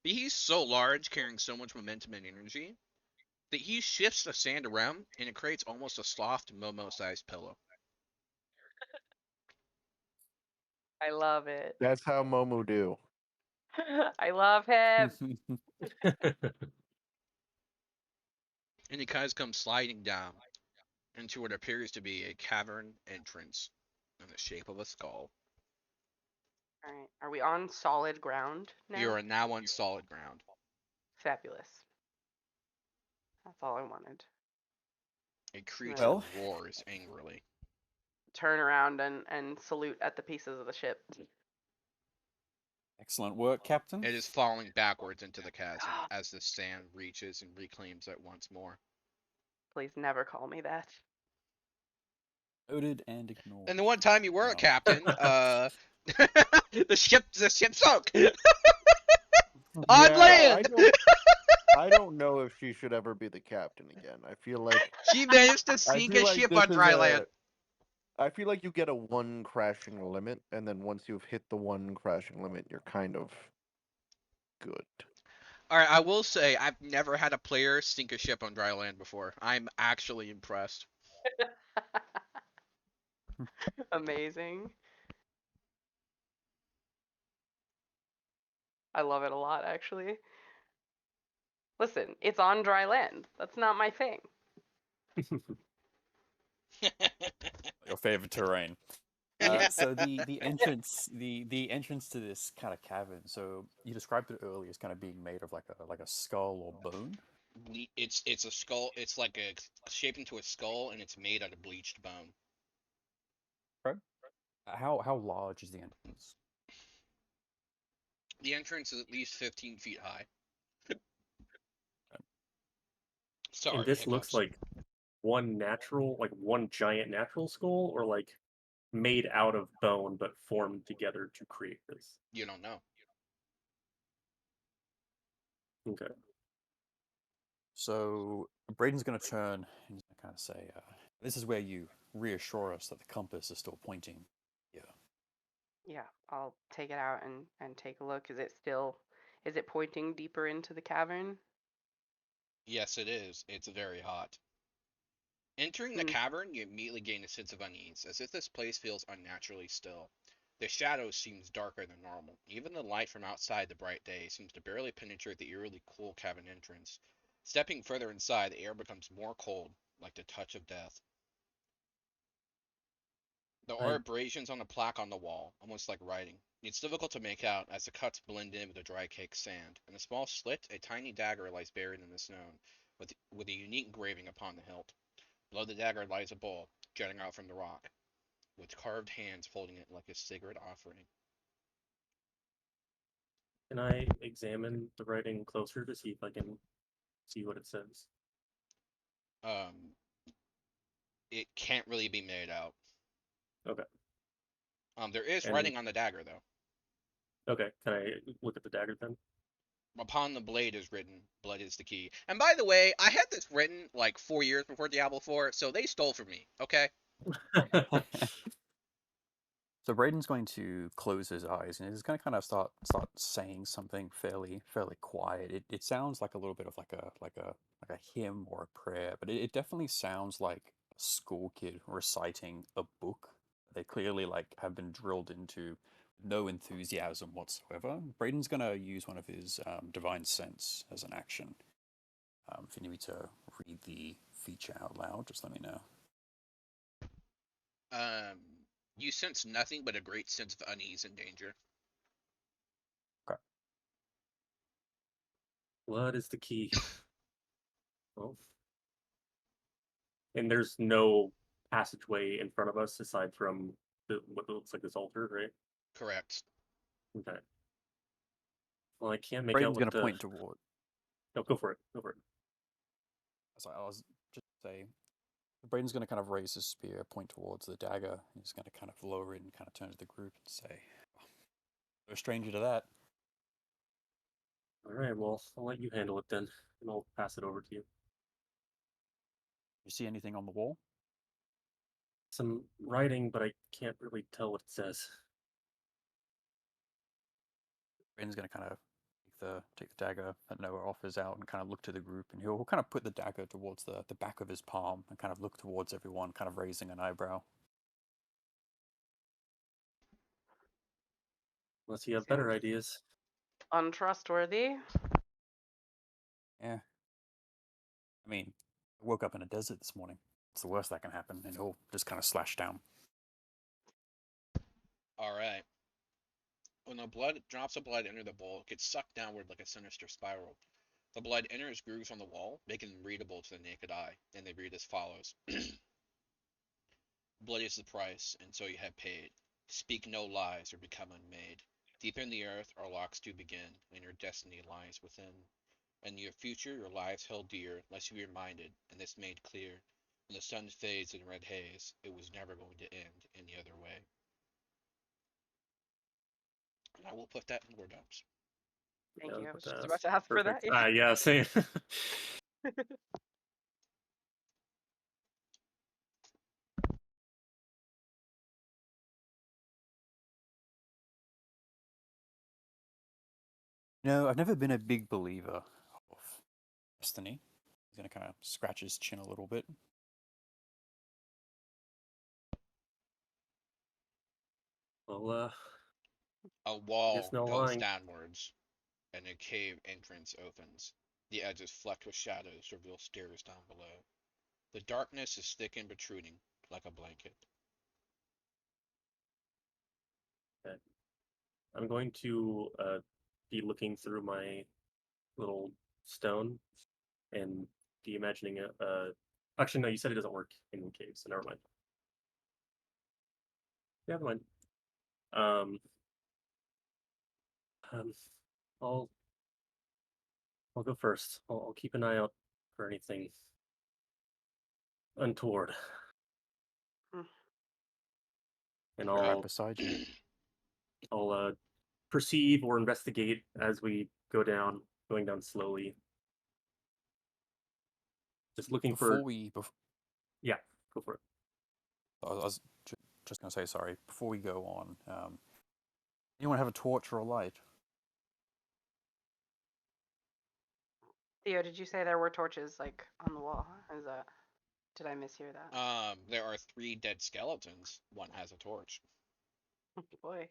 But he's so large, carrying so much momentum and energy He shifts the sand around, and it creates almost a soft Momo-sized pillow. I love it. That's how Momu do. I love him. And he kind of comes sliding down into what appears to be a cavern entrance in the shape of a skull. All right. Are we on solid ground now? You are now on solid ground. Fabulous. That's all I wanted. A creature Well, roars angrily. Turn around and salute at the pieces of the ship. excellent work, Captain. It is falling backwards into the chasm as the sand reaches and reclaims it once more. Please never call me that. Noted and ignored. And the one time you were a Um, captain, the ship sunk on Yeah, land. I don't know if she should ever be the captain again. I feel like She managed to I sink feel a like ship this on is dry a. land. I feel like you get a one crashing limit, and then once you've hit the one crashing limit, you're kind of good. All right, I will say I've never had a player sink a ship on dry land before. I'm actually impressed. Amazing. I love it a lot, actually. Listen, it's on dry land. That's not my thing. your favorite terrain. So the entrance to this kind of cavern. So you described it earlier as kind of being made of like a skull or bone. It's a skull. It's like a shaped into a skull, and it's made out of bleached bone. Right? How large is the entrance? The entrance is at least 15 feet high. And Sorry, this looks hiccups. like one giant natural skull, or like made out of bone but formed together to create this. You don't know. Okay. So Braden's going to turn and kind of say, "This is where you reassure us that the compass is still pointing here." Yeah, I'll take it out and take a look. Is it pointing deeper into the cavern? Yes, it is. It's very hot. Entering the Hmm. cavern, you immediately gain a sense of unease, as if this place feels unnaturally still. The shadows seems darker than normal. Even the light from outside the bright day seems to barely penetrate the eerily cool cavern entrance. Stepping further inside, the air becomes more cold, like the touch of death. There are I abrasions on the plaque on the wall, almost like writing. It's difficult to make out as the cuts blend in with the dry caked sand. In a small slit, a tiny dagger lies buried in the stone, with a unique engraving upon the hilt. Below the dagger lies a bowl, jutting out from the rock, with carved hands holding it like a sacred offering. Can I examine the writing closer to see if I can see what it says? Um, it can't really be made out. Okay. There is And writing on the dagger, though. okay, can I look at the dagger then? Upon the blade is written, "Blood is the key." And by the way, I had this written like 4 years before Diablo 4, so they stole from me. Okay. So Braden's going to close his eyes and he's going to kind of start saying something fairly quiet. It sounds like a little bit of like a hymn or a prayer, but it definitely sounds like a school kid reciting a book. They clearly like have been drilled into no enthusiasm whatsoever. Braden's going to use one of his divine sense as an action. If you need me to read the feature out loud, just let me know. Um, you sense nothing but a great sense of unease and danger. Okay. Blood is the key. Well, and there's no passageway in front of us aside from what looks like this altar, right? Correct. Okay. Well, I can't make out Braden's what going to the. point toward. No, go for it. Go for it. So I was just say, Braden's going to kind of raise his spear, point towards the dagger. He's going to kind of lower it and kind of turn to the group and say, "No stranger to that." All right. Well, I'll let you handle it then, and I'll pass it over to you. You see anything on the wall? Some writing, but I can't really tell what it says. Braden's going to kind of take the dagger that Noah offers out and kind of look to the group, and he'll kind of put the dagger towards the back of his palm and kind of look towards everyone, kind of raising an eyebrow. Unless you have better Seems ideas. untrustworthy. Yeah, I mean, I woke up in a desert this morning. It's the worst that can happen, and he'll just kind of slash down. All right. When the blood drops of blood enter the bowl, it gets sucked downward like a sinister spiral. The blood enters grooves on the wall, making them readable to the naked eye, and they read as follows: Blood is the price, and so you have paid. Speak no lies, or become unmade. Deep in the earth our locks do begin, and your destiny lies within. In your future your lives held dear, lest you be reminded, and this made clear. When the sun fades in red haze, it was never going to end any other way. And I will put that in Word Docs. Thank Yeah, you. I was just that's about to ask for that. perfect. Yeah, same. No, I've never been a big believer of destiny. He's gonna kind of scratch his chin a little bit. Well, A I guess wall no goes lying. downwards, and a cave entrance opens. The edges flecked with shadows reveal stairs down below. The darkness is thick and protruding, like a blanket. Okay. I'm going to be looking through my little stone and be imagining actually, no, you said it doesn't work in caves, so never mind. Never mind. Um, um, I'll I'll go first. I'll keep an eye out for anything untoward, Hmm. and Be right Okay. beside you. I'll perceive or investigate as we going down slowly. Just looking Before for, we, bef- yeah, go for it. I was just gonna say sorry. Before we go on, anyone have a torch or a light? Theo, did you say there were torches like on the wall? Is that? Did I mishear that? There are three dead skeletons. One has a torch. Boy.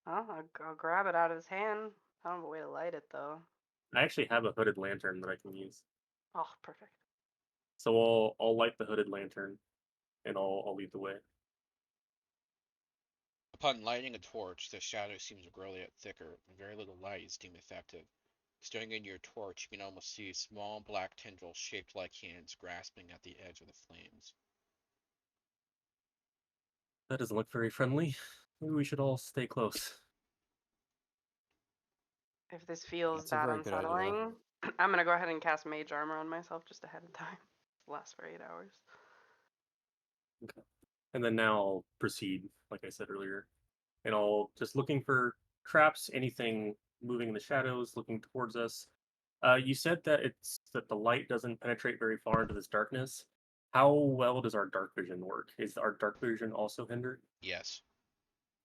Oh, I'll grab it out of his hand. I don't have a way to light it though. I actually have a hooded lantern that I can use, Oh, perfect. so I'll light the hooded lantern, and I'll lead the way. Upon lighting a torch, the shadow seems to grow yet thicker, and very little light is deemed effective. Staring into your torch, you can almost see small black tendrils shaped like hands grasping at the edge of the flames. That doesn't look very friendly. Maybe we should all stay close. If this feels That's a that very good idea. unsettling, I'm gonna go ahead and cast mage armor on myself just ahead of time. It lasts for 8 hours. Okay. And then now I'll proceed, like I said earlier, and I'll just looking for traps, anything moving in the shadows, looking towards us. You said that the light doesn't penetrate very far into this darkness. How well does our dark vision work? Is our dark vision also hindered? Yes.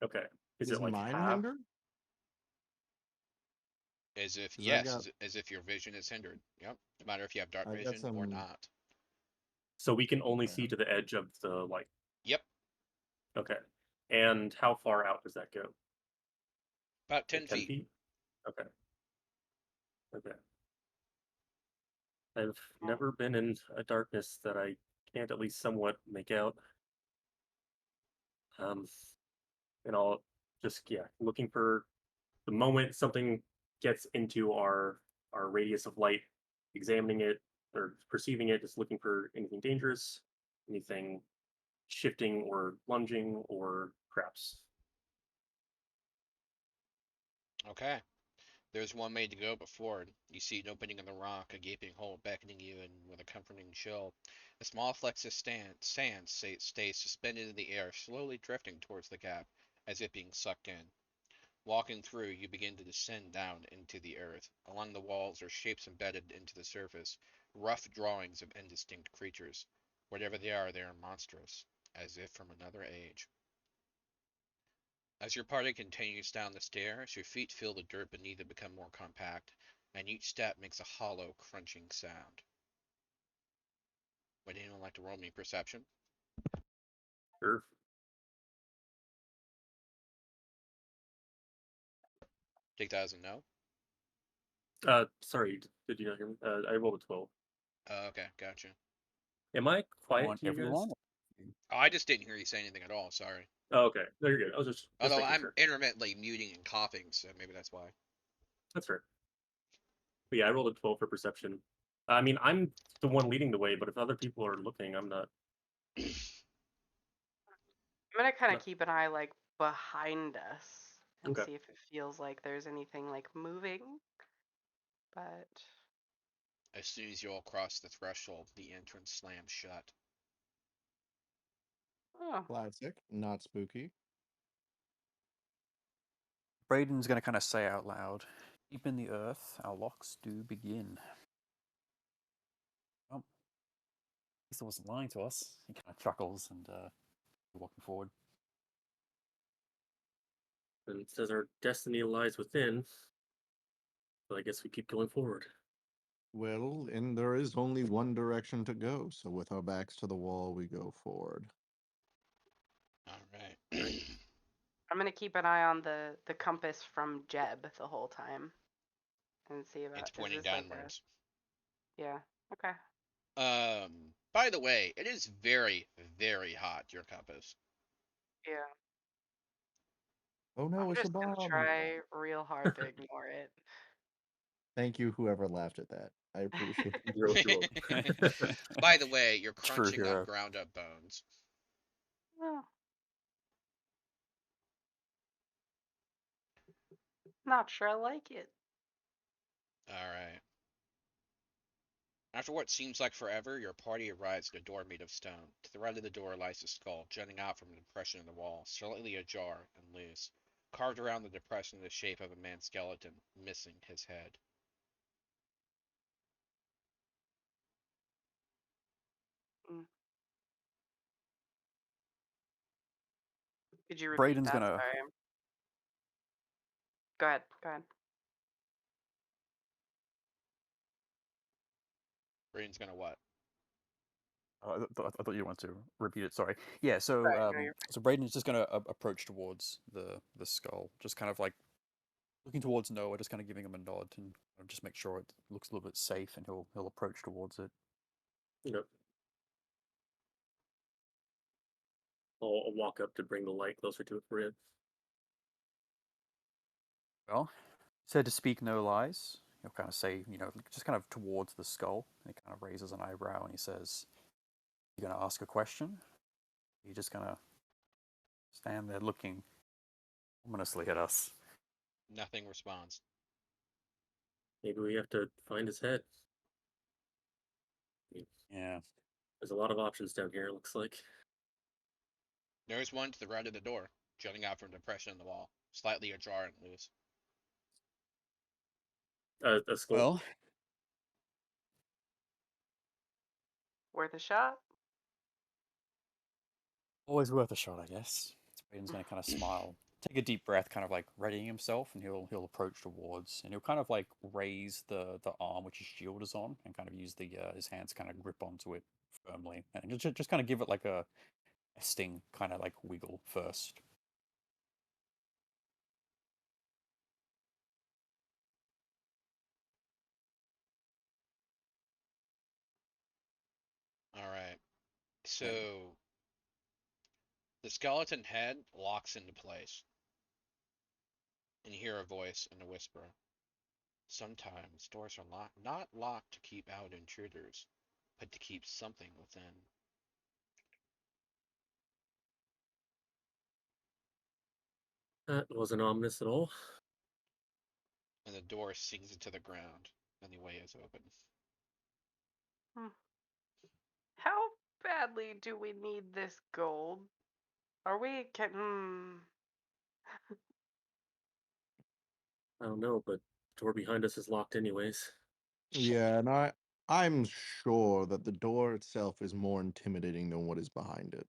Okay. Is Is it like mine half? hindered? As if, Because I yes, got as if your vision is hindered. Yep. No matter if you have dark I got vision or some. not. So we can only Okay. see to the edge of the light. Yep. Okay. And how far out does that go? About Like 10 10 feet. feet? Okay. Okay. I've Oh, never been in a darkness that I can't at least somewhat make out. Um, and I'll just looking for the moment something gets into our radius of light, examining it or perceiving it, just looking for anything dangerous, anything shifting or lunging or traps. Okay. There's one made to go but forward. You see an opening in the rock, a gaping hole beckoning you in with a comforting chill. A small flecks of sand stays suspended in the air, slowly drifting towards the gap, as if being sucked in. Walking through, you begin to descend down into the earth. Along the walls are shapes embedded into the surface, rough drawings of indistinct creatures. Whatever they are monstrous, as if from another age. As your party continues down the stairs, your feet feel the dirt beneath it become more compact, and each step makes a hollow, crunching sound. Would anyone like to roll me perception? Sure. 2000, no? Sorry, did you not hear me? I rolled a 12. Okay, gotcha. Am I You quiet want to you guys? everyone? Oh, I just didn't hear you say anything at all, sorry. Oh, okay. No, you're good. I was just Although making I'm sure. intermittently muting and coughing, so maybe that's why. That's fair. But yeah, I rolled a 12 for perception. I mean, I'm the one leading the way, but if other people are looking, I'm not. I'm gonna kind of not keep an eye like behind us and okay. see if it feels like there's anything like moving. But As soon as you all cross the threshold, the entrance slams shut. oh, Classic, not spooky. Braden's going to kind of say out loud, "Deep in the earth, our locks do begin." Well, at least it wasn't lying to us. He kind of chuckles and walking forward. And it says our destiny lies within. But I guess we keep going forward. Well, and there is only one direction to go, so with our backs to the wall, we go forward. All Right. right. I'm gonna keep an eye on the compass from Jeb the whole time and see It's about is pointing this like a downwards. yeah, okay. By the way, it is very, very hot, your compass. Yeah. Oh I'm no, it's a just gonna bomb! try real hard to ignore it. Thank you, whoever laughed at that. I appreciate it. You're welcome. By the way, you're True crunching up hero. ground up bones. Oh, not sure I like it. All right. After what seems like forever, your party arrives at a door made of stone. To the right of the door lies a skull, jutting out from an depression in the wall, slightly ajar and loose. Carved around the depression in the shape of a man's skeleton, missing his head. Mm. Could you repeat Braden's that? gonna Sorry. Go ahead. Go ahead. Brain's gonna what? I thought you wanted to repeat it. Sorry. Yeah. So, Sorry. No, you're so Braden's just going to approach towards the skull, just kind of like looking towards Noah, just kind of giving him a nod and just make sure it looks a little bit safe, and he'll approach towards it. You know, I'll walk up to bring the light closer to it for you. Well, said to speak no lies. He'll kind of say, just kind of towards the skull, and he kind of raises an eyebrow and he says, "You going to ask a question? You just gonna stand there looking ominously at us?" Nothing responds. Maybe we have to find his head. Yeah. There's a lot of options down here, it looks like. There's one to the right of the door, jutting out from a depression in the wall, slightly ajar and loose. A skull. Well, worth a shot. always worth a shot, I guess. Braden's going to kind of smile, take a deep breath, kind of like readying himself, and he'll approach towards, and he'll kind of like raise the arm which his shield is on, and kind of use the his hands kind of grip onto it firmly, and just kind of give it like a sting, kind of like wiggle first. All right. Then, So the skeleton head locks into place, and you hear a voice and a whisper. Sometimes doors are not locked to keep out intruders, but to keep something within. That wasn't ominous at all. And the door sinks into the ground, and the way is open. Hmm. How badly do we need this gold? Are we can I don't know, but the door behind us is locked anyways. Yeah, and I'm sure that the door itself is more intimidating than what is behind it.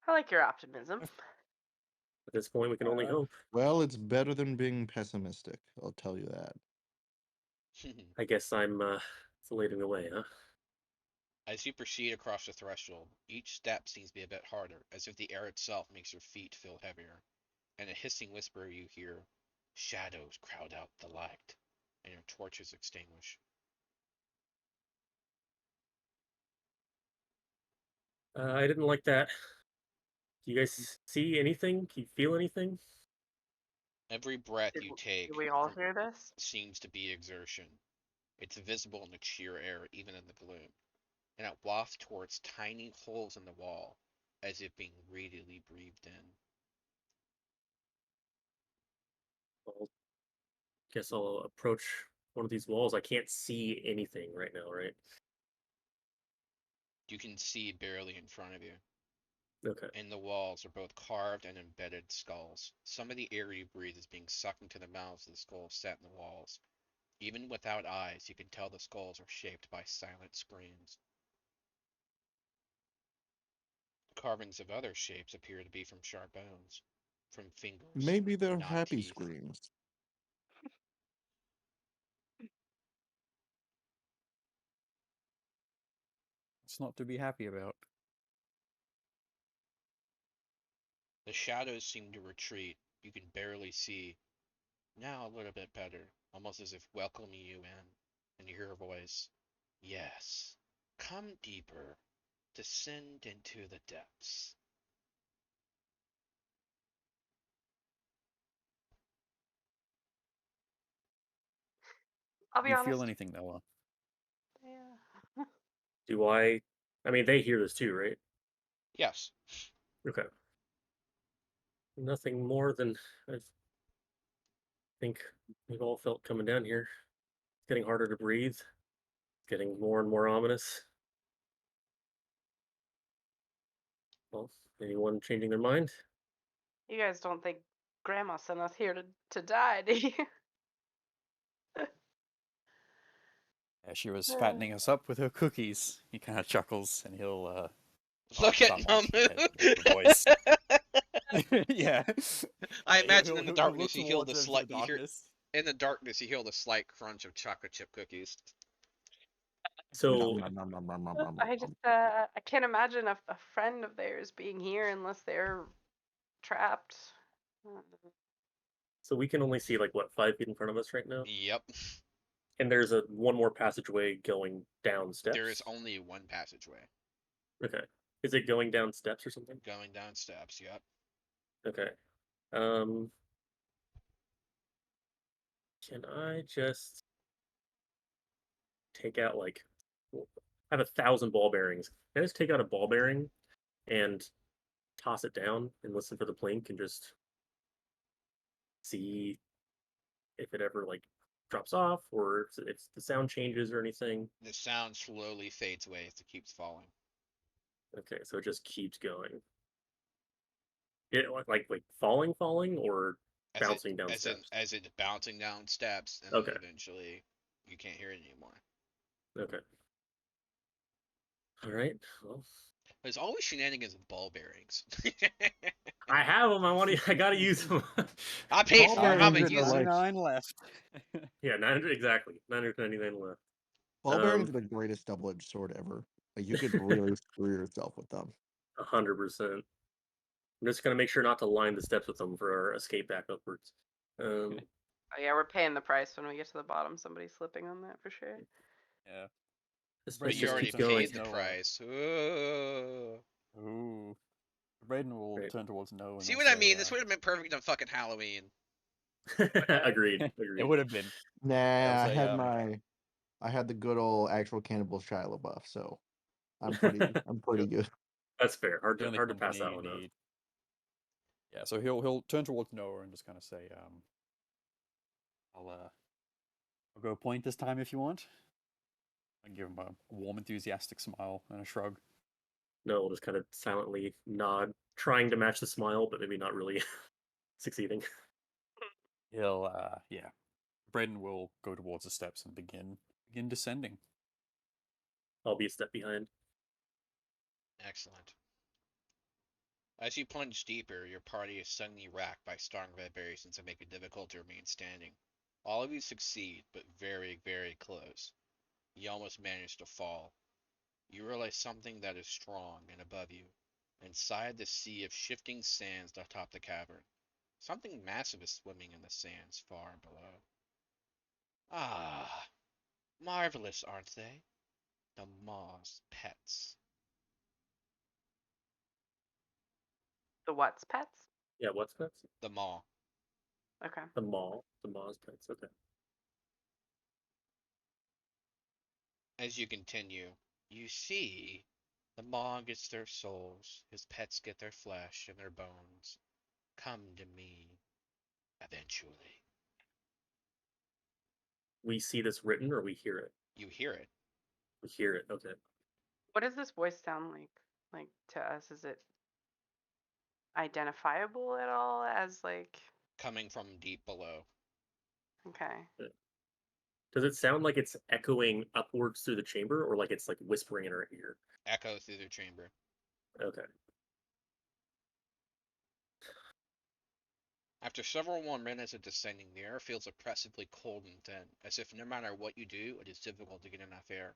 I like your optimism. At this point, we can only hope. Well, it's better than being pessimistic. I'll tell you that. I guess I'm leading the way, huh? As you proceed across the threshold, each step seems to be a bit harder, as if the air itself makes your feet feel heavier. And a hissing whisper you hear, shadows crowd out the light, and your torches extinguish. I didn't like that. Do you guys see anything? Can you feel anything? Every breath Did, you did take we all from hear this? seems to be exertion. It's visible in the sheer air, even in the gloom, and it wafts towards tiny holes in the wall, as if being greedily breathed in. Well, guess I'll approach one of these walls. I can't see anything right now, right? You can see barely in front of you. Okay. And the walls are both carved and embedded skulls. Some of the air you breathe is being sucked into the mouths of the skulls set in the walls. Even without eyes, you can tell the skulls are shaped by silent screams. Carvings of other shapes appear to be from sharp bones, from fingers, Maybe they're not happy teeth. screams. It's not to be happy about. The shadows seem to retreat. You can barely see. Now a little bit better, almost as if welcoming you in. And you hear a voice. Yes. Come deeper. Descend into the depths. I'll Do be you feel honest. anything, Noah? Yeah. Do I mean, they hear this too, right? Yes. Okay. Nothing more than I think we've all felt coming down here. It's getting harder to breathe. It's getting more and more ominous. Well, anyone changing their mind? You guys don't think Grandma sent us here to die, do you? Yeah, she was fattening us up with her cookies. He kind of chuckles, and he'll Look at somewhat Mamu. the voice. Yeah. I He'll, imagine he'll in the he'll he'll look darkness you hear towards the her into slight the you hear darkness. in the darkness you hear the slight crunch of chocolate chip cookies. Nom, So, nom, nom, nom, nom, nom, nom, I nom. just I can't imagine a friend of theirs being here unless they're trapped. Uh, so we can only see like what 5 feet in front of us right now, Yep. and there's a one more passageway going down There is steps. only one passageway. Okay, is it going down steps or something? Going down steps, yep. Okay. Um, can I just take out like I have 1,000 ball bearings? Can I just take out a ball bearing and toss it down and listen for the plink and just see if it ever like drops off or if the sound changes or anything? The sound slowly fades away as it keeps falling. Okay, so it just keeps going. It like falling or bouncing down steps. As it bouncing down steps and then Okay, eventually you can't hear it anymore. okay. All right. Well, There's always shenanigans with ball bearings. I have them. I gotta use them. I paid Ball for them. I'm gonna bearings are use them. like 999 left. Yeah, 900 exactly. 999 left. ball bearings are the greatest double-edged sword ever. Like you could really screw yourself with them. 100%. I'm just gonna make sure not to line the steps with them for our escape back upwards. oh yeah, we're paying the price when we get to the bottom. Somebody's slipping on that for sure. Yeah. This But you just Braden will already keeps turn going. paid towards the Noah. price. Ooh. Ooh. Braden will Right. turn towards Noah and See he'll what I say, mean? This would have been perfect on fucking Halloween. Agreed. it Agreed. would have been. Nah, He'll I say, had I had the good old actual cannibal Shia LaBeouf, so I'm pretty good. That's fair. the only Hard to pass company that you one up. need. Yeah, so he'll turn towards Noah and just kind of say, I'll go point this time if you want. And give him a warm, enthusiastic smile and a shrug. No, we'll just kind of silently nod, trying to match the smile, but maybe not really succeeding. He'll, yeah. Braden will go towards the steps and begin descending. I'll be a step behind. Excellent. As you plunge deeper, your party is suddenly racked by strong vibrations that make it difficult to remain standing. All of you succeed, but very, very close. You almost manage to fall. You realize something that is strong and above you, inside the sea of shifting sands atop the cavern. Something massive is swimming in the sands far below. Ah, marvelous, aren't they? The Maw's pets. The what's pets? Yeah, what's pets? The Maw. Okay. The mall. The mall's pets. Okay. As you continue, you see the Maw gets their souls, his pets get their flesh and their bones. Come to me, eventually. We see this written or we hear it? You hear it We hear it. Okay. What does this voice sound like? Like to us, is it identifiable at all as like coming from deep below. okay. Does it sound like it's echoing upwards through the chamber or like it's like whispering in our ear? Echo through the chamber. Okay. After several more minutes of descending, the air feels oppressively cold and thin, as if no matter what you do, it is difficult to get enough air.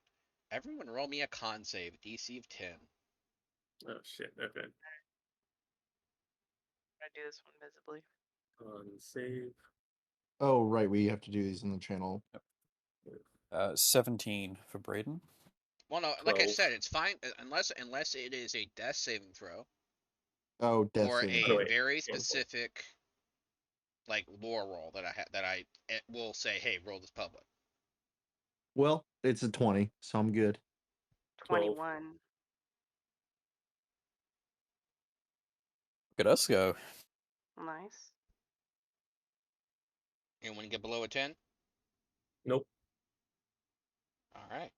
Everyone roll me a con save, DC of 10. Oh shit. Okay. I do this one visibly. On save. Oh, right. We have to do these in the channel. 17 for Braden. Well, no, like I 12. said, it's fine unless it is a death saving throw Oh, death or saving a Oh, throw. wait. very Yeah. specific like lore roll that I will say, hey, roll this public. Well, it's a 20, so I'm good. 12. 21. Look at us go. Nice. Anyone get below a 10? Nope. All right.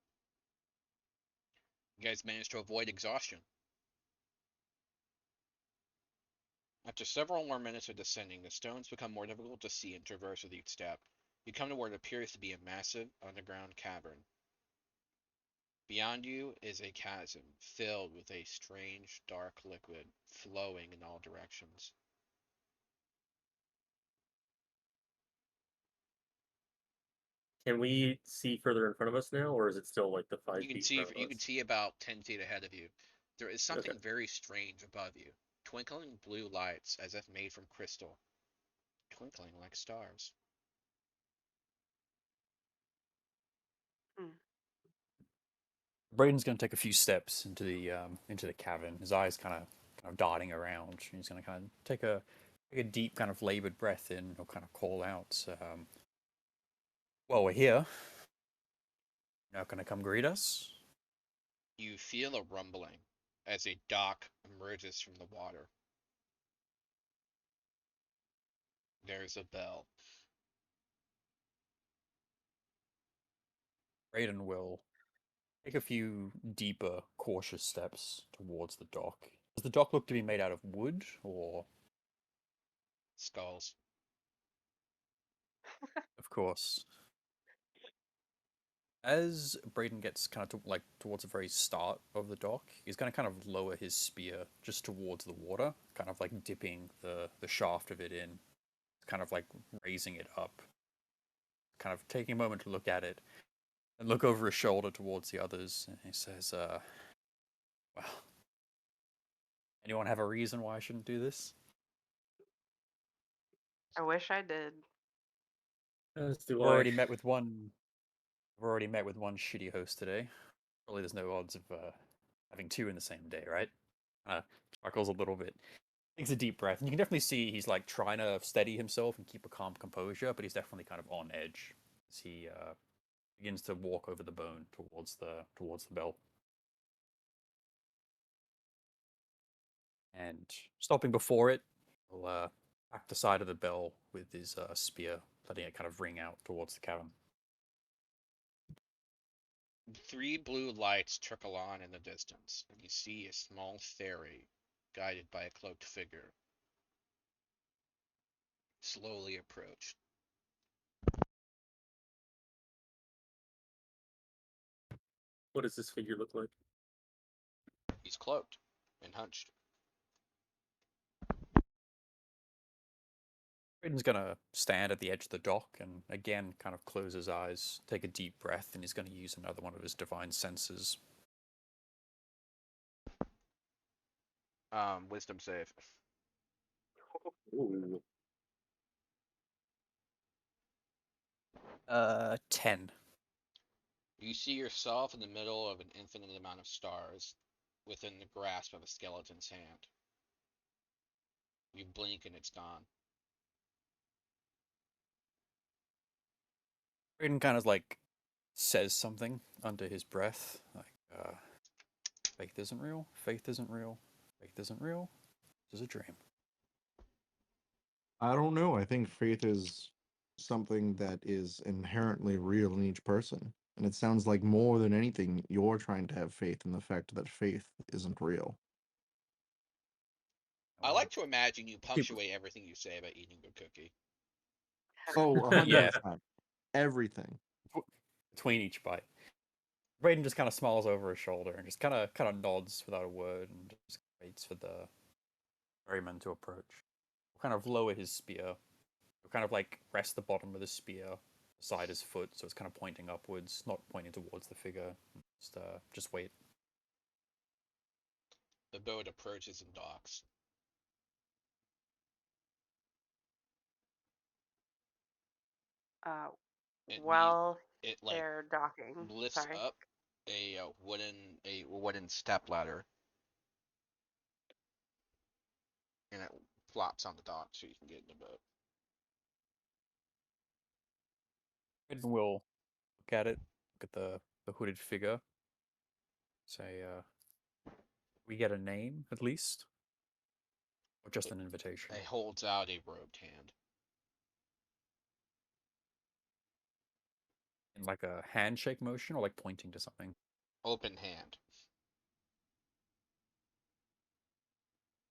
You guys managed to avoid exhaustion. After several more minutes of descending, the stones become more difficult to see and traverse with each step. You come to what appears to be a massive underground cavern. Beyond you is a chasm filled with a strange dark liquid flowing in all directions. Can we see further in front of us now, or is it still like the 5 feet in front of You can us? see about 10 feet ahead of you. There is Okay. something very strange above you. Twinkling blue lights as if made from crystal, twinkling like stars. Hmm. Braden's going to take a few steps into the cavern. His eyes kind of darting around. He's going to kind of take a deep kind of labored breath in, or kind of call out. Well, we're here. You're not going to come greet us. You feel a rumbling as a dock emerges from the water. There's a bell. Braden will take a few deeper, cautious steps towards the dock. Does the dock look to be made out of wood, or? Skulls. Of course. As Braden gets kind of like towards the very start of the dock, he's going to kind of lower his spear just towards the water, kind of like dipping the shaft of it in, kind of like raising it up, kind of taking a moment to look at it and look over his shoulder towards the others. And he says, well, anyone have a reason why I shouldn't do this? I wish I did. As do I've I. already met with one. I've already met with one shitty host today. Probably there's no odds of having two in the same day, right? Chuckles a little bit, takes a deep breath, and you can definitely see he's like trying to steady himself and keep a calm composure, but he's definitely kind of on edge as he begins to walk over the bone towards the bell, and stopping before it, he'll back the side of the bell with his spear, letting it kind of ring out towards the cavern. Three blue lights trickle on in the distance, and you see a small fairy, guided by a cloaked figure, slowly approach. What does this figure look like? He's cloaked and hunched. Braden's gonna stand at the edge of the dock and again kind of close his eyes, take a deep breath, and he's gonna use another one of his divine senses. Wisdom save. Ooh. 10. You see yourself in the middle of an infinite amount of stars, within the grasp of a skeleton's hand. You blink and it's gone. Braden kind of like says something under his breath, like, faith isn't real, faith isn't real, faith isn't real, this is a dream. I don't know. I think faith is something that is inherently real in each person. And it sounds like more than anything, you're trying to have faith in the fact that faith isn't real. I Well, like to imagine you people, punctuate everything you say by eating a cookie. Oh, yeah, 100%. Everything. between each bite. Braden just kind of smiles over his shoulder and just kind of nods without a word and just waits for the ferryman to approach. He'll kind of lower his spear. He'll kind of like rest the bottom of the spear beside his foot, so it's kind of pointing upwards, not pointing towards the figure. Just wait. The boat approaches and docks. Uh, It mute. while It like they're docking, lifts sorry. up a wooden step ladder, and it flops on the dock so you can get in the boat. Braden will look at it, look at the hooded figure, say, we get a name at least, or just an invitation. It holds out a robed hand. In like a handshake motion or like pointing to something. Open hand.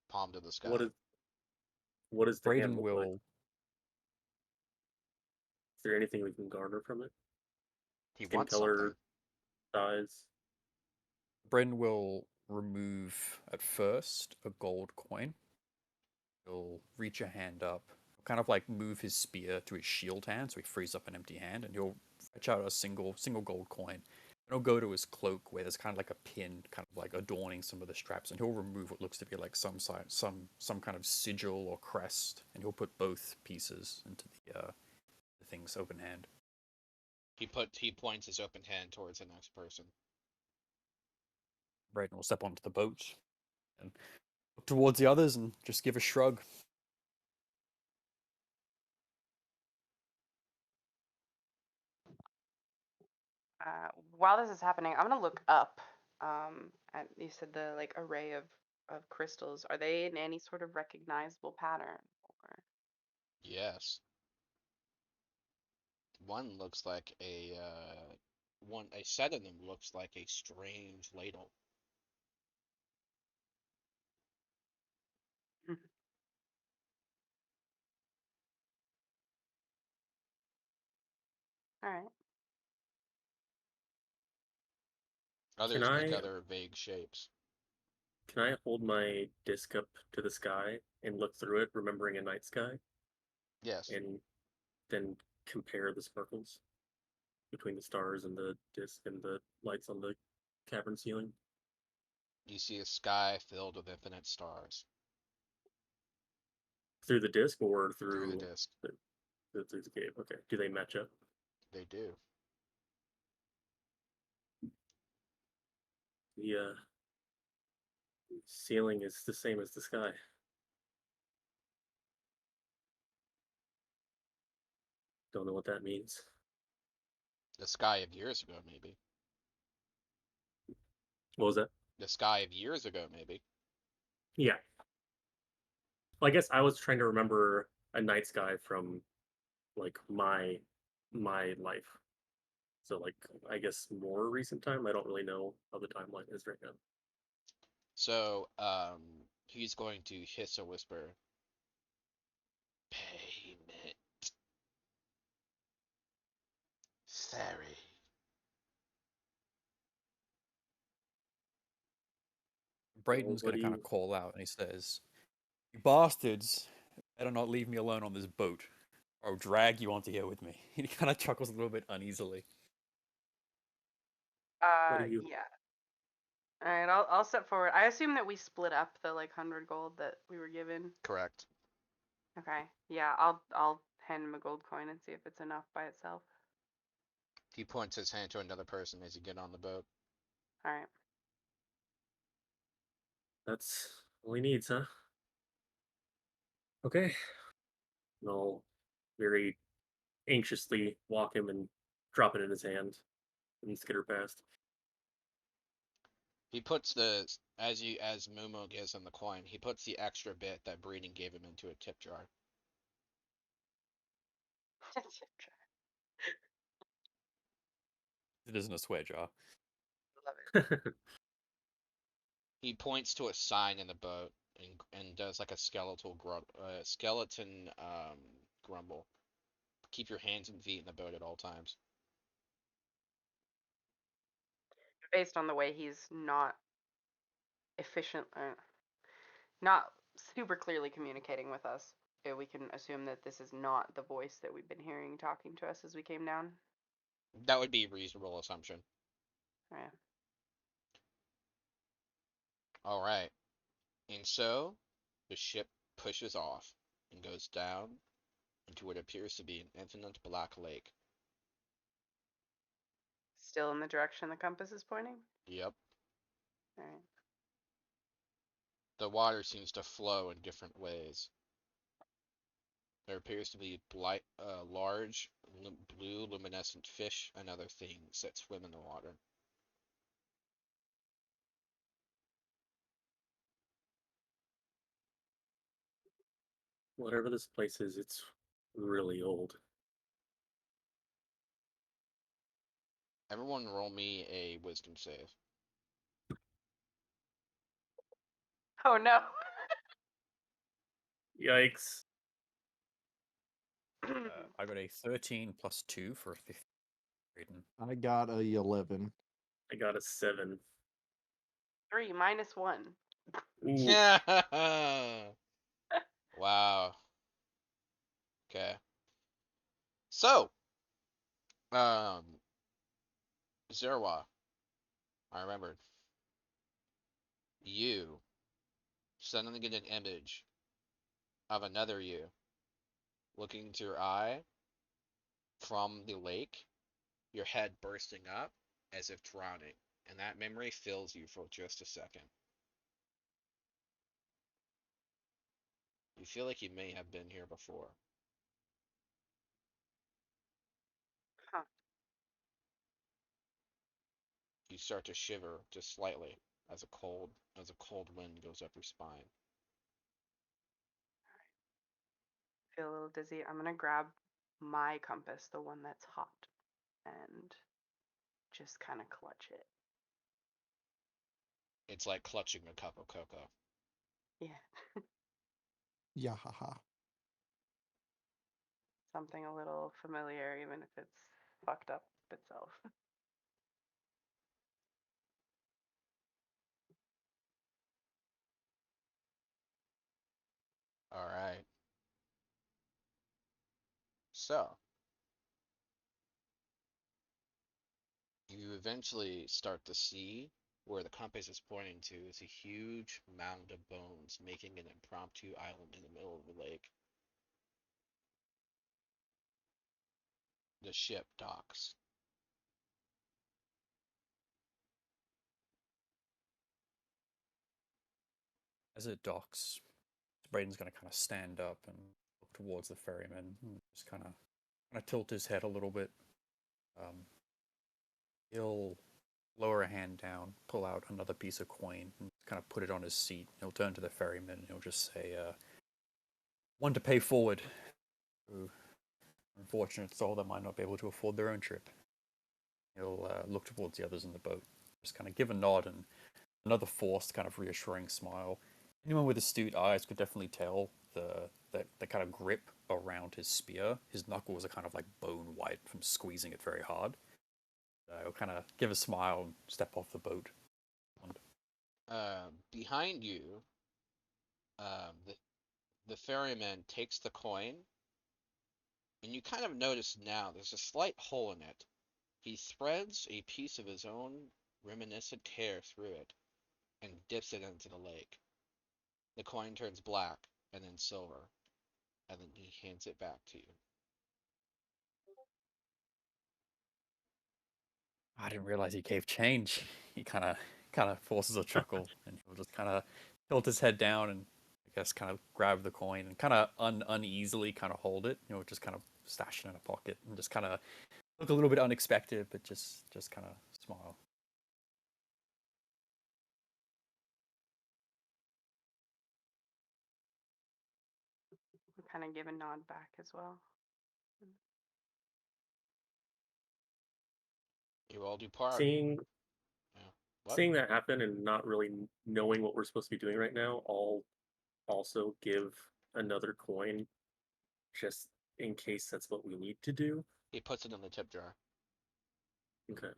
Palm to the What sky. is what does the hand Braden look like? will Is there anything we can garner from it? He Skin wants color, something. size. Braden will remove at first a gold coin. He'll reach a hand up, kind of like move his spear to his shield hand, so he frees up an empty hand, and he'll fetch out a single gold coin. And he'll go to his cloak where there's kind of like a pin, kind of like adorning some of the straps, and he'll remove what looks to be like some kind of sigil or crest, and he'll put both pieces into the thing's open hand. He points his open hand towards the next person. Braden will step onto the boat and look towards the others and just give a shrug. While this is happening, I'm gonna look up. At you said the like array of crystals. Are they in any sort of recognizable pattern? Or Yes. One looks like a set of them looks like a strange ladle. all right. Can Others make I other vague shapes. can I hold my disc up to the sky and look through it, remembering a night sky, Yes. and then compare the sparkles between the stars and the disc and the lights on the cavern ceiling? You see a sky filled with infinite stars Through the disc or through the through disk. through the cave? Okay. Do they match up? They do. The ceiling is the same as the sky. Don't know what that means. The sky of years ago, maybe. What was that? The sky of years ago, maybe. Yeah. Well, I guess I was trying to remember a night sky from like my life. So like I guess more recent time. I don't really know how the timeline is right now. So, he's going to hiss a whisper. Payment. Fairy. Well, Braden's what gonna do kind of you? call out and he says, "You bastards, Better not leave me alone on this boat, or I'll drag you onto here with me. He kind of chuckles a little bit uneasily. What do you? Yeah. All right, I'll step forward. I assume that we split up the like 100 gold that we were given. Correct. Okay. Yeah, I'll hand him a gold coin and see if it's enough by itself. He points his hand to another person as you get on the boat. All right. That's all he needs, huh? Okay. And I'll very anxiously walk him and drop it in his hand and skitter past. He puts the as Momo gives him the coin, he puts the extra bit that Breeding gave him into a tip jar. It isn't a swear jar. Love it. He points to a sign in the boat and does like a skeleton grumble. Keep your hands and feet in the boat at all times. Based on the way he's not efficient, not super clearly communicating with us, we can assume that this is not the voice that we've been hearing talking to us as we came down. That would be a reasonable assumption. Yeah. All right. And so the ship pushes off and goes down into what appears to be an infinite black lake. Still in the direction the compass is pointing? Yep. All right. The water seems to flow in different ways. There appears to be large blue luminescent fish and other things that swim in the water. Whatever this place is, it's really old. Everyone roll me a wisdom save. Oh no. Yikes. I got a 13 plus 2 for a 15. Braden. I got a 11. I got a 7. 3 minus 1. Ooh. Yeah. Wow. Okay. So, um, Zerwa, I remembered. You suddenly get an image of another you looking into your eye from the lake, your head bursting up as if drowning, and that memory fills you for just a second. You feel like you may have been here before. Huh. You start to shiver just slightly as a cold wind goes up your spine. Feel a little dizzy. I'm gonna grab my compass, the one that's hot, and just kind of clutch it. It's like clutching a cup of cocoa. Yeah. Yahaha. Something a little familiar, even if it's fucked up itself. All right. So, you eventually start to see where the compass is pointing to is a huge mound of bones, making an impromptu island in the middle of the lake. The ship docks. As it docks, Braden's going to kind of stand up and look towards the ferryman, and just kind of tilt his head a little bit. He'll lower a hand down, pull out another piece of coin, and kind of put it on his seat. He'll turn to the ferryman and he'll just say, "One to pay forward. Who, unfortunate soul that might not be able to afford their own trip." He'll look towards the others in the boat, just kind of give a nod and another forced, kind of reassuring smile. Anyone with astute eyes could definitely tell the kind of grip around his spear. His knuckles are kind of like bone white from squeezing it very hard. He'll kind of give a smile and step off the boat. Behind you, the The ferryman takes the coin, and you kind of notice now there's a slight hole in it. He threads a piece of his own reminiscent hair through it and dips it into the lake. The coin turns black and then silver, and then he hands it back to you. I didn't realize he gave change. He kind of forces a chuckle, and he'll just kind of tilt his head down and I guess kind of grab the coin and kind of uneasily kind of hold it. Just kind of stash it in a pocket and just kind of look a little bit unexpected, but just kind of smile. We kind of give a nod back as well. You all depart. Seeing Yeah. What? seeing that happen and not really knowing what we're supposed to be doing right now, I'll also give another coin just in case that's what we need to do. He puts it in the tip jar. Okay.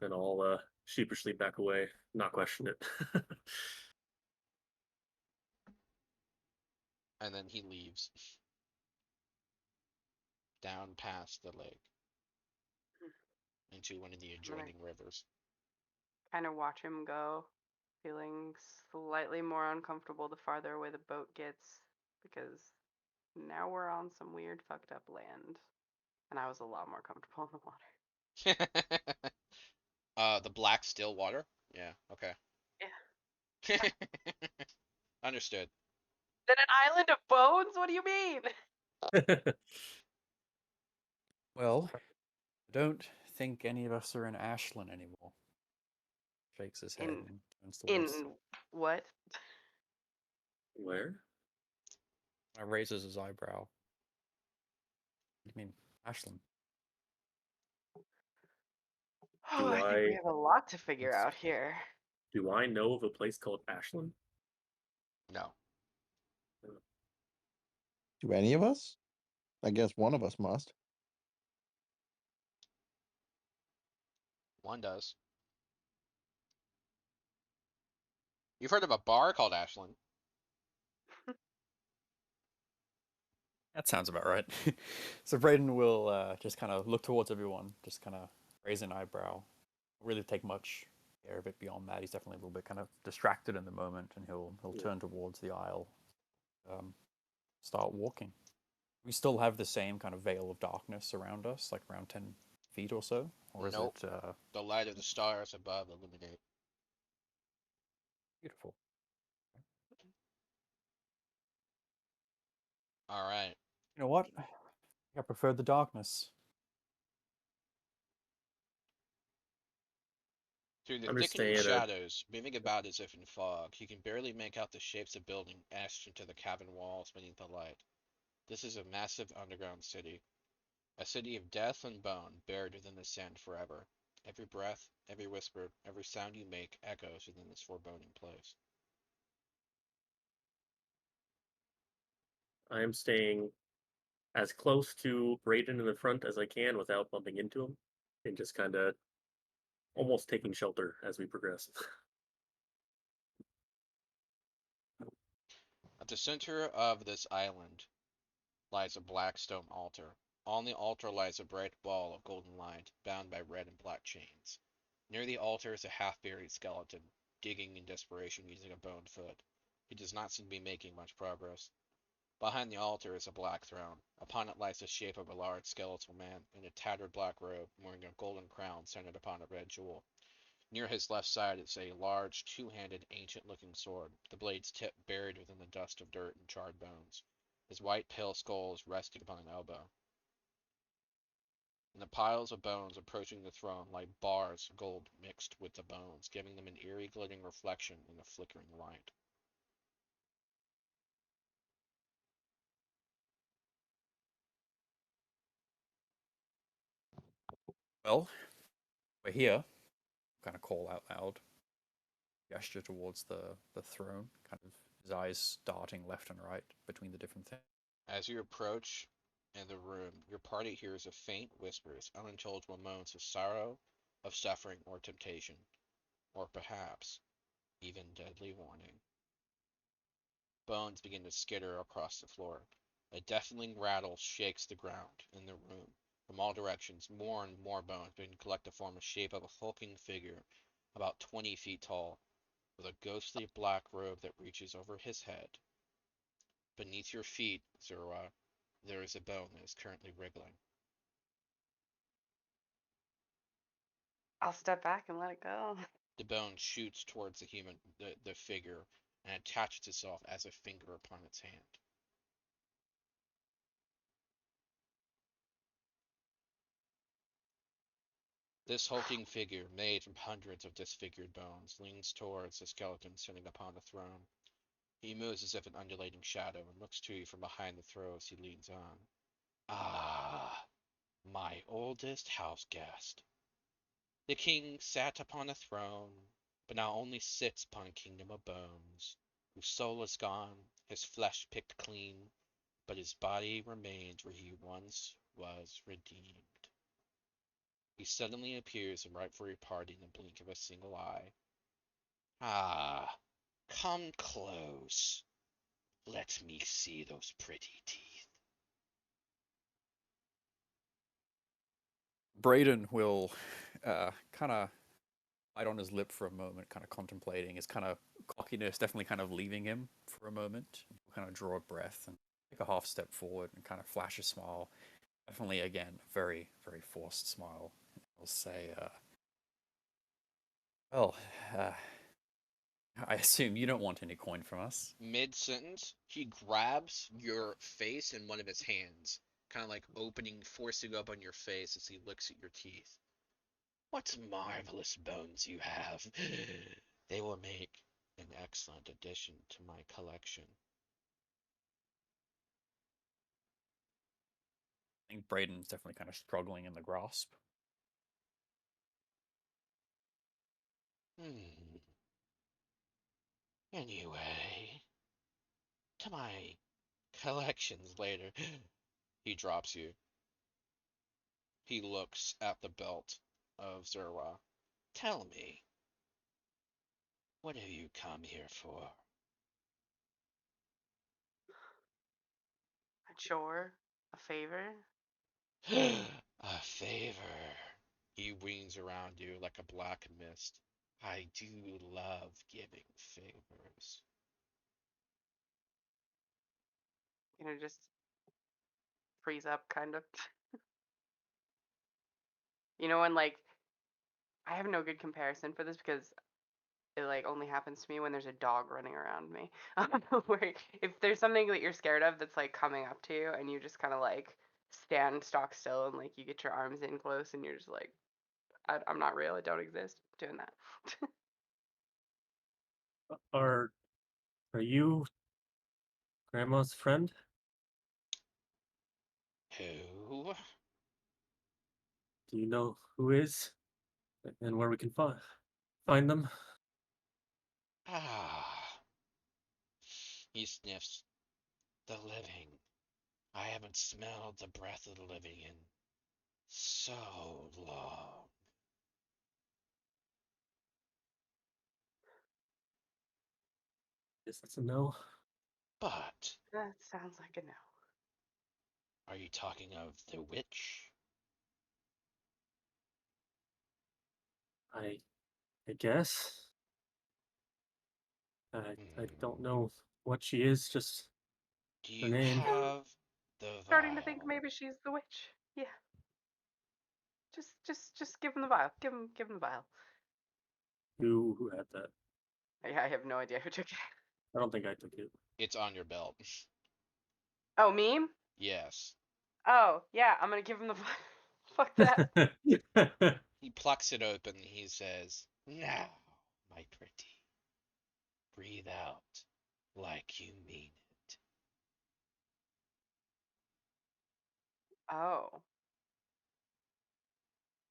Then I'll sheepishly back away, not question it. And then he leaves down past the lake into one of the I'm gonna adjoining rivers. kind of watch him go, feeling slightly more uncomfortable the farther away the boat gets, because now we're on some weird fucked up land, and I was a lot more comfortable in the water. The black still water? Yeah, okay. Yeah. Understood. Then an island of bones? What do you mean? Well, I don't think any of us are in Ashland anymore. Shakes his head In and turns towards. in what? Where? Raises his eyebrow. What do you mean, Ashland? Oh, Do I think we I have a lot to figure out here. do I know of a place called Ashland? No. Do any of us? I guess one of us must. One does. You've heard of a bar called Ashland. That sounds about right. So Braden will just kind of look towards everyone, just kind of raise an eyebrow. Really take much care of it beyond that. He's definitely a little bit kind of distracted in the moment, and he'll Yeah. turn towards the aisle, start walking. We still have the same kind of veil of darkness around us, like around 10 feet or so, or is Nope. it The light of the stars above illuminate. beautiful? All right. You know what? I prefer the darkness. Through the I'm just thickening staying at a shadows, moving about as if in fog, you can barely make out the shapes of buildings etched into the cabin walls beneath the light. This is a massive underground city. A city of death and bone, buried within the sand forever. Every breath, every whisper, every sound you make echoes within this foreboding place. I am staying as close to Braden in the front as I can without bumping into him, and just kind of almost taking shelter as we progress. At the center of this island lies a black stone altar. On the altar lies a bright ball of golden light, bound by red and black chains. Near the altar is a half-buried skeleton, digging in desperation using a boned foot. He does not seem to be making much progress. Behind the altar is a black throne. Upon it lies the shape of a large skeletal man in a tattered black robe, wearing a golden crown centered upon a red jewel. Near his left side is a large, two-handed, ancient-looking sword, the blade's tip buried within the dust of dirt and charred bones. His white, pale skull is resting upon an elbow. And the piles of bones approaching the throne lie bars of gold mixed with the bones, giving them an eerie, glittering reflection in the flickering light. Well, we're here. Kind of call out loud, gesture towards the throne, kind of his eyes darting left and right between the different things. As you approach in the room, your party hears a faint whispers, unintelligible moans of sorrow, of suffering or temptation, or perhaps even deadly warning. Bones begin to skitter across the floor. A deafening rattle shakes the ground in the room. From all directions, more and more bones begin to collect to form a shape of a hulking figure about 20 feet tall, with a ghostly black robe that reaches over his head. Beneath your feet, Zerwa, there is a bone that is currently wriggling. I'll step back and let it go. The bone shoots towards the figure, and attaches itself as a finger upon its hand. This hulking figure, made from hundreds of disfigured bones, leans towards the skeleton sitting upon the throne. He moves as if an undulating shadow and looks to you from behind the throw as he leans on. Ah, my oldest house guest. The king sat upon a throne, but now only sits upon a kingdom of bones, whose soul is gone, his flesh picked clean, but his body remains where he once was redeemed. He suddenly appears and right for your party in the blink of a single eye. Ah, come close. Let me see those pretty teeth. Braden will kind of bite on his lip for a moment, kind of contemplating. His kind of cockiness definitely kind of leaving him for a moment. He'll kind of draw a breath and take a half step forward and kind of flash a smile. Definitely, again, very, very forced smile. He'll say, well, uh, I assume you don't want any coin from us. Mid sentence, he grabs your face in one of his hands, kind of like opening, forcing up on your face as he looks at your teeth. What marvelous bones you have! They will make an excellent addition to my collection. I think Braden's definitely kind of struggling in the grasp. Hmm. Anyway, to my collections later. He drops you. He looks at the belt of Zerwa. Tell me, what have you come here for? A chore? A favor? A favor. He wings around you like a black mist. I do love giving favors. Just freeze up, kind of. And like, I have no good comparison for this because it like only happens to me when there's a dog running around me. Where if there's something that you're scared of that's like coming up to you and you just kind of like stand stock still and like you get your arms in close and you're just like, I'm not real, I don't exist. Doing that. Are you Grandma's friend? Who? Do you know who is and where we can find them? Ah. He sniffs. The living. I haven't smelled the breath of the living in so long. Yes, that's a no. But That sounds like a no. are you talking of the witch? I I guess. I don't Hmm. know what she is, just Do her you name. I'm have the starting to think vial? maybe she's the witch. Yeah. Just give him the vial. Give him the vial. Who had that? I have no idea who took it. I don't think I took it. It's on your belt. Oh, me? Yes. Oh, yeah, I'm gonna give him the vial. Fuck that. He plucks it open. He says, now, my pretty, breathe out like you mean it. Oh,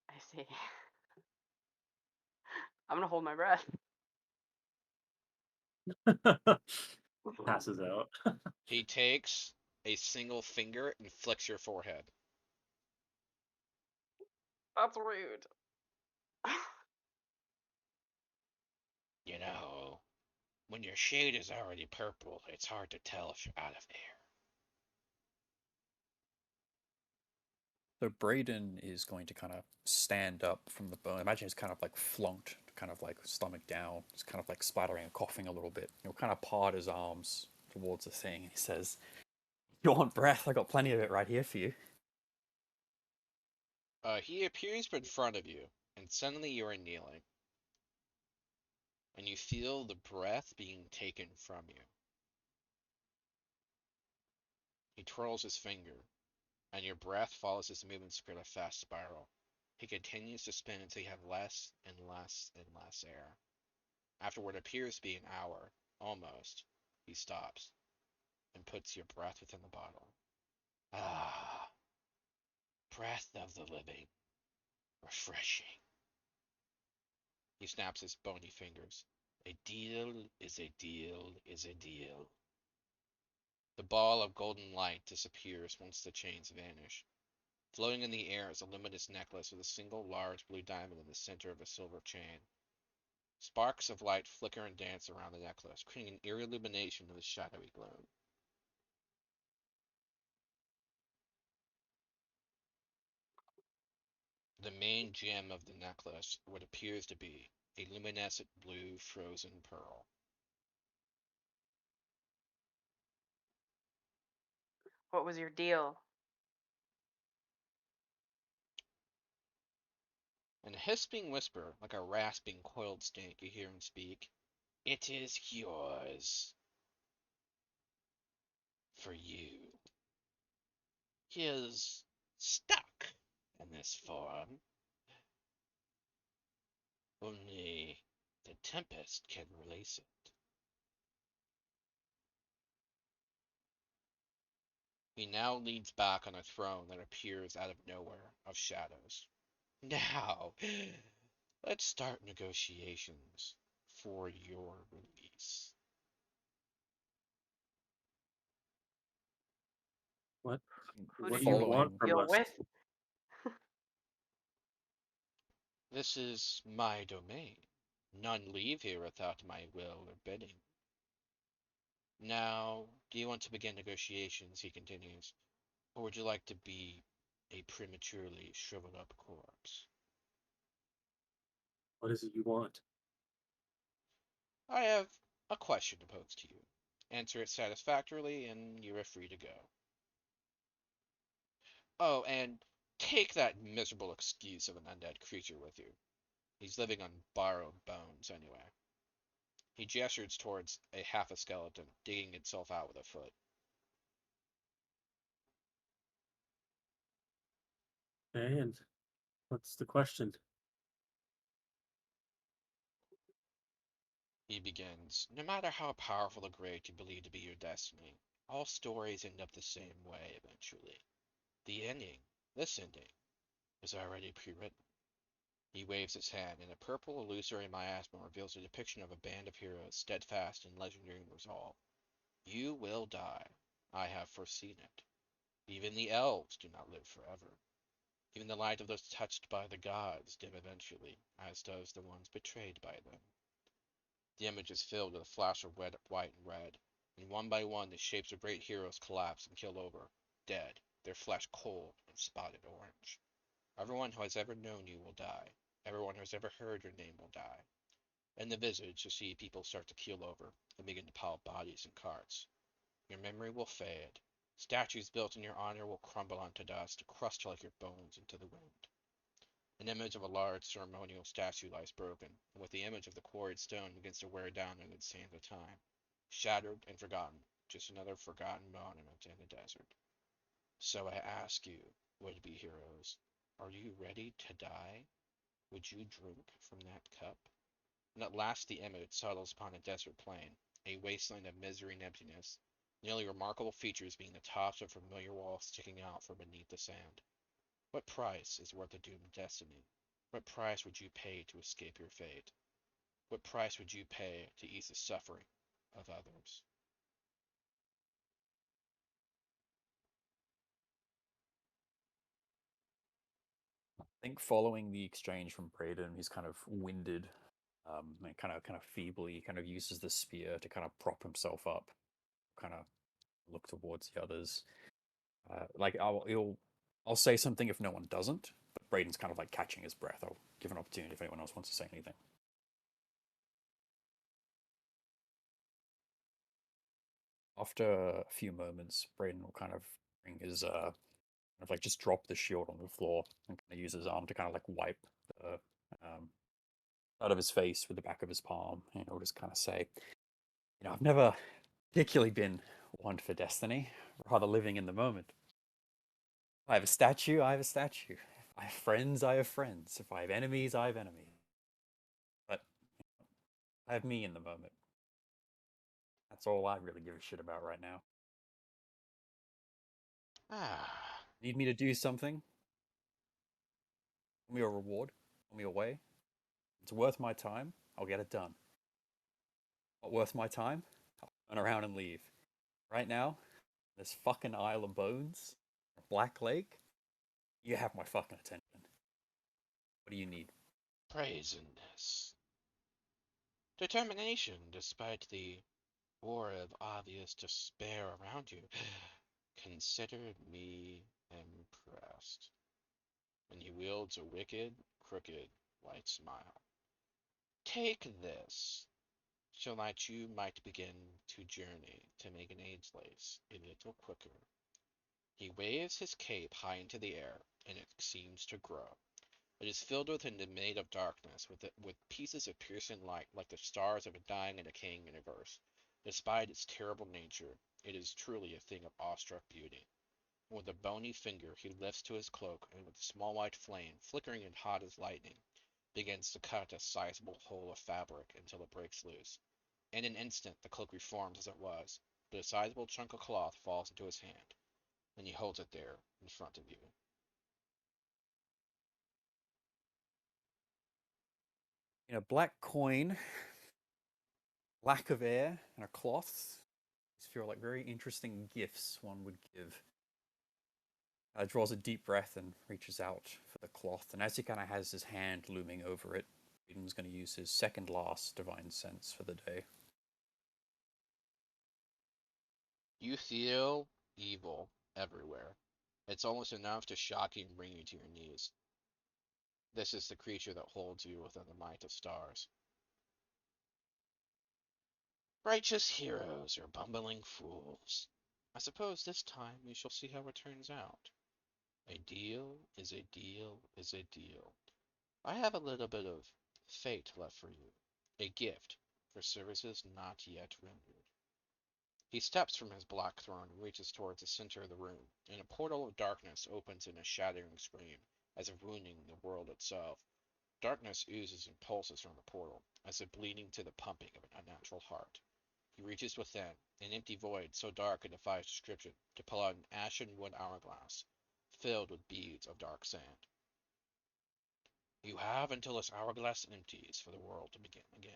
I see. I'm gonna hold my breath. Passes out. He takes a single finger and flicks your forehead. That's rude. You know, When your shade is already purple, it's hard to tell if you're out of air. So Braden is going to kind of stand up from the bone. Imagine he's kind of like flunked, kind of like stomach down. He's kind of like splattering and coughing a little bit. He'll kind of part his arms towards the thing, and he says, "You want breath? I got plenty of it right here for you." He appears in front of you, and suddenly you are kneeling, and you feel the breath being taken from you. He twirls his finger, and your breath follows his movements in a fast spiral. He continues to spin until you have less and less and less air. After what appears to be an hour, almost, he stops and puts your breath within the bottle. Ah, breath of the living. Refreshing. He snaps his bony fingers. A deal is a deal is a deal. The ball of golden light disappears once the chains vanish. Floating in the air is a luminous necklace with a single large blue diamond in the center of a silver chain. Sparks of light flicker and dance around the necklace, creating an eerie illumination of the shadowy globe. The main gem of the necklace, what appears to be a luminescent blue frozen pearl. What was your deal? In a hisping whisper, like a rasping coiled snake, you hear him speak. It is yours. For you. He is stuck in this form. Only the Tempest can release it. He now leans back on a throne that appears out of nowhere, of shadows. Now, let's start negotiations for your release. What? Who What did do you you make want Following a from deal us? with? This is my domain. None leave here without my will or bidding. Now, do you want to begin negotiations, he continues, or would you like to be a prematurely shriveled up corpse? What is it you want? I have a question to pose to you. Answer it satisfactorily, and you are free to go. Oh, and take that miserable excuse of an undead creature with you. He's living on borrowed bones anyway. He gestures towards a half a skeleton, digging itself out with a foot. And what's the question? He begins, no matter how powerful or great you believe to be your destiny, all stories end up the same way eventually. The ending, this ending, is already pre-written. He waves his hand, and a purple illusory miasma reveals a depiction of a band of heroes steadfast in legendary resolve. You will die. I have foreseen it. Even the elves do not live forever. Even the light of those touched by the gods dim eventually, as does the ones betrayed by them. The image is filled with a flash of red, white, and red, and one by one the shapes of great heroes collapse and kill over, dead, their flesh cold and spotted orange. Everyone who has ever known you will die. Everyone who has ever heard your name will die. In the visage, you see people start to keel over and begin to pile bodies in carts. Your memory will fade. Statues built in your honor will crumble onto dust, crushed like your bones into the wind. An image of a large ceremonial statue lies broken, and with the image of the quarried stone begins to wear down in the sands of time. Shattered and forgotten, just another forgotten monument in the desert. So I ask you, would-be heroes, are you ready to die? Would you drink from that cup? And at last the image settles upon a desert plain, a wasteland of misery and emptiness, the only remarkable features being the tops of familiar walls sticking out from beneath the sand. What price is worth a doomed destiny? What price would you pay to escape your fate? What price would you pay to ease the suffering of others? I think following the exchange from Braden, he's kind of winded And kind of feebly kind of uses the spear to kind of prop himself up, kind of look towards the others. Like I'll say something if no one doesn't, but Braden's kind of like catching his breath. I'll give an opportunity if anyone else wants to say anything. After a few moments, Braden will kind of bring his kind of like just drop the shield on the floor and kind of use his arm to kind of like wipe the out of his face with the back of his palm, and he'll just kind of say, I've never particularly been one for destiny, rather living in the moment. If I have a statue, I have a statue. If I have friends, I have friends. If I have enemies, I have enemies. But I have me in the moment. That's all I really give a shit about right now. Ah, Need me to do something? Want me a reward? Want me a way? It's worth my time, I'll get it done. Not worth my time? I'll turn around and leave. Right now, this fucking Isle of Bones, Black Lake, you have my fucking attention. What do you need? brazenness. Determination, despite the aura of obvious despair around you. Consider me impressed. And he wields a wicked, crooked, white smile. Take this, so that you might begin to journey to make an age lace a little quicker. He waves his cape high into the air, and it seems to grow. It is filled with a domain of darkness, with pieces of piercing light like the stars of a dying and decaying universe. Despite its terrible nature, it is truly a thing of awestruck beauty. With a bony finger he lifts to his cloak, and with a small white flame, flickering and hot as lightning, begins to cut a sizable hole of fabric until it breaks loose. In an instant the cloak reforms as it was, but a sizable chunk of cloth falls into his hand, and he holds it there in front of you. Black coin, lack of air, and a cloth. These feel like very interesting gifts one would give. Draws a deep breath and reaches out for the cloth, and as he kind of has his hand looming over it, Aiden's going to use his second last divine sense for the day. You feel evil everywhere. It's almost enough to shock you and bring you to your knees. This is the creature that holds you within the might of stars. Righteous heroes or bumbling fools. I suppose this time we shall see how it turns out. A deal is a deal is a deal. I have a little bit of fate left for you. A gift for services not yet rendered. He steps from his black throne and reaches towards the center of the room, and a portal of darkness opens in a shattering scream, as if wounding the world itself. Darkness oozes and pulses from the portal, as if bleeding to the pumping of an unnatural heart. He reaches within, an empty void so dark it defies description, to pull out an ashen wood hourglass, filled with beads of dark sand. You have until this hourglass empties for the world to begin again.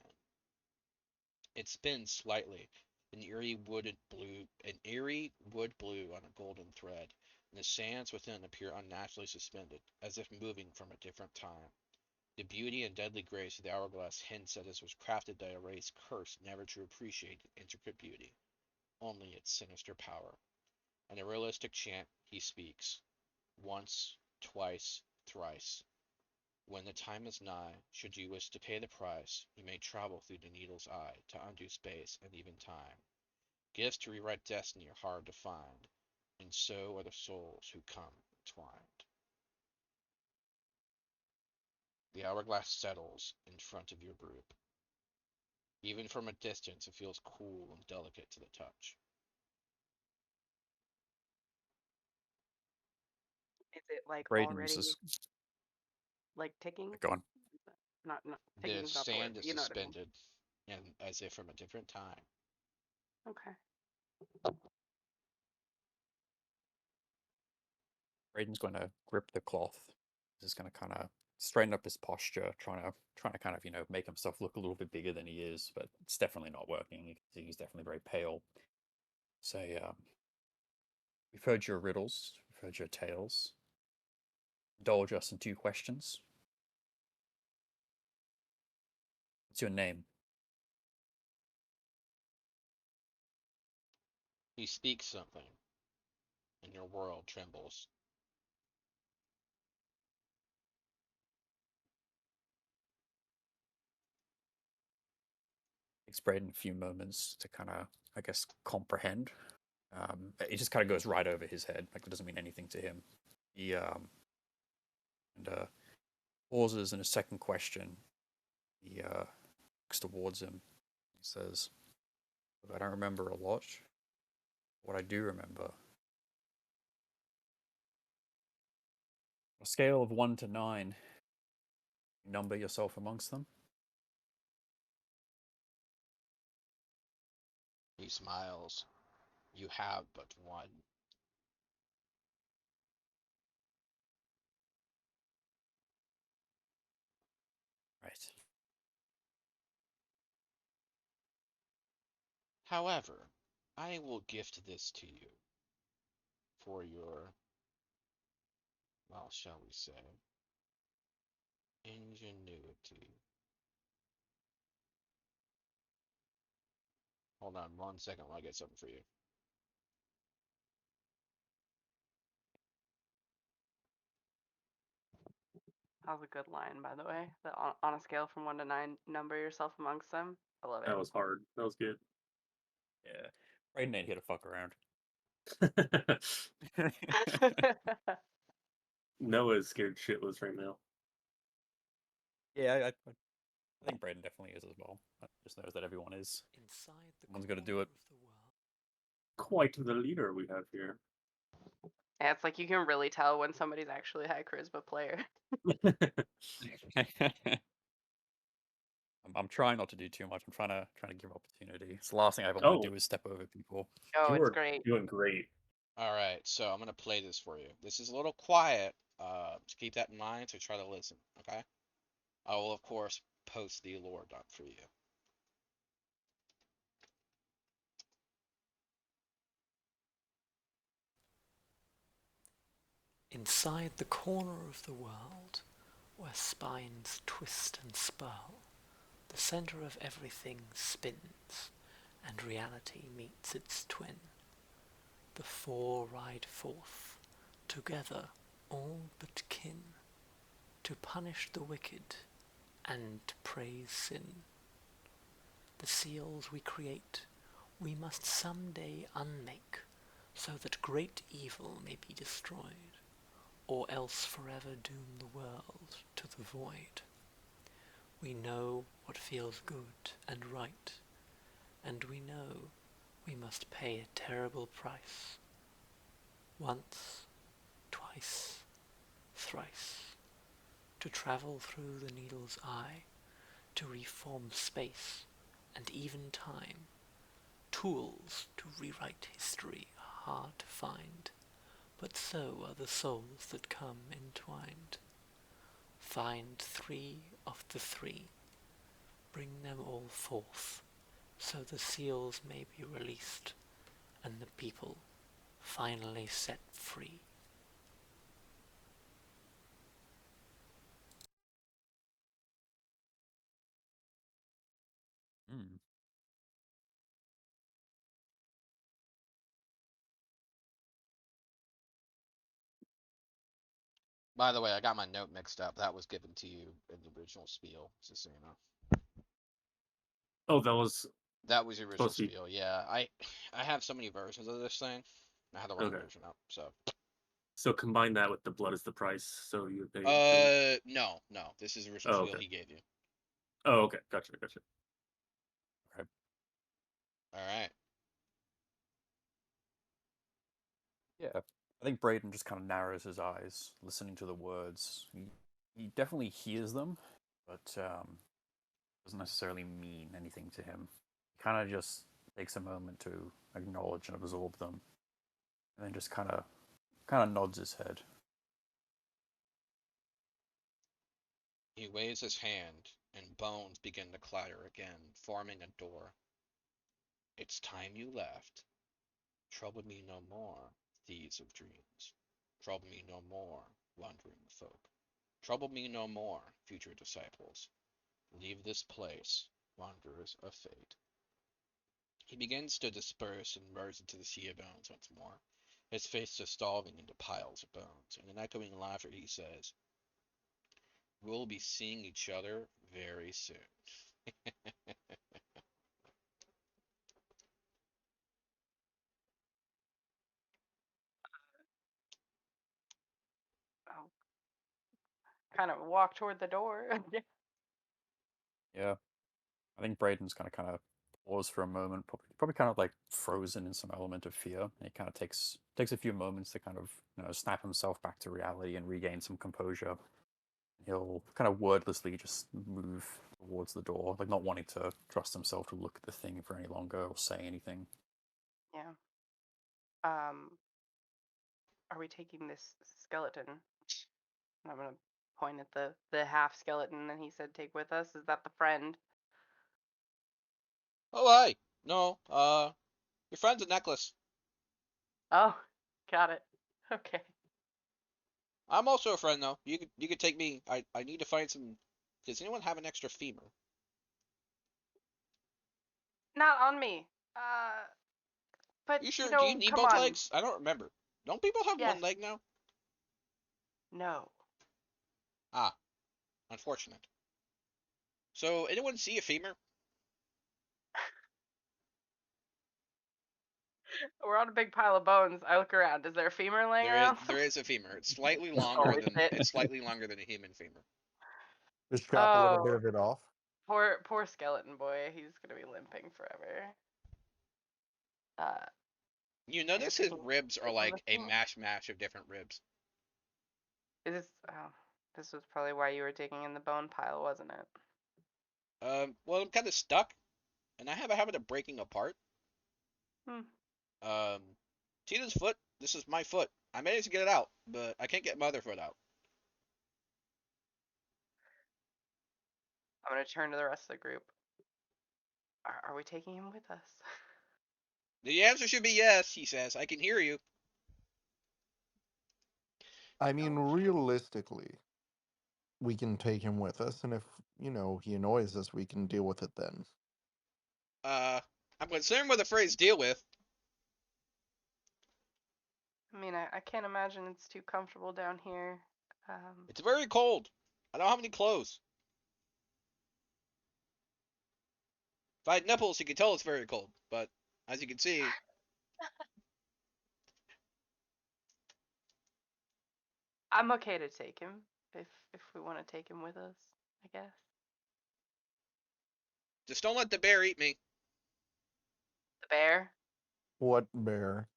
It spins slightly, an eerie wood blue on a golden thread, and the sands within appear unnaturally suspended, as if moving from a different time. The beauty and deadly grace of the hourglass hints that it was crafted by a race cursed never to appreciate its intricate beauty, only its sinister power. In a realistic chant he speaks, once, twice, thrice. When the time is nigh, should you wish to pay the price, you may travel through the needle's eye to undo space and even time. Gifts to rewrite destiny are hard to find, and so are the souls who come entwined. The hourglass settles in front of your group. Even from a distance, it feels cool and delicate to the touch. Is it like Braden's already is like ticking? gone. Not The ticking is not the word, sand but is you know what I mean. suspended, and as if from a different time. Okay. Braden's going to grip the cloth. He's going to kind of straighten up his posture, trying to kind of make himself look a little bit bigger than he is, but it's definitely not working. You can see he's definitely very pale. Say, we've heard your riddles, we've heard your tales. Indulge us in two questions. What's your name? He speaks something, and your world trembles. Takes Braden a few moments to kind of, I guess, comprehend. It just kind of goes right over his head. Like it doesn't mean anything to him. He and pauses in a second question. He looks towards him. He says, "Look, I don't remember a lot. What I do remember, on a scale of 1 to 9, you number yourself amongst them." He smiles. You have but one. Right. However, I will gift this to you for your, well, shall we say, ingenuity. Hold on 1 second while I get something for you. That was a good line, by the way. On a scale from 1 to 9, number yourself amongst them. I love That was hard. That was good. Yeah. Braden ain't here to fuck around. it. Noah's scared shitless right now. Yeah, I think Braden definitely is as well. I just knows that everyone is. Someone's got to do it. Quite the leader we have here. Yeah, it's like you can really tell when somebody's actually a high charisma player. I'm trying not to do too much. I'm trying to give opportunity. It's the last thing I ever want to Oh, do is step over people. Oh, you it's are great. doing great. All right, so I'm gonna play this for you. This is a little quiet, so keep that in mind. So try to listen, okay? I will of course post the lore dump for you. Inside the corner of the world, where spines twist and spurl, the center of everything spins, and reality meets its twin. The four ride forth, together all but kin, to punish the wicked and to praise sin. The seals we create, we must someday unmake, so that great evil may be destroyed, or else forever doom the world to the void. We know what feels good and right, and we know we must pay a terrible price. Once, twice, thrice, to travel through the needle's eye, to reform space and even time. Tools to rewrite history are hard to find, but so are the souls that come entwined. Find 3 of the 3, bring them all forth, so the seals may be released, and the people finally set free. Mm. By the way, I got my note mixed up. That was given to you in the original spiel, just so you know. Oh, that was That was the original supposed to be spiel. Yeah, I have so many versions of this thing. I had the wrong okay. version up. So So combine that with the blood is the price. So you would pay 3. no, no. This is the original Oh, spiel okay. he gave you. Oh, okay. Gotcha. Gotcha. Okay. All right. Yeah. I think Braden just kind of narrows his eyes, listening to the words. He definitely hears them, but doesn't necessarily mean anything to him. He kind of just takes a moment to acknowledge and absorb them, and then just kind of nods his head. He waves his hand, and bones begin to clatter again, forming a door. It's time you left. Trouble me no more, thieves of dreams. Trouble me no more, wandering folk. Trouble me no more, future disciples. Leave this place, wanderers of fate. He begins to disperse and merge into the sea of bones once more, his face dissolving into piles of bones. In an echoing laughter, he says, "We'll be seeing each other very soon." I'll kind of walk toward the door. Yeah, I think Braden's gonna kind of pause for a moment, probably kind of like frozen in some element of fear. And he kind of takes a few moments to kind of snap himself back to reality and regain some composure. He'll kind of wordlessly just move towards the door, like not wanting to trust himself to look at the thing for any longer or say anything. Yeah. Um, are we taking this skeleton? I'm gonna point at the half skeleton that he said take with us. Is that the friend? Oh, hi. No, your friend's a necklace. Oh, got it. Okay. I'm also a friend, though. You could take me. I need to find some. Does anyone have an extra femur? Not on me. Uh, but You sure? Do you need come both on. legs? I don't remember. Don't people have one Yes. leg now? No. Ah, unfortunate. So, anyone see a femur? We're on a big pile of bones. I look around. Is there a femur laying There is around? there is a femur. It's slightly Oh, longer is than it? it's slightly longer than a human femur. Just chop a little bit Oh, of it off. poor skeleton boy. He's gonna be limping forever. Uh, You I guess notice we his can ribs are take him like with a me. mash of different ribs. Is this? Oh, this was probably why you were digging in the bone pile, wasn't it? Well, I'm kind of stuck, and I have a habit of breaking apart. Hmm. Um, see this foot? This is my foot. I managed to get it out, but I can't get my other foot out. I'm gonna turn to the rest of the group. Are we taking him with us? The answer should be yes, he says. I can hear you. I mean, Oh, realistically, we can take him with us, and if, he annoys us, we can deal with it then. Uh, I'm concerned with the phrase "deal with." I mean, I can't imagine it's too comfortable down here. It's very cold. I don't have any clothes. If I had nipples, you could tell it's very cold. But as you can see, I'm okay to take him if we want to take him with us. I guess. just don't let the bear eat me. The bear. What bear?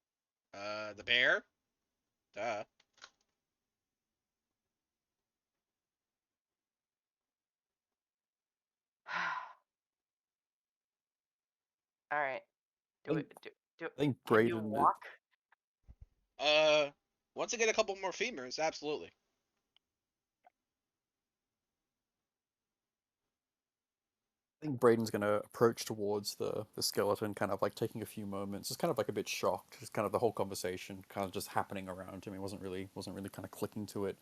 The bear? Duh. All right. I Do think it. Do. I think Can you Braden walk? Uh, once I get a couple more femurs, absolutely. I think Braden's gonna approach towards the skeleton, kind of like taking a few moments, just kind of like a bit shocked, just kind of the whole conversation kind of just happening around him. He wasn't really kind of clicking to it.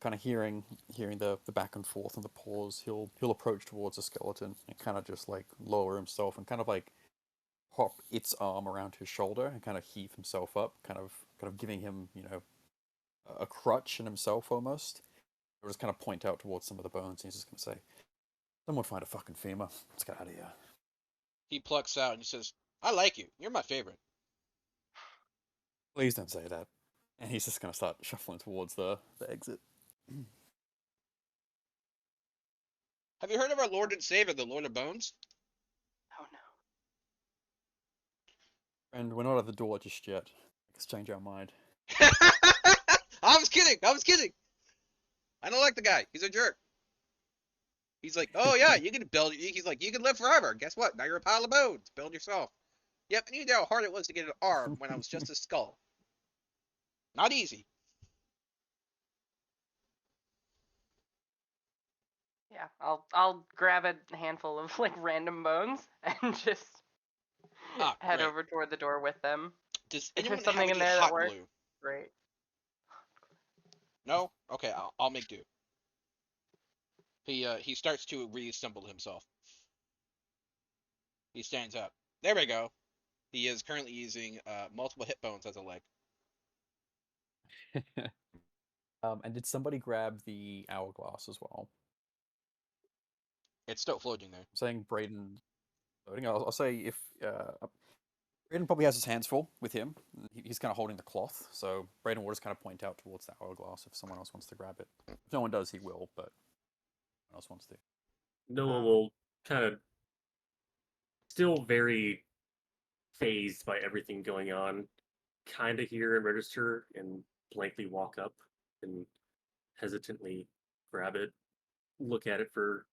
Kind of hearing the back and forth and the pause. He'll approach towards the skeleton and kind of just like lower himself and kind of like hop its arm around his shoulder and kind of heave himself up, kind of giving him a crutch in himself almost. He'll just kind of point out towards some of the bones. And he's just gonna say, "Someone find a fucking femur. Let's get out of here." He plucks out and he says, "I like you. You're my favorite." Please don't say that. And he's just gonna start shuffling towards the exit. Have you heard of our Lord and Savior, the Lord of Bones? Oh no. And we're not at the door just yet. Let's change our mind. I was kidding. I was kidding. I don't like the guy. He's a jerk. He's like, "Oh yeah, you can build." He's like, "You can live forever." Guess what? Now you're a pile of bones. Build yourself. Yep, and you know how hard it was to get an arm when I was just a skull. Not easy. Yeah. I'll grab a handful of like random bones and just Ah, head great. over toward the door with them. Does If there's anyone have something in any there that hot works, glue? great. No? Okay, I'll make do. He starts to reassemble himself. He stands up. There we go. He is currently using multiple hit bones as a leg. And did somebody grab the hourglass as well? It's still floating there. I'm saying Braden loading. I'll say if Braden probably has his hands full with him. He's kind of holding the cloth, so Braden will just kind of point out towards the hourglass if someone else wants to grab it. If no one does, he will, but if no one else wants to. Noah will kind of still very phased by everything going on, kind of hear and register and blankly walk up and hesitantly grab it, look at it for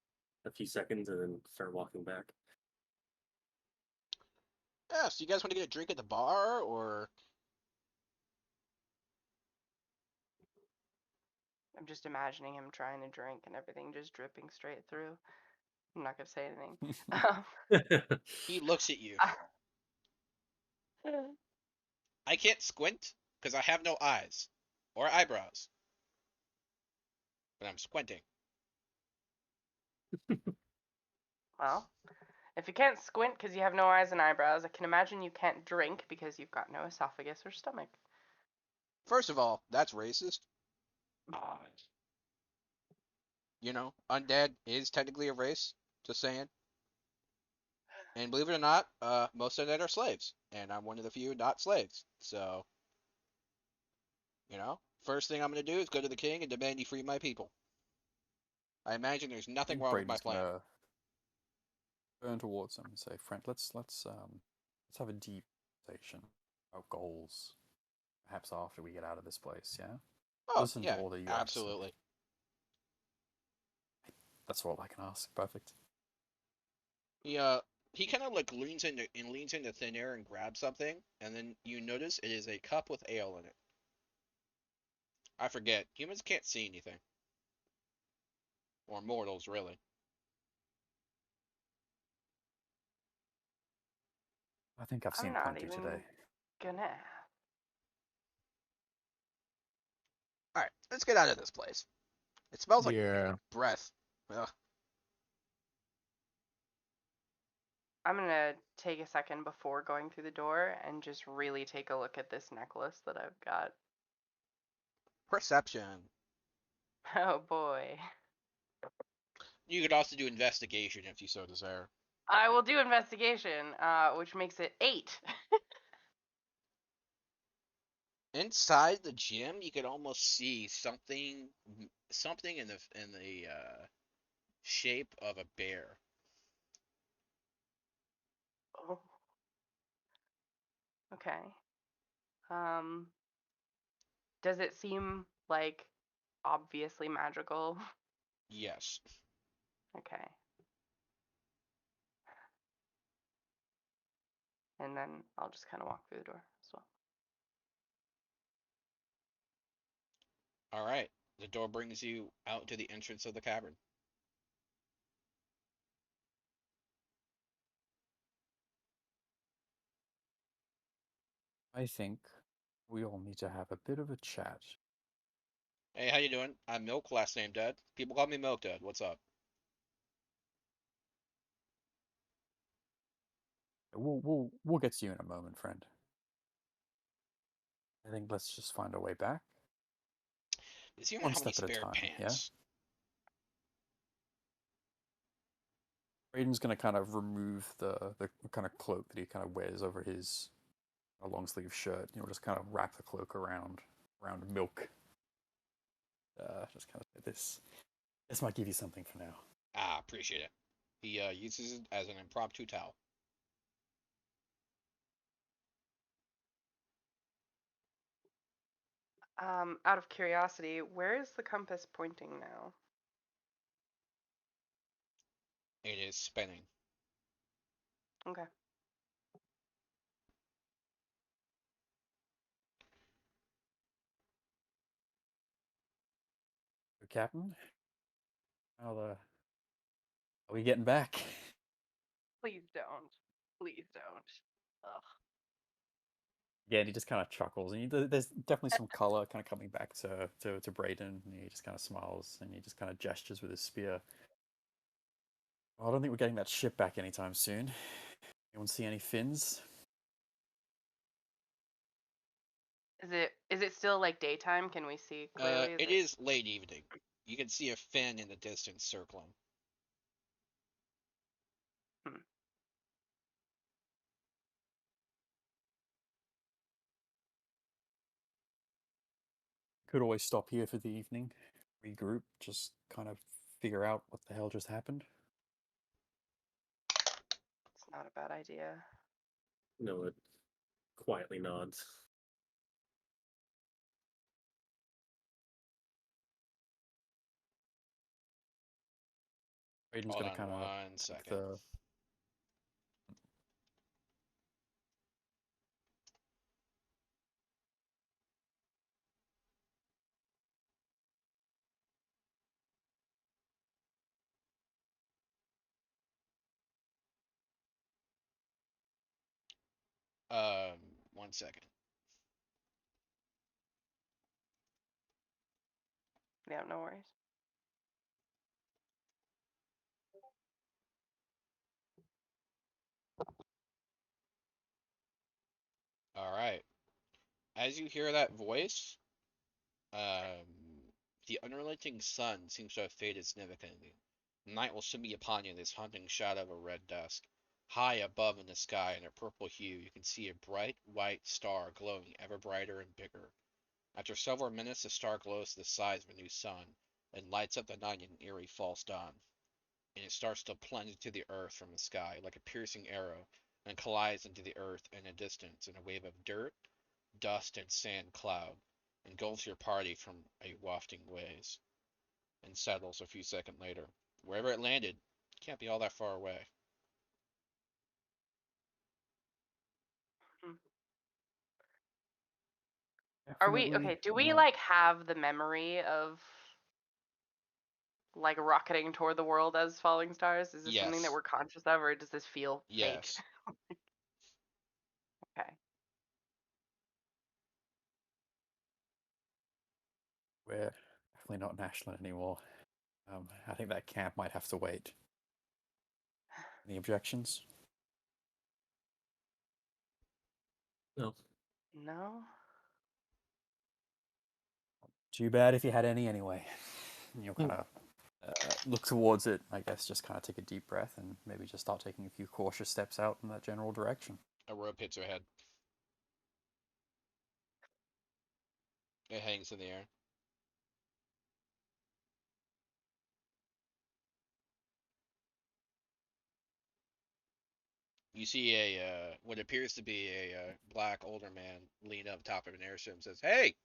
a few seconds, and then start walking back. Yeah, so you guys want to get a drink at the bar, or I'm just imagining him trying to drink and everything just dripping straight through. I'm not gonna say anything. he looks at you. Uh, I can't squint because I have no eyes or eyebrows, but I'm squinting. well, if you can't squint because you have no eyes and eyebrows, I can imagine you can't drink because you've got no esophagus or stomach. First of all, that's racist. You know, undead is technically a race. Just saying. And believe it or not, most undead are slaves, and I'm one of the few not slaves. So, first thing I'm gonna do is go to the king and demand he free my people. I imagine there's I nothing think wrong with my Braden's plan. gonna turn towards him and say, "Friend, let's have a deep conversation about goals. Perhaps after we get out of this place, yeah? Oh, Listen to yeah, all that you have to say. absolutely. That's all I can ask. Perfect." He he kind of like leans into thin air and grabs something, and then you notice it is a cup with ale in it. I forget. Humans can't see anything, or mortals really. I think I've I'm seen not plenty even today. gonna ask. All right, let's get out of this place. It smells like Yeah. breath. Ugh. I'm gonna take a second before going through the door and just really take a look at this necklace that I've got. Perception. Oh boy. You could also do investigation if you so desire. I will do investigation, which makes it 8. Inside the gym, you could almost see something in the shape of a bear. Oh, okay. Um, does it seem like obviously magical? Yes. Okay. And then I'll just kind of walk through the door as well. All right. The door brings you out to the entrance of the cavern. I think we all need to have a bit of a chat. Hey, how you doing? I'm Milk, last name Dad. People call me Milk Dad. What's up? We'll get to you in a moment, friend. I think let's just find our way back, Does you even one have any step at a spare time. Yeah. pants? Raiden's gonna kind of remove the kind of cloak that he kind of wears over his long sleeve shirt. Just kind of wrap the cloak around Milk. Just kind of say this might give you something for now. Ah, appreciate it. He uses it as an impromptu towel. Out of curiosity, where is the compass pointing now? It is spinning. Okay. So, Captain, how are we getting back? Please don't. Please don't. Ugh. Yeah, and he just kind of chuckles, and there's definitely some color kind of coming back to Brayden, and he just kind of smiles, and he just kind of gestures with his spear. Well, I don't think we're getting that ship back anytime soon. Anyone see any fins? Is it still like daytime? Can we see clearly? Is It it? is late evening. You can see a fin in the distance circling. Hmm. Could always stop here for the evening, regroup, just kind of figure out what the hell just happened. It's not a bad idea. It quietly nods. Brayden's Hold gonna on kind of one take second. the. Um, 1 second. Yeah, no worries. All right. As you hear that voice, the unrelenting sun seems to have faded significantly. Night will soon be upon you in this haunting shadow of a red dusk. High above in the sky in a purple hue, you can see a bright white star glowing ever brighter and bigger. After several minutes, the star glows to the size of a new sun and lights up the night in an eerie false dawn. And it starts to plunge into the earth from the sky like a piercing arrow and collides into the earth in a distance in a wave of dirt, dust, and sand cloud, engulfs your party from a wafting ways, and settles a few seconds later. Wherever it landed, can't be all that far away. Hmm. Are we Definitely okay? Do we not. like have the memory of like rocketing toward the world as falling stars? Is this something that Yes, we're conscious of, or does this feel fake? yes. Okay. We're definitely not in Ashland anymore. I think that camp might have to wait. Any objections? No. No. Too bad if you had any anyway. And you'll Hmm. kind of look towards it, I guess, just kind of take a deep breath and maybe just start taking a few cautious steps out in that general direction. A rope hits her head. It hangs in the air. You see what appears to be a black older man lean up top of an airship and says, "Hey,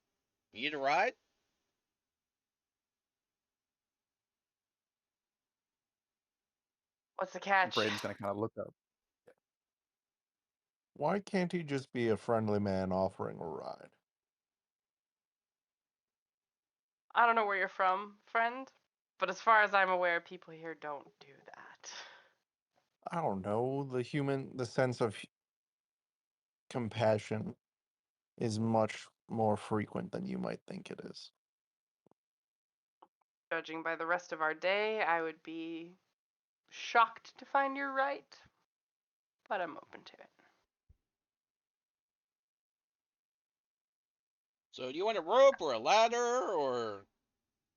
you need a ride?" What's the catch? Braden's going to kind of look up. Why can't he just be a friendly man offering a ride? I don't know where you're from, friend, but as far as I'm aware, people here don't do that. I don't know. The sense of compassion is much more frequent than you might think it is. Judging by the rest of our day, I would be shocked to find you're right, but I'm open to it. So do you want a rope or a ladder or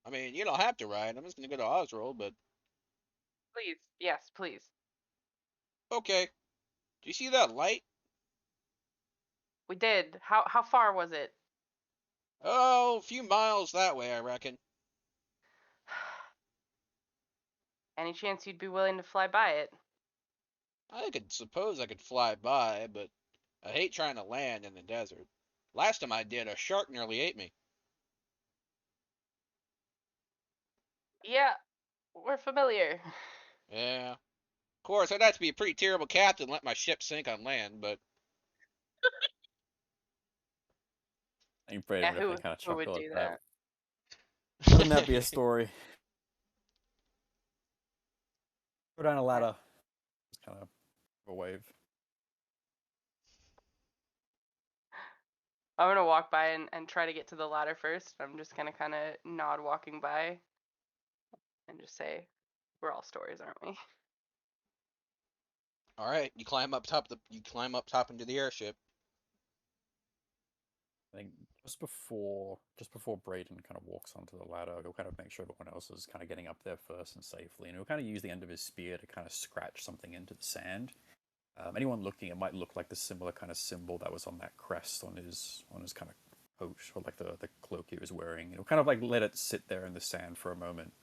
I mean, you don't have to ride. I'm just gonna go to Oswald, but Please, yes, please. okay. Do you see that light? We did. How far was it? Oh, a few miles that way, I reckon. Any chance you'd be willing to fly by it? I could suppose I could fly by, but I hate trying to land in the desert. Last time I did, a shark nearly ate me. Yeah, we're familiar. Yeah. Of course, I'd have to be a pretty terrible captain and let my ship sink on land, but I think Braden Yeah, would definitely kind of who would chuckle at do that. that? Wouldn't that be a story? Go down a Yeah. ladder. Just kind of a wave. I'm gonna walk by and try to get to the ladder first. I'm just gonna kind of nod walking by and just say, "We're all stories, aren't we?" All right, you climb up top. You climb up top into the airship. I think just before Brayden kind of walks onto the ladder, he'll kind of make sure everyone else is kind of getting up there first and safely, and he'll kind of use the end of his spear to kind of scratch something into the sand. Anyone looking, it might look like the similar kind of symbol that was on that crest on his kind of coat, or like the cloak he was wearing. He'll kind of like let it sit there in the sand for a moment,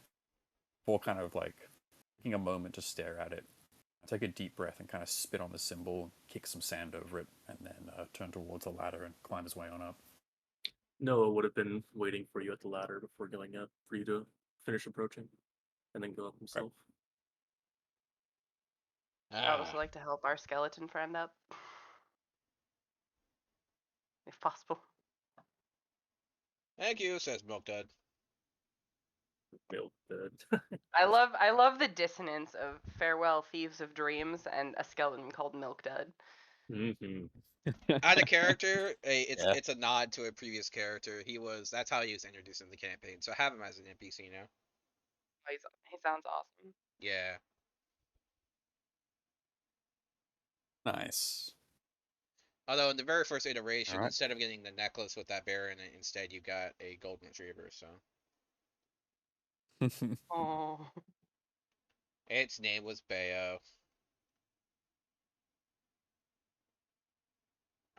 before kind of like taking a moment to stare at it. Take a deep breath and kind of spit on the symbol, kick some sand over it, and then turn towards the ladder and climb his way on up. Noah would have been waiting for you at the ladder before going up for you to finish approaching, and then go up himself. I also Ah, like to help our skeleton friend up, if possible. thank you, says Milk Dud. Milk Dud. I love the dissonance of farewell thieves of dreams and a skeleton called Milk Dud. Mm-hmm. Out of character, Yeah. it's a nod to a previous character. That's how he was introduced in the campaign. So have him as an NPC now. Oh, he sounds awesome. Yeah. Nice. Although in the very first All iteration, right. instead of getting the necklace with that bear in it, instead you got a golden retriever. So Oh. its name was Bayo.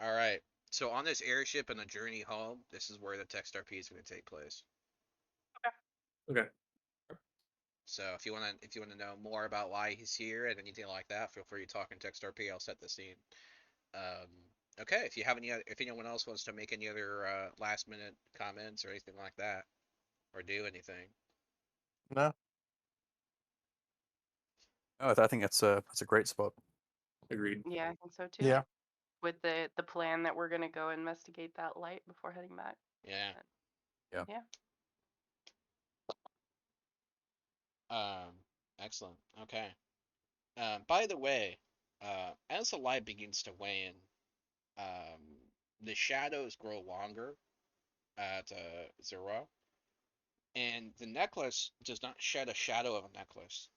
All right. So on this airship and the journey home, this is where the text RP is going to take place. Okay. So if you wanna know more about why he's here and anything like that, feel free to talk in text RP. I'll set the scene. Um, okay. If anyone else wants to make any other last minute comments or anything like that, or do anything. No. Oh, I think that's a great spot. Agreed. Yeah, I think so too. Yeah. With the plan that we're gonna go investigate that light before heading back. Yeah. Yeah. Yeah. Um, excellent. Okay. By the way, as the light begins to wane, um, the shadows grow longer at zero, and the necklace does not shed a shadow of a necklace.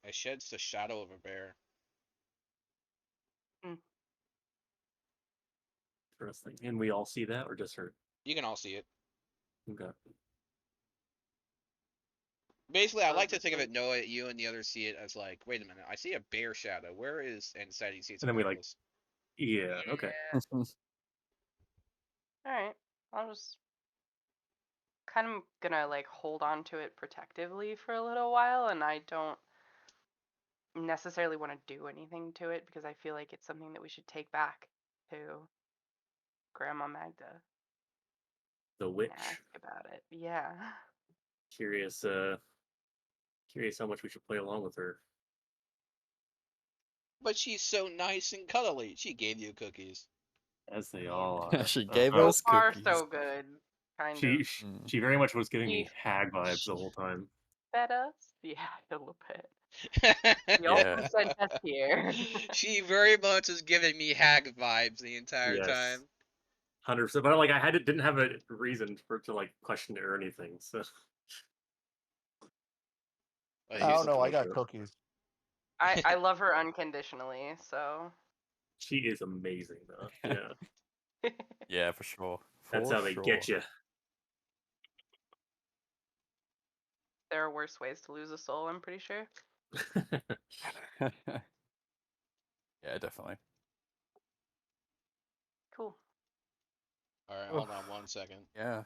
It sheds the shadow of a bear. Mm. Interesting. And we all see that, or just her? You can all see it. Okay. Basically, I So like is to this think of like it. Noah, you and the others see it as like, wait a minute, I see a bear shadow. Where is? And instead, he sees And a then we like, necklace. yeah, okay. Yeah. Alright. I'll just kind of gonna like hold on to it protectively for a little while, and I don't necessarily want to do anything to it because I feel like it's something that we should take back to Grandma Magda The and witch. ask about it. Yeah. Curious. Curious how much we should play along with her. But she's so nice and cuddly. She gave you cookies. As they Yeah. all are. She gave So us far, cookies. so good. Kind She of. Mm. she very much was giving She me hag vibes the whole time. fed us? Yeah, a little bit. She Yeah. also sent us here. She very much is giving me hag vibes the entire Yes. time. 100%. But like I didn't have a reason for it to like question it or anything. So But I here's don't the know. I point. got cookies. I love her unconditionally, so. she is amazing though. Yeah. Yeah, for sure. That's For how they sure. get you. There are worse ways to lose a soul, I'm pretty sure. Yeah, definitely. Cool. All right, hold on 1 second. Yeah.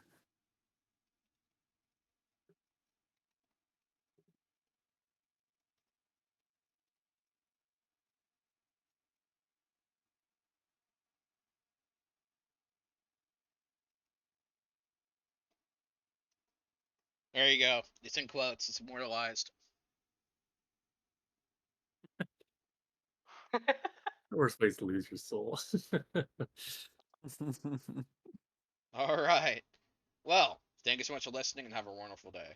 There you go. It's in quotes. It's immortalized. Worst ways to lose your soul. All right. Well, thank you so much for listening and have a wonderful day.